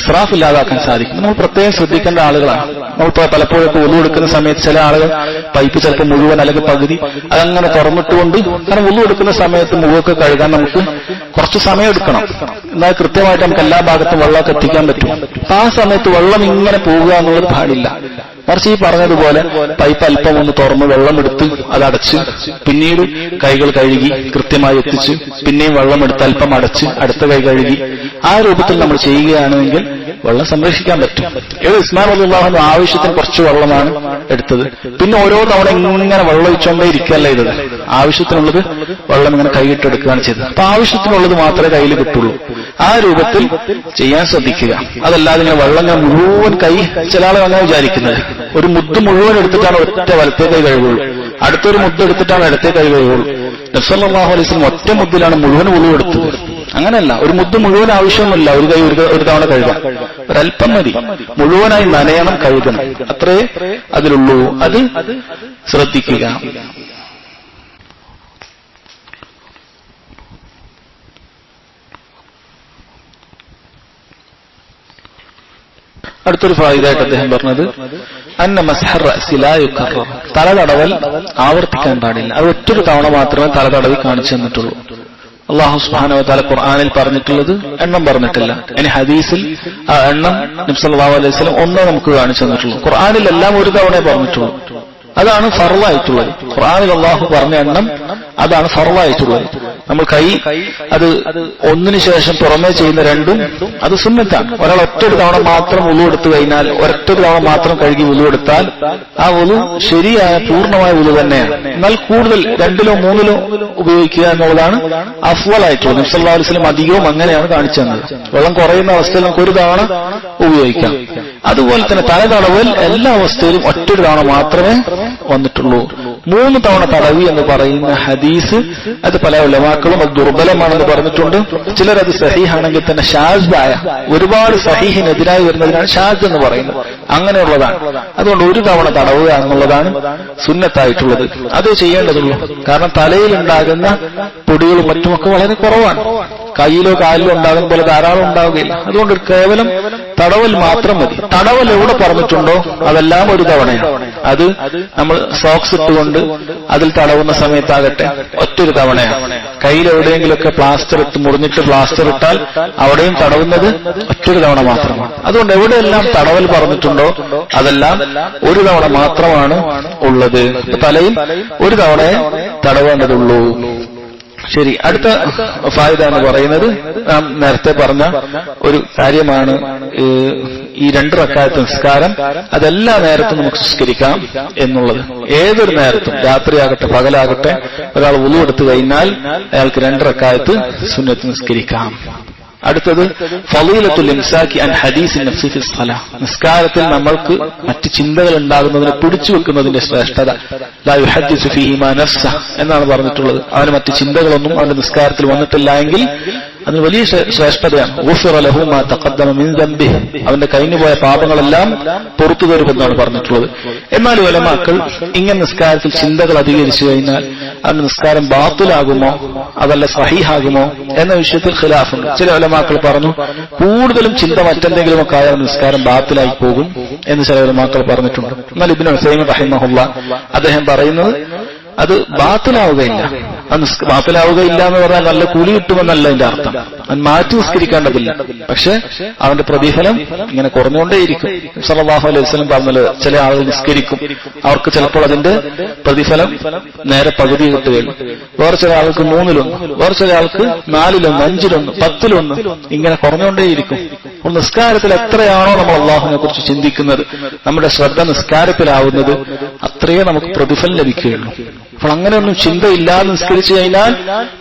ഇസ്രാഫ് ഇല്ലാതാക്കാൻ സാധിക്കും. നമ്മൾ പ്രത്യേകം ശ്രദ്ധിക്കേണ്ട ആളുകളാണ്. നമ്മൾ പലപ്പോഴും വുളു എടുക്കുന്ന സമയത്ത് ചില ആളുകൾ പൈപ്പ് ചിലപ്പോൾ മുഴുവൻ അല്ലെങ്കിൽ പകുതി അതങ്ങനെ തുറന്നിട്ടുകൊണ്ട്, കാരണം വുളു എടുക്കുന്ന സമയത്ത് മുഖമൊക്കെ കഴുകാൻ നമുക്ക് കുറച്ച് സമയം എടുക്കണം. എന്നാൽ കൃത്യമായിട്ട് നമുക്ക് എല്ലാ ഭാഗത്തും വെള്ളമൊക്കെ എത്തിക്കാൻ പറ്റും. അപ്പൊ ആ സമയത്ത് വെള്ളം ഇങ്ങനെ പോവുക എന്നുള്ളത് പാടില്ല. മറിച്ച് ഈ പറഞ്ഞതുപോലെ പൈപ്പ് അല്പം ഒന്ന് തുറന്ന് വെള്ളമെടുത്ത് അതടച്ച് പിന്നീട് കൈകൾ കഴുകി കൃത്യമായി എത്തിച്ച് പിന്നെയും വെള്ളമെടുത്ത് അല്പം അടച്ച് അടുത്ത കൈ കഴുകി ആ രൂപത്തിൽ നമ്മൾ ചെയ്യുകയാണെങ്കിൽ വെള്ളം സംരക്ഷിക്കാൻ പറ്റും. ഉസ്മാൻ റളിയല്ലാഹു അൻഹു ആവശ്യത്തിന് കുറച്ച് വെള്ളമാണ് എടുത്തത്. പിന്നെ ഓരോ തവണ ഇങ്ങനെ വെള്ളം ഒഴിച്ചുകൊണ്ടേ ഇരിക്കുകയല്ല ചെയ്തത്. ആവശ്യത്തിനുള്ളത് വെള്ളം ഇങ്ങനെ കൈയിട്ടെടുക്കുകയാണ് ചെയ്തത്. അപ്പൊ ആവശ്യത്തിനുള്ളത് മാത്രമേ കയ്യിൽ കിട്ടുള്ളൂ. ആ രൂപത്തിൽ ചെയ്യാൻ ശ്രദ്ധിക്കുക. അതല്ലാതെ ഇങ്ങനെ വെള്ളം ഞാൻ മുഴുവൻ കൈ, ചില ആളുകൾ അങ്ങനെ വിചാരിക്കുന്നത്, ഒരു മുദ്ദ് മുഴുവൻ എടുത്തിട്ടാണ് ഒറ്റ വലത്തേ കൈ കഴുകുള്ളൂ, അടുത്തൊരു മുദ്ദ് എടുത്തിട്ടാണ് ഇടത്തേ കൈ കഴുകുള്ളൂ. നബി സല്ലല്ലാഹു അലൈഹി വസല്ലം ഒറ്റ മുദ്ദിലാണ് മുഴുവൻ വുളു എടുത്തത്. അങ്ങനെയല്ല, ഒരു മുദ്ദ് മുഴുവൻ ആവശ്യമൊന്നുമില്ല, ഒരു കൈ ഒരു തവണ കഴുകാം, ഒരല്പം മതി. മുഴുവനായി നനയണം, കഴുകണം, അത്രേ അതിലുള്ളൂ. അത് ശ്രദ്ധിക്കുക. അടുത്തൊരു ഫായിദായിട്ട് അദ്ദേഹം പറഞ്ഞത് അന്ന മസ്ഹർ റഅസി ലാ യുകറർ, തല തടവൽ ആവർത്തിക്കാൻ പാടില്ല. അത് ഒറ്റൊരു തവണ മാത്രമേ തല തടവി കാണിച്ചു തന്നിട്ടുള്ളൂ. അല്ലാഹു സുബ്ഹാനഹു വ തആല ഖുർആനിൽ പറഞ്ഞിട്ടുള്ളത് എണ്ണം പറഞ്ഞിട്ടില്ല. ഇനി ഹദീസിൽ ആ എണ്ണം നബി സല്ലല്ലാഹു അലൈഹി വസല്ലം ഒന്നേ നമുക്ക് കാണിച്ചു തന്നിട്ടുള്ളൂ. ഖുർആനിൽ എല്ലാം ഒരു തവണയേ പറഞ്ഞിട്ടുള്ളൂ. അതാണ് ഫർളായിട്ടുള്ളത്. ഖുർആനിൽ അല്ലാഹു പറഞ്ഞ എണ്ണം അതാണ് ഫർളായിട്ടുള്ളത്. നമ്മൾ കൈ അത് ഒന്നിനു ശേഷം പുറമേ ചെയ്യുന്ന രണ്ടും അത് സുന്നത്താണ്. ഒരാൾ ഒറ്റൊരു തവണ മാത്രം വുളു എടുത്തു കഴിഞ്ഞാൽ, ഒരൊറ്റൊരു തവണ മാത്രം കഴുകി വുളു എടുത്താൽ ആ വുളു ശരിയായ പൂർണ്ണമായ വുളു തന്നെയാണ്. എന്നാൽ കൂടുതൽ രണ്ടിലോ മൂന്നിലോ ഉപയോഗിക്കുക എന്നുള്ളതാണ് അഫ്ളലായിട്ടുള്ളത്. നബി സല്ലല്ലാഹു അലൈഹി വസല്ലം അധികവും അങ്ങനെയാണ് കാണിച്ചു തന്നത്. വെള്ളം കുറയുന്ന അവസ്ഥയിൽ നമുക്ക് ഒരു തവണ ഉപയോഗിക്കാം. അതുപോലെ തന്നെ തല തടവൽ എല്ലാ അവസ്ഥയിലും ഒറ്റൊരു തവണ മാത്രമേ വന്നിട്ടുള്ളൂ. 3 തവണ തടവി എന്ന് പറയുന്ന ഹദീസ് അത് പല ഉലമാക്കളും അത് ദുർബലമാണെന്ന് പറഞ്ഞിട്ടുണ്ട്. ചിലരത് സഹീഹാണെങ്കിൽ തന്നെ ഷാസായ, ഒരുപാട് സഹീഹിനെതിരായി വരുന്നതിനാണ് ഷാസ് എന്ന് പറയുന്നത്. അങ്ങനെയുള്ളതാണ്. അതുകൊണ്ട് ഒരു തവണ തടവുക എന്നുള്ളതാണ് സുന്നത്തായിട്ടുള്ളത്. അത് ചെയ്യേണ്ടതുള്ളൂ. കാരണം തലയിൽ ഉണ്ടാകുന്ന പൊടികളും മറ്റുമൊക്കെ വളരെ കുറവാണ്. കയ്യിലോ കാലിലോ ഉണ്ടാകുന്ന പോലെ ധാരാളം ഉണ്ടാവുകയില്ല. അതുകൊണ്ട് കേവലം തടവൽ മാത്രം മതി. തടവൽ എവിടെ പറഞ്ഞിട്ടുണ്ടോ അതെല്ലാം ഒരു തവണയാണ്. അത് നമ്മൾ സോക്സ് ഇട്ടുകൊണ്ട് അതിൽ തടവുന്ന സമയത്താകട്ടെ ഒറ്റൊരു തവണയാണ്. കയ്യിൽ എവിടെയെങ്കിലുമൊക്കെ പ്ലാസ്റ്റർ ഇട്ട് മുറിഞ്ഞിട്ട് പ്ലാസ്റ്റർ ഇട്ടാൽ അവിടെയും തടവുന്നത് ഒറ്റൊരു തവണ മാത്രമാണ്. അതുകൊണ്ട് എവിടെയെല്ലാം തടവൽ പറഞ്ഞിട്ടുണ്ടോ അതെല്ലാം ഒരു തവണ മാത്രമാണ് ഉള്ളത്. തലയിൽ ഒരു തവണയെ തടവേണ്ടതുള്ളൂ. ശരി, അടുത്ത ഫായിദ എന്ന് പറയുന്നത് നാം നേരത്തെ പറഞ്ഞ ഒരു കാര്യമാണ്. ഈ 2 റക്അത്ത് നിസ്കാരം അതെല്ലാ നേരത്തും നമുക്ക് നിസ്കരിക്കാം എന്നുള്ളത്. ഏതൊരു നേരത്തും, രാത്രിയാകട്ടെ പകലാകട്ടെ, ഒരാൾ വുളു എടുത്തു കഴിഞ്ഞാൽ അയാൾക്ക് 2 റക്അത്ത് സുന്നത്ത് നിസ്കരിക്കാം. അടുത്തത് ഫളീലത്തുൽ ഇംസാക്കി അൻ ഹദീസിൻ നഫ്സി ഫി സ്വലാ, നിസ്കാരത്തിൽ നമ്മൾക്ക് മറ്റ് ചിന്തകൾ ഉണ്ടാകുന്നതിനെ പിടിച്ചു വെക്കുന്നതിന്റെ ശ്രേഷ്ഠത. ലാ യുഹദ്ദിസു ഫീഹി മാ നഫ്സ എന്നാണ് പറഞ്ഞിട്ടുള്ളത്. അവന് മറ്റ് ചിന്തകളൊന്നും അവന്റെ നിസ്കാരത്തിൽ വന്നിട്ടില്ല എങ്കിൽ അതിന് വലിയ ശ്രേഷ്ഠതയാണ്. ഗുഫിറ ലഹു മാ തഖദ്ദമ മിൻ ദംബിഹി, അവന്റെ കഴിഞ്ഞുപോയ പാപങ്ങളെല്ലാം പുറത്തു തരുമെന്നാണ് പറഞ്ഞിട്ടുള്ളത്. എന്നാൽ ഉലമാക്കൾ ഇങ്ങനെ നിസ്കാരത്തിൽ ചിന്തകൾ അധികരിച്ചു കഴിഞ്ഞാൽ അവന്റെ നിസ്കാരം ബാത്തിലാകുമോ അതല്ല സഹീഹാകുമോ എന്ന വിഷയത്തിൽ ഖിലാഫുണ്ട്. ചില ഉലമാക്കൾ പറഞ്ഞു കൂടുതലും ചിന്ത മറ്റെന്തെങ്കിലുമൊക്കെ ആയ നിസ്കാരം ബാത്തിലായി പോകും എന്ന് ചില ഉലമാക്കൾ പറഞ്ഞിട്ടുണ്ട്. എന്നാൽ ഇബ്നു ഉസൈമീൻ റഹിമഹുല്ലാഹ് അദ്ദേഹം പറയുന്നത് അത് ബാത്തിലാവുകയില്ല. ബാത്തിലാവുകയില്ല എന്ന് പറഞ്ഞാൽ നല്ല കൂലി കിട്ടുമെന്നല്ല അതിന്റെ അർത്ഥം. അവൻ മാറ്റി നിസ്കരിക്കേണ്ടതില്ല. പക്ഷെ അവന്റെ പ്രതിഫലം ഇങ്ങനെ കുറഞ്ഞുകൊണ്ടേയിരിക്കും. സല്ലല്ലാഹു അലൈഹി വസല്ലം പറഞ്ഞത് ചില ആളുകൾ നിസ്കരിക്കും, അവർക്ക് ചിലപ്പോൾ അതിന്റെ പ്രതിഫലം നേരെ പകുതി കിട്ടുകയുള്ളൂ. വേറെ ചില ആൾക്ക് 3-1, വേറെ ചില ആൾക്ക് 4-1, 5-1, 10-1 ഇങ്ങനെ കുറഞ്ഞുകൊണ്ടേയിരിക്കും. അപ്പോൾ നിസ്കാരത്തിൽ എത്രയാണോ നമ്മൾ അള്ളാഹുവിനെ കുറിച്ച് ചിന്തിക്കുന്നത്, നമ്മുടെ ശ്രദ്ധ നിസ്കാരത്തിലാവുന്നത്, അത്രയേ നമുക്ക് പ്രതിഫലം ലഭിക്കുകയുള്ളൂ. അപ്പോൾ അങ്ങനെയൊന്നും ചിന്തയില്ലാതെ നിസ്കരിച്ചു കഴിഞ്ഞാൽ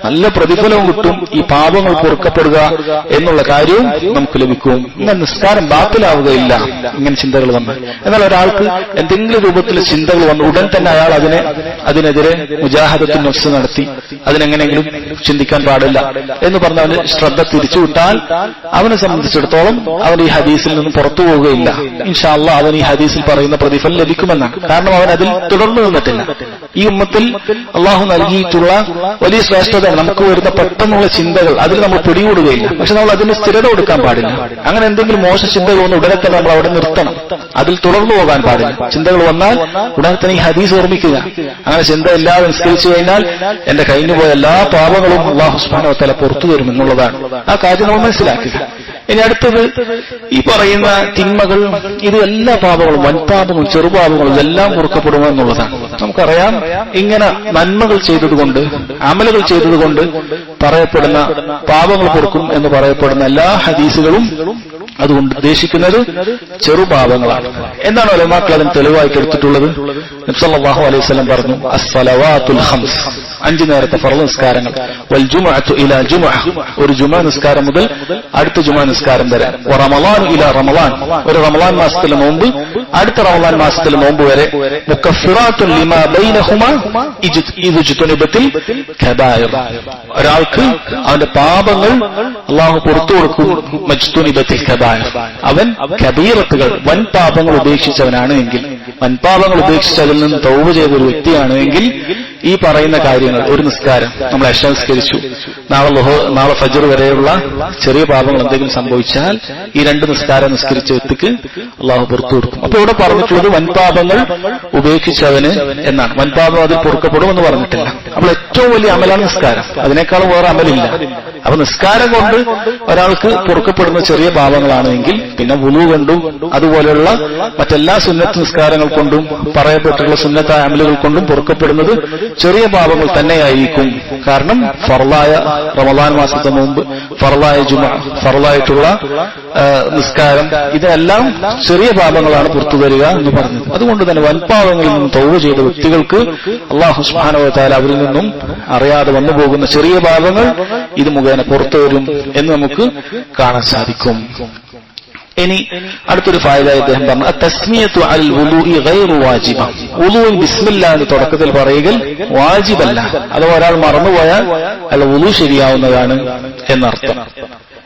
നല്ല പ്രതിഫലവും കിട്ടും, ഈ പാപങ്ങൾ പൊറുക്കപ്പെടുക എന്നുള്ള കാര്യവും നമുക്ക് ലഭിക്കും. ഇങ്ങനെ നിസ്കാരം ബാത്തിലാവുകയില്ല ഇങ്ങനെ ചിന്തകൾ വന്നാൽ. എന്നാൽ ഒരാൾക്ക് എന്തെങ്കിലും രൂപത്തിൽ ചിന്തകൾ വന്നു ഉടൻ തന്നെ അയാൾ അതിനെതിരെ മുജാഹദത്തുൻ നഫ്സ് നടത്തി അതിനെങ്ങനെയെങ്കിലും ചിന്തിക്കാൻ പാടില്ല എന്ന് പറഞ്ഞ് അവന് ശ്രദ്ധ തിരിച്ചുവിട്ടാൽ അവനെ സംബന്ധിച്ചിടത്തോളം അവൻ ഈ ഹദീസിൽ നിന്നും പുറത്തു പോവുകയില്ല. ഇൻഷാ അല്ലാഹ് അവൻ ഈ ഹദീസിൽ പറയുന്ന പ്രതിഫലം ലഭിക്കുമെന്നാണ്. കാരണം അവൻ അതിൽ തുടർന്നു നിന്നിട്ടില്ല. ഈ ഉമ്മത്തിൽ അള്ളാഹു നൽകിയിട്ടുള്ള വലിയ ശ്രേഷ്ഠതയാണ്. നമുക്ക് വരുന്ന പെട്ടെന്നുള്ള ചിന്തകൾ അതിൽ നമ്മൾ പിടികൂടുകയില്ല. പക്ഷെ നമ്മൾ അതിന് സ്ഥിരത കൊടുക്കാൻ പാടില്ല. അങ്ങനെ എന്തെങ്കിലും മോശ ചിന്തകൾ വന്ന് ഉടനെ തന്നെ നമ്മൾ അവിടെ നിർത്തണം. അതിൽ തുടർന്നു പോകാൻ പാടില്ല. ചിന്തകൾ വന്നാൽ ഉടനെ തന്നെ ഈ ഹദീസ് ഓർമ്മിക്കുക. അങ്ങനെ ചിന്ത ഇല്ലാതെ നിസ്കരിച്ചു കഴിഞ്ഞാൽ എന്റെ കഴിഞ്ഞുപോയ എല്ലാ പാപങ്ങളും അല്ലാഹു സുബ്ഹാനഹു വ തആല പുറത്തു തരും എന്നുള്ളതാണ്. ആ കാര്യം നമ്മൾ മനസ്സിലാക്കുക. ഇനി അടുത്തത് ഈ പറയുന്ന തിന്മകൾ, ഇത് എല്ലാ പാപങ്ങളും, വൻപാപങ്ങളും ചെറുപാപങ്ങളും ഇതെല്ലാം പൊറുക്കപ്പെടുമെന്നുള്ളതാണ്. നമുക്കറിയാം, ഇങ്ങനെ നന്മകൾ ചെയ്തതുകൊണ്ട്, അമലുകൾ ചെയ്തതുകൊണ്ട് പറയപ്പെടുന്ന പാപങ്ങൾ പൊറുക്കും എന്ന് പറയപ്പെടുന്ന എല്ലാ ഹദീസുകളും അതുകൊണ്ട് ഉദ്ദേശിക്കുന്നത് ചെറുപാപങ്ങളാണ്. എന്താണ് ഉലമാക്കൾ അതിന് തെളിവായിട്ട് എടുത്തിട്ടുള്ളത്? നബി സല്ലല്ലാഹു അലൈഹി വസല്ലം പറഞ്ഞു, അസ്സലവാത്തുൽ ഖംസ്, 5 നേരത്തെ ഫർള് നിസ്കാരങ്ങൾ, വൽ ജുമുഅതു ഇലാ ജുമുഅ, ഒരു ജുമുഅ നിസ്കാരം മുതൽ അടുത്ത ജുമുഅ നിസ്കാരം വരെ, വറമളാനു ഇലാ റമളാൻ, ഒരു റമളാൻ മാസത്തിലെ നോമ്പ് അടുത്ത റമളാൻ മാസത്തിലെ നോമ്പ് വരെ, മുകഫിറാത്തുൻ ലിമാ ബൈനഹുമാ ഇദ്ജുതുനിബത്തിൽ കബായിർ, ഒരാൾക്ക് അവന്റെ പാപങ്ങൾ അല്ലാഹു പുറത്തു കൊടുക്കും. മജ്തുനിബത്തിൽ കബായിർ, അവൻ കബീറത്തുകൾ, വൻ പാപങ്ങൾ ഉപേക്ഷിച്ചവനാണ് എങ്കിൽ, വൻപാപങ്ങൾ ഉപേക്ഷിച്ച് അതിൽ നിന്ന് തൗബ ചെയ്ത ഒരു വ്യക്തിയാണ് എങ്കിൽ ഈ പറയുന്ന കാര്യങ്ങൾ, ഒരു നിസ്കാരം നമ്മൾ ഇശാ നിസ്കരിച്ചു, നാളെ ഫജ്ർ വരെയുള്ള ചെറിയ പാപങ്ങൾ എന്തെങ്കിലും സംഭവിച്ചാൽ ഈ 2 നിസ്കാരം നിസ്കരിച്ച വ്യക്തിക്ക് അള്ളാഹു പുറത്തു കൊടുക്കും. അപ്പൊ ഇവിടെ പറഞ്ഞിട്ടുള്ളത് വൻപാപങ്ങൾ ഉപേക്ഷിച്ചവന് എന്നാണ്. വൻപാപം അതിൽ പൊറുക്കപ്പെടുമെന്ന് പറഞ്ഞിട്ടില്ല. അപ്പോൾ ഏറ്റവും വലിയ അമലാണ് നിസ്കാരം. അതിനേക്കാളും വേറെ അമലില്ല. അപ്പൊ നിസ്കാരം കൊണ്ട് ഒരാൾക്ക് പൊറുക്കപ്പെടുന്ന ചെറിയ പാപങ്ങളാണെങ്കിൽ പിന്നെ വുളു കൊണ്ടും അതുപോലെയുള്ള മറ്റെല്ലാ സുന്നത്ത് നിസ്കാരങ്ങൾ കൊണ്ടും പറയപ്പെട്ടിട്ടുള്ള സുന്നത്തായ അമലുകൾ കൊണ്ടും പൊറുക്കപ്പെടുന്നത് ചെറിയ പാപങ്ങൾ തന്നെയായിരിക്കും. കാരണം ഫർളായ റമളാൻ മാസത്തെ മുമ്പ്, ഫർളായ ജുമുഅ, ഫർളായിട്ടുള്ള നിസ്കാരം, ഇതെല്ലാം ചെറിയ പാപങ്ങളാണ് പുറത്തു വരിക എന്ന് പറഞ്ഞത്. അതുകൊണ്ട് തന്നെ വൻപാപങ്ങളിൽ നിന്നും തൗബ ചെയ്ത വ്യക്തികൾക്ക് അല്ലാഹു സുബ്ഹാനഹു വ തആല അവരിൽ നിന്നും അറിയാതെ വന്നു പോകുന്ന ചെറിയ പാപങ്ങൾ ഇത് മുഖേന പുറത്തു വരും എന്ന് നമുക്ക് കാണാൻ സാധിക്കും. ഇനി അടുത്തൊരു ഫായിദായി അദ്ദേഹം പറഞ്ഞു, തസ്മിയത്തു അൽ വുളൂഇ ഗൈറു വാജിബ, വുളൂഇൽ ബിസ്മില്ലാഹ് എന്ന് തുടക്കത്തിൽ പറയുക വാജിബല്ല. അഥവാ ഒരാൾ മറന്നുപോയാൽ അയാൾ വുളൂ ശരിയാവുന്നതാണ് എന്നർത്ഥം.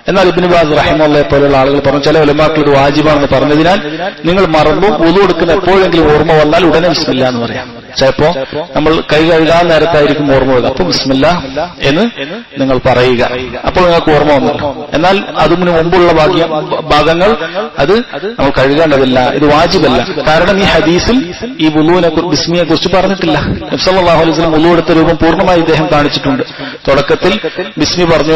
എന്നാൽ ഇബ്നു ബാസ് റഹിമഹുല്ലാഹി പോലുള്ള ആളുകൾ പറഞ്ഞു, ചില ഉലമാക്കൾ ഇത് വാജിബാണെന്ന് പറഞ്ഞതിനാൽ നിങ്ങൾ മറന്നു വുളൂ എടുക്കുന്ന എപ്പോഴെങ്കിലും ഓർമ്മ വന്നാൽ ഉടനെ ബിസ്മില്ലാ എന്ന് പറയാം. ചിലപ്പോ നമ്മൾ കൈ കഴുകാൻ നേരത്തായിരിക്കും ഓർമ്മ വരിക, അപ്പൊ ബിസ്മില്ലാ എന്ന് നിങ്ങൾ പറയുക, അപ്പോൾ നിങ്ങൾക്ക് ഓർമ്മ വന്നല്ലോ. എന്നാൽ അതിന് മുമ്പുള്ള ഭാഗങ്ങൾ അത് നമ്മൾ കഴുകേണ്ടതില്ല, ഇത് വാജിബല്ല. കാരണം ഈ ഹദീസിൽ ഈ വുളൂനെ ബിസ്മിയെ കുറിച്ച് പറഞ്ഞിട്ടില്ല. നബി സല്ലല്ലാഹു അലൈഹി വസല്ലം വുളൂ എടുത്ത രൂപം പൂർണ്ണമായി ഇദ്ദേഹം കാണിച്ചിട്ടുണ്ട്. തുടക്കത്തിൽ ബിസ്മി പറഞ്ഞു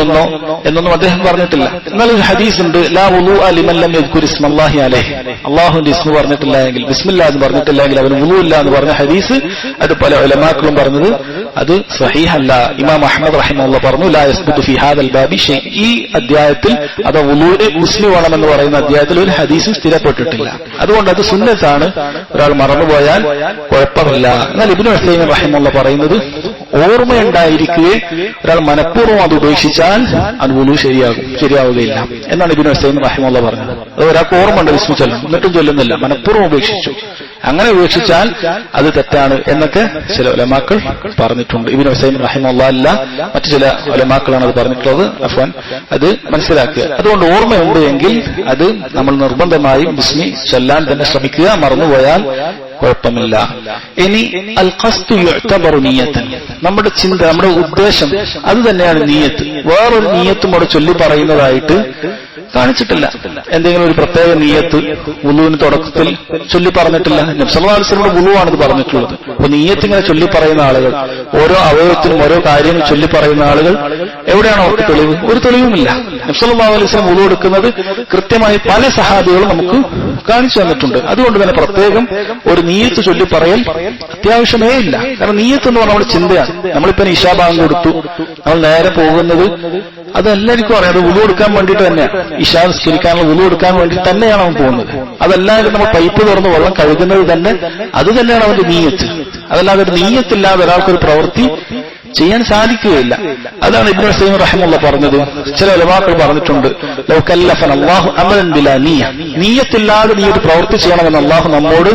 എന്നൊന്നും അദ്ദേഹം പറഞ്ഞിട്ടില്ല. എന്നാൽ ഒരു ഹദീസ് ഉണ്ട്, ലാ വുളൂഅ ലിമൻ ലം യദ്കുർ ഇസ്മല്ലാഹി അലൈഹി, അല്ലാഹുവിന്റെ ഇസ്മ പറഞ്ഞിട്ടില്ല എങ്കിൽ, ബിസ്മില്ലാ എന്ന് പറഞ്ഞിട്ടില്ല എങ്കിൽ അവന് വുളൂ ഇല്ല എന്ന് പറഞ്ഞ ഹദീസ് അത് പല ഉലമാക്കളും പറഞ്ഞത് അത് സ്വഹീഹല്ല. ഇമാം അഹ്മദ് റഹിമഹുല്ലാഹ് പറഞ്ഞു, ലാ യസ്ബുതു ഫീ ഹാദൽ ബാബി ഷൈ, ഈ അധ്യായത്തിൽ അത് വുളൂഇ ബിസ്മി വേണമെന്ന് പറയുന്ന അധ്യായത്തിൽ ഒരു ഹദീസും സ്ഥിരപ്പെട്ടിട്ടില്ല. അതുകൊണ്ട് അത് സുന്നത്താണ്, ഒരാൾ മറന്നുപോയാൽ കുഴപ്പമില്ല. എന്നാൽ ഇബ്നു ഉസൈമീൻ റഹിമഹുല്ലാഹ് പറയുന്നത്, ഓർമ്മയുണ്ടായിരിക്കെ ഒരാൾ മനഃപൂർവ്വം അത് ഉപേക്ഷിച്ചാൽ അത് വുളൂ ശരിയാവുകയില്ല എന്നാണ് ഇബ്നു ഉസൈമീൻ റഹിമഹുല്ലാഹ് പറഞ്ഞത്. അത് ഒരാൾക്ക് ഓർമ്മ ഉണ്ട് ബിസ്മി ചൊല്ലും, എന്നിട്ടും ചൊല്ലുന്നില്ല, മനഃപൂർവ്വം ഉപേക്ഷിച്ചു, അങ്ങനെ ഉപേക്ഷിച്ചാൽ അത് തെറ്റാണ് എന്നൊക്കെ ചില ഉലമാക്കൾ പറഞ്ഞിട്ടുണ്ട്. ഇബ്നു ഉസൈമീൻ റഹിമഹുല്ലാഹ് അല്ല, മറ്റു ചില ഉലമാക്കളാണ് അത് പറഞ്ഞിട്ടുള്ളത്. അഫ്വാൻ, അത് മനസ്സിലാക്കുക. അതുകൊണ്ട് ഓർമ്മയുണ്ട് എങ്കിൽ അത് നമ്മൾ നിർബന്ധമായും ബിസ്മി ചൊല്ലാൻ തന്നെ ശ്രമിക്കുക, മറന്നുപോയാൽ കുഴപ്പമില്ല. ഇനി അൽ ഖസ്ദു യുഅ്തബറു നിയ്യതൻ, നമ്മുടെ ചിന്ത, നമ്മുടെ ഉദ്ദേശം അത് തന്നെയാണ് നിയ്യത്ത്. വേറൊരു നിയ്യത്തും അവിടെ ചൊല്ലി പറയുന്നതായിട്ട് കാണിച്ചിട്ടില്ല. എന്തെങ്കിലും ഒരു പ്രത്യേക നിയ്യത്ത് വുളൂവിന് തുടക്കത്തിൽ ചൊല്ലി പറഞ്ഞിട്ടില്ല. നബി സല്ലല്ലാഹു അലൈഹി വസല്ലം വുളൂവാണ് ഇത് പറഞ്ഞിട്ടുള്ളത്. അപ്പൊ നിയ്യത്ത് ഇങ്ങനെ ചൊല്ലി പറയുന്ന ആളുകൾ, ഓരോ അവയവത്തിനും ഓരോ കാര്യങ്ങൾ ചൊല്ലി പറയുന്ന ആളുകൾ, എവിടെയാണ് അവർക്ക് തെളിവ്? ഒരു തെളിവുമില്ല. നബി സല്ലല്ലാഹു അലൈഹി വസല്ലം വുളൂ എടുക്കുന്നത് കൃത്യമായി പല സഹാബികളും നമുക്ക് കാണിച്ചു തന്നിട്ടുണ്ട്. അതുകൊണ്ട് തന്നെ പ്രത്യേകം ഒരു നിയ്യത്ത് ചൊല്ലി പറയൽ അത്യാവശ്യമേ ഇല്ല. കാരണം നിയ്യത്ത് എന്ന് പറഞ്ഞാൽ നമ്മുടെ ചിന്തയാണ്. നമ്മളിപ്പോ ഇശാ ബാങ്ക് കൊടുത്തു, നമ്മൾ നേരെ പോകുന്നത് അതെല്ലാവർക്കും അറിയാം, അത് വുളൂ എടുക്കാൻ വേണ്ടിയിട്ട് തന്നെയാണ്. ഇശാ നിസ്കരിക്കാനുള്ള വുളൂ എടുക്കാൻ വേണ്ടി തന്നെയാണ് അവൻ പോകുന്നത്. അതല്ലാതെ നമ്മൾ പൈപ്പ് തുറന്ന് വെള്ളം കഴുകുന്നത് തന്നെ അത് തന്നെയാണ് അവന്റെ നിയ്യത്ത്. അതല്ലാതെ ഒരു നിയ്യത്തില്ലാതെ ഒരാൾക്കൊരു പ്രവൃത്തി ചെയ്യാൻ സാധിക്കുകയില്ല. അതാണ് ഇബ്നു ഉസൈമീൻ റഹിമഹുല്ലാഹ് പറഞ്ഞത്. ചില ഉലമാക്കൾ പറഞ്ഞിട്ടുണ്ട്, ലൗ കല്ലഫന അല്ലാഹു അമലൻ ബിലാ നിയ്യ, നിയ്യത്തില്ലാതെ നീ ഒരു പ്രവൃത്തി ചെയ്യണമെന്ന് അല്ലാഹു നമ്മോട്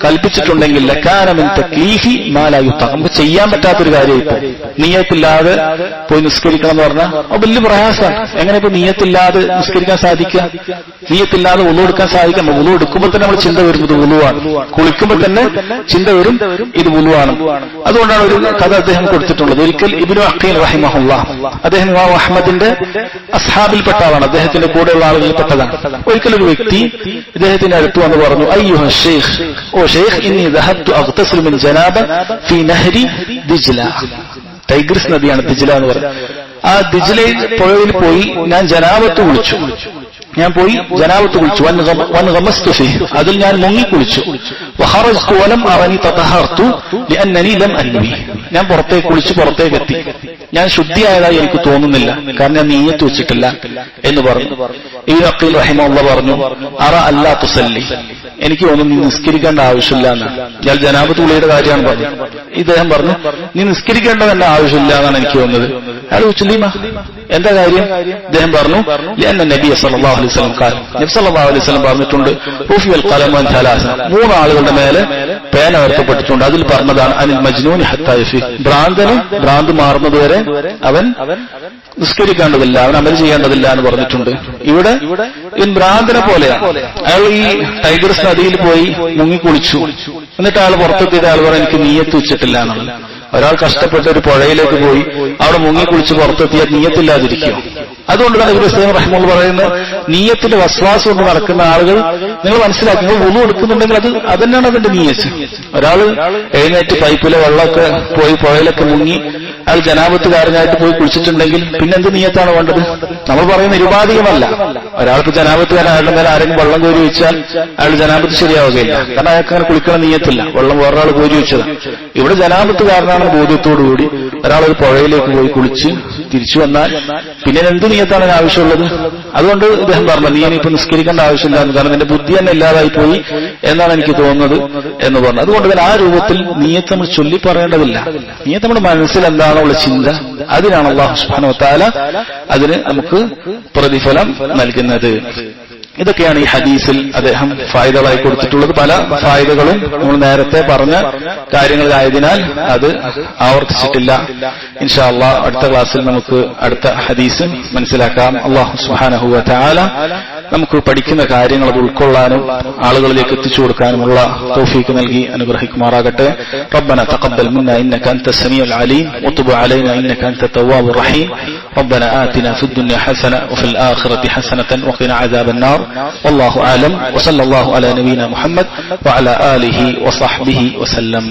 കൽപ്പിച്ചിട്ടുണ്ടെങ്കിൽ ലകാന മിൻ തക്ലീഫി മാ ലാ യുതഖ, നമുക്ക് ചെയ്യാൻ പറ്റാത്തൊരു കാര്യം ഇപ്പൊ നിയ്യത്തില്ലാതെ പോയി നിസ്കരിക്കണം എന്ന് പറഞ്ഞാൽ അത് വലിയ പ്രയാസമാണ്. എങ്ങനെ ഇപ്പൊ നിയ്യത്തില്ലാതെ നിസ്കരിക്കാൻ സാധിക്കുക? നിയ്യത്തില്ലാതെ വുളു എടുക്കാൻ സാധിക്കാം. വുളു എടുക്കുമ്പോൾ തന്നെ നമ്മൾ ചിന്ത വരും ഇത് വുളുവാണ്, കുളിക്കുമ്പോൾ തന്നെ ചിന്ത വരും ഇത് വുളുവാണ്. അതുകൊണ്ടാണ് ഒരു കഥ അദ്ദേഹം കൊടുത്തിട്ടുള്ളത്. ഒരിക്കൽ ഇബ്നു അഖീൽ റഹിമഹുല്ലാഹ്, അദ്ദേഹം ഇമാം അഹ്മദിന്റെ അസ്ഹാബിൽപ്പെട്ട ആളാണ്, അദ്ദേഹത്തിന്റെ കൂടെയുള്ള ആളുകളിൽപ്പെട്ടതാണ്. ഒരിക്കൽ ഒരു വ്യക്തി ഇദ്ദേഹത്തിന്റെ അടുത്ത് വന്ന് പറഞ്ഞു, അയ്യുഹ ശൈഖ്, ഓ ശൈഖ്, ഇന്നി ദഹബ്തു അഗ്തസിലു മിൻ ജനാബ ഫീ നഹരി ദിജ്ല. ടൈഗ്രിസ് നദിയാണ് ദിജ്ല എന്ന് പറയുന്നത്. ആ ദിജ്ല പുഴയിൽ പോയി ഞാൻ ജനാബത്ത് കുളിച്ചു. വൻ ഗമസ്തു ഫീഹി, അതിൽ ഞാൻ മുങ്ങിക്കുളിച്ചു. വഖറജ്തു വലം അറനി തതഹർതു ലിഅന്നനി ലം അൻവി, ഞാൻ പുറത്തേക്ക് കുളിച്ച് പുറത്തേക്ക് എത്തി. ഞാൻ ശുദ്ധിയായതായി എനിക്ക് തോന്നുന്നില്ല, കാരണം ഞാൻ നിയ്യത്ത് വെച്ചിട്ടില്ല എന്ന് പറഞ്ഞു. ഇബ്നു അഖീൽ റഹിമഹുല്ലാഹ് പറഞ്ഞു, അറ അല്ലാ തുസല്ലി, എനിക്ക് തോന്നുന്നു നീ നിസ്കരിക്കേണ്ട ആവശ്യമില്ല എന്നാണ്. ഇയാൾ ജനാബത്ത് കുളിയുടെ കാര്യമാണ് പറഞ്ഞത്. ഇദ്ദേഹം പറഞ്ഞു, നീ നിസ്കരിക്കേണ്ടതന്നെ ആവശ്യമില്ല എന്നാണ് എനിക്ക് തോന്നുന്നത്. അയാൾ ചോദിച്ചു, ലീമ, എന്താ കാര്യം? ഇദ്ദേഹം പറഞ്ഞു, ലിഅന്ന നബി സല്ലല്ലാഹു അലൈഹി വസല്ലം ഖാല, നബി സല്ലല്ലാഹു അലൈഹി വസല്ലം പറഞ്ഞിട്ടുണ്ട്, റുഫിയൽ ഖലമു അൻ തലാസ, 3 ആളുകളുടെ മേലെ പേന ഉയർത്തപ്പെട്ടിട്ടുണ്ട്. അതിൽ പറഞ്ഞതാണ് അനിൽ മജ്നൂനി ഹത്താ യഫി, ഭ്രാന്തന് ഭ്രാന്ത് മാറുന്നതുവരെ അവൻ നിസ്കരിക്കേണ്ടതില്ല, അവൻ അമൽ ചെയ്യേണ്ടതില്ല എന്ന് പറഞ്ഞിട്ടുണ്ട്. ഇവിടെ ഭ്രാന്തനെ പോലെയാണ്. അയാൾ ഈ ടൈഗ്രിസ് നദിയിൽ പോയി മുങ്ങിക്കുളിച്ചു. എന്നിട്ട് അയാൾ പുറത്തെത്തിയിട്ട് അയാൾ പറഞ്ഞു, എനിക്ക് നിയ്യത്ത് വെച്ചിട്ടില്ല എന്നുള്ളത്. ഒരാൾ കഷ്ടപ്പെട്ട് ഒരു പുഴയിലേക്ക് പോയി അവിടെ മുങ്ങിക്കുളിച്ച് പുറത്തെത്തിയാൽ നിയ്യത്തില്ലാതിരിക്കും. അതുകൊണ്ടാണ് ഇബ്നു ഉസൈമീൻ റഹിമഹുല്ലാഹ് പറയുന്നത്, നിയ്യത്തിന്റെ വസ്വാസം കൊണ്ട് നടക്കുന്ന ആളുകൾ നിങ്ങൾ മനസ്സിലാക്കി, നിങ്ങൾ വുളു എടുക്കുന്നുണ്ടെങ്കിൽ അത് തന്നെയാണ് അതിന്റെ നിയ്യത്ത്. ഒരാൾ എഴുന്നേറ്റ് പൈപ്പിലെ വെള്ളമൊക്കെ പോയി പുഴയിലൊക്കെ മുങ്ങി അയാൾ ജനാബത്തുകാരനായിട്ട് പോയി കുളിച്ചിട്ടുണ്ടെങ്കിൽ പിന്നെ എന്ത് നിയ്യത്താണ് വേണ്ടത്? നമ്മൾ പറയുന്ന നിരുപാധികമല്ല. ഒരാൾക്ക് ജനാബത്തുകാരനായിട്ട് മേലെ ആരെങ്കിലും വെള്ളം കോരി വെച്ചാൽ അയാൾ ജനാബത്ത് ശരിയാവുകയില്ല, കാരണം അയാൾക്ക് അങ്ങനെ കുളിക്കണം നിയ്യത്തില്ല, വെള്ളം വേറൊരാൾ കോരി വെച്ചത്. ഇവിടെ ജനാബത്തുകാരനാണെന്ന് ബോധ്യത്തോടുകൂടി ഒരാൾ ഒരു പുഴയിലേക്ക് പോയി കുളിച്ച് തിരിച്ചു വന്നാൽ പിന്നെ എന്ത് നിയ്യത്താണ് ആവശ്യമുള്ളത്? അതുകൊണ്ട് ഇദ്ദേഹം പറഞ്ഞു, നീ ഇനിയിപ്പോ നിസ്കരിക്കേണ്ട ആവശ്യമില്ല, കാരണം നിന്റെ ബുദ്ധി തന്നെ ഇല്ലാതായി പോയി എന്നാണ് എനിക്ക് തോന്നുന്നത് എന്ന് പറഞ്ഞു. അതുകൊണ്ട് തന്നെ ആ രൂപത്തിൽ നിയ്യത്ത് നമ്മൾ ചൊല്ലി പറയേണ്ടതില്ല. നിയ്യത്ത് നമ്മുടെ മനസ്സിൽ എന്താണുള്ള ചിന്ത, അതിനാണ് അല്ലാഹു സുബ്ഹാനഹു വ തആല അതിന് നമുക്ക് പ്രതിഫലം നൽകുന്നത്. ഇതൊക്കെയാണ് ഈ ഹദീസിൽ അദ്ദേഹം ഫായിദകളായി കൊടുത്തിട്ടുള്ളത്. പല ഫായിദകളും നമ്മൾ നേരത്തെ പറഞ്ഞ കാര്യങ്ങളായതിനാൽ അത് ആവർത്തിച്ചിട്ടില്ല. ഇൻഷാ അല്ലാഹ് അടുത്ത ക്ലാസ്സിൽ നമുക്ക് അടുത്ത ഹദീസ് മനസ്സിലാക്കാം. അല്ലാഹു സുബ്ഹാനഹു വ തആല നമുക്ക് പഠിക്കുന്ന കാര്യങ്ങൾ അത് ഉൾക്കൊള്ളാനും ആളുകളിലേക്ക് എത്തിച്ചു കൊടുക്കാനുമുള്ള തൗഫീഖ് നൽകി അനുഗ്രഹിക്കുമാറാകട്ടെ. റബ്ബനാ തഖബ്ബൽ മിന്നാ ഇന്നക അൻതസ് സമീഉൽ അലീം വതുബ് അലൈനാ ഇന്നക അൻതത് തവ്വാബുർ റഹീം. റബ്ബനാ ആതിനാ ഫിദ് ദുനിയ ഹസന വഫിൽ ആഖിറതി ഹസനതൻ വഖിനാ അദാബൻ നാർ. والله أعلم وصلى الله على نبينا محمد وعلى آله وصحبه وسلم.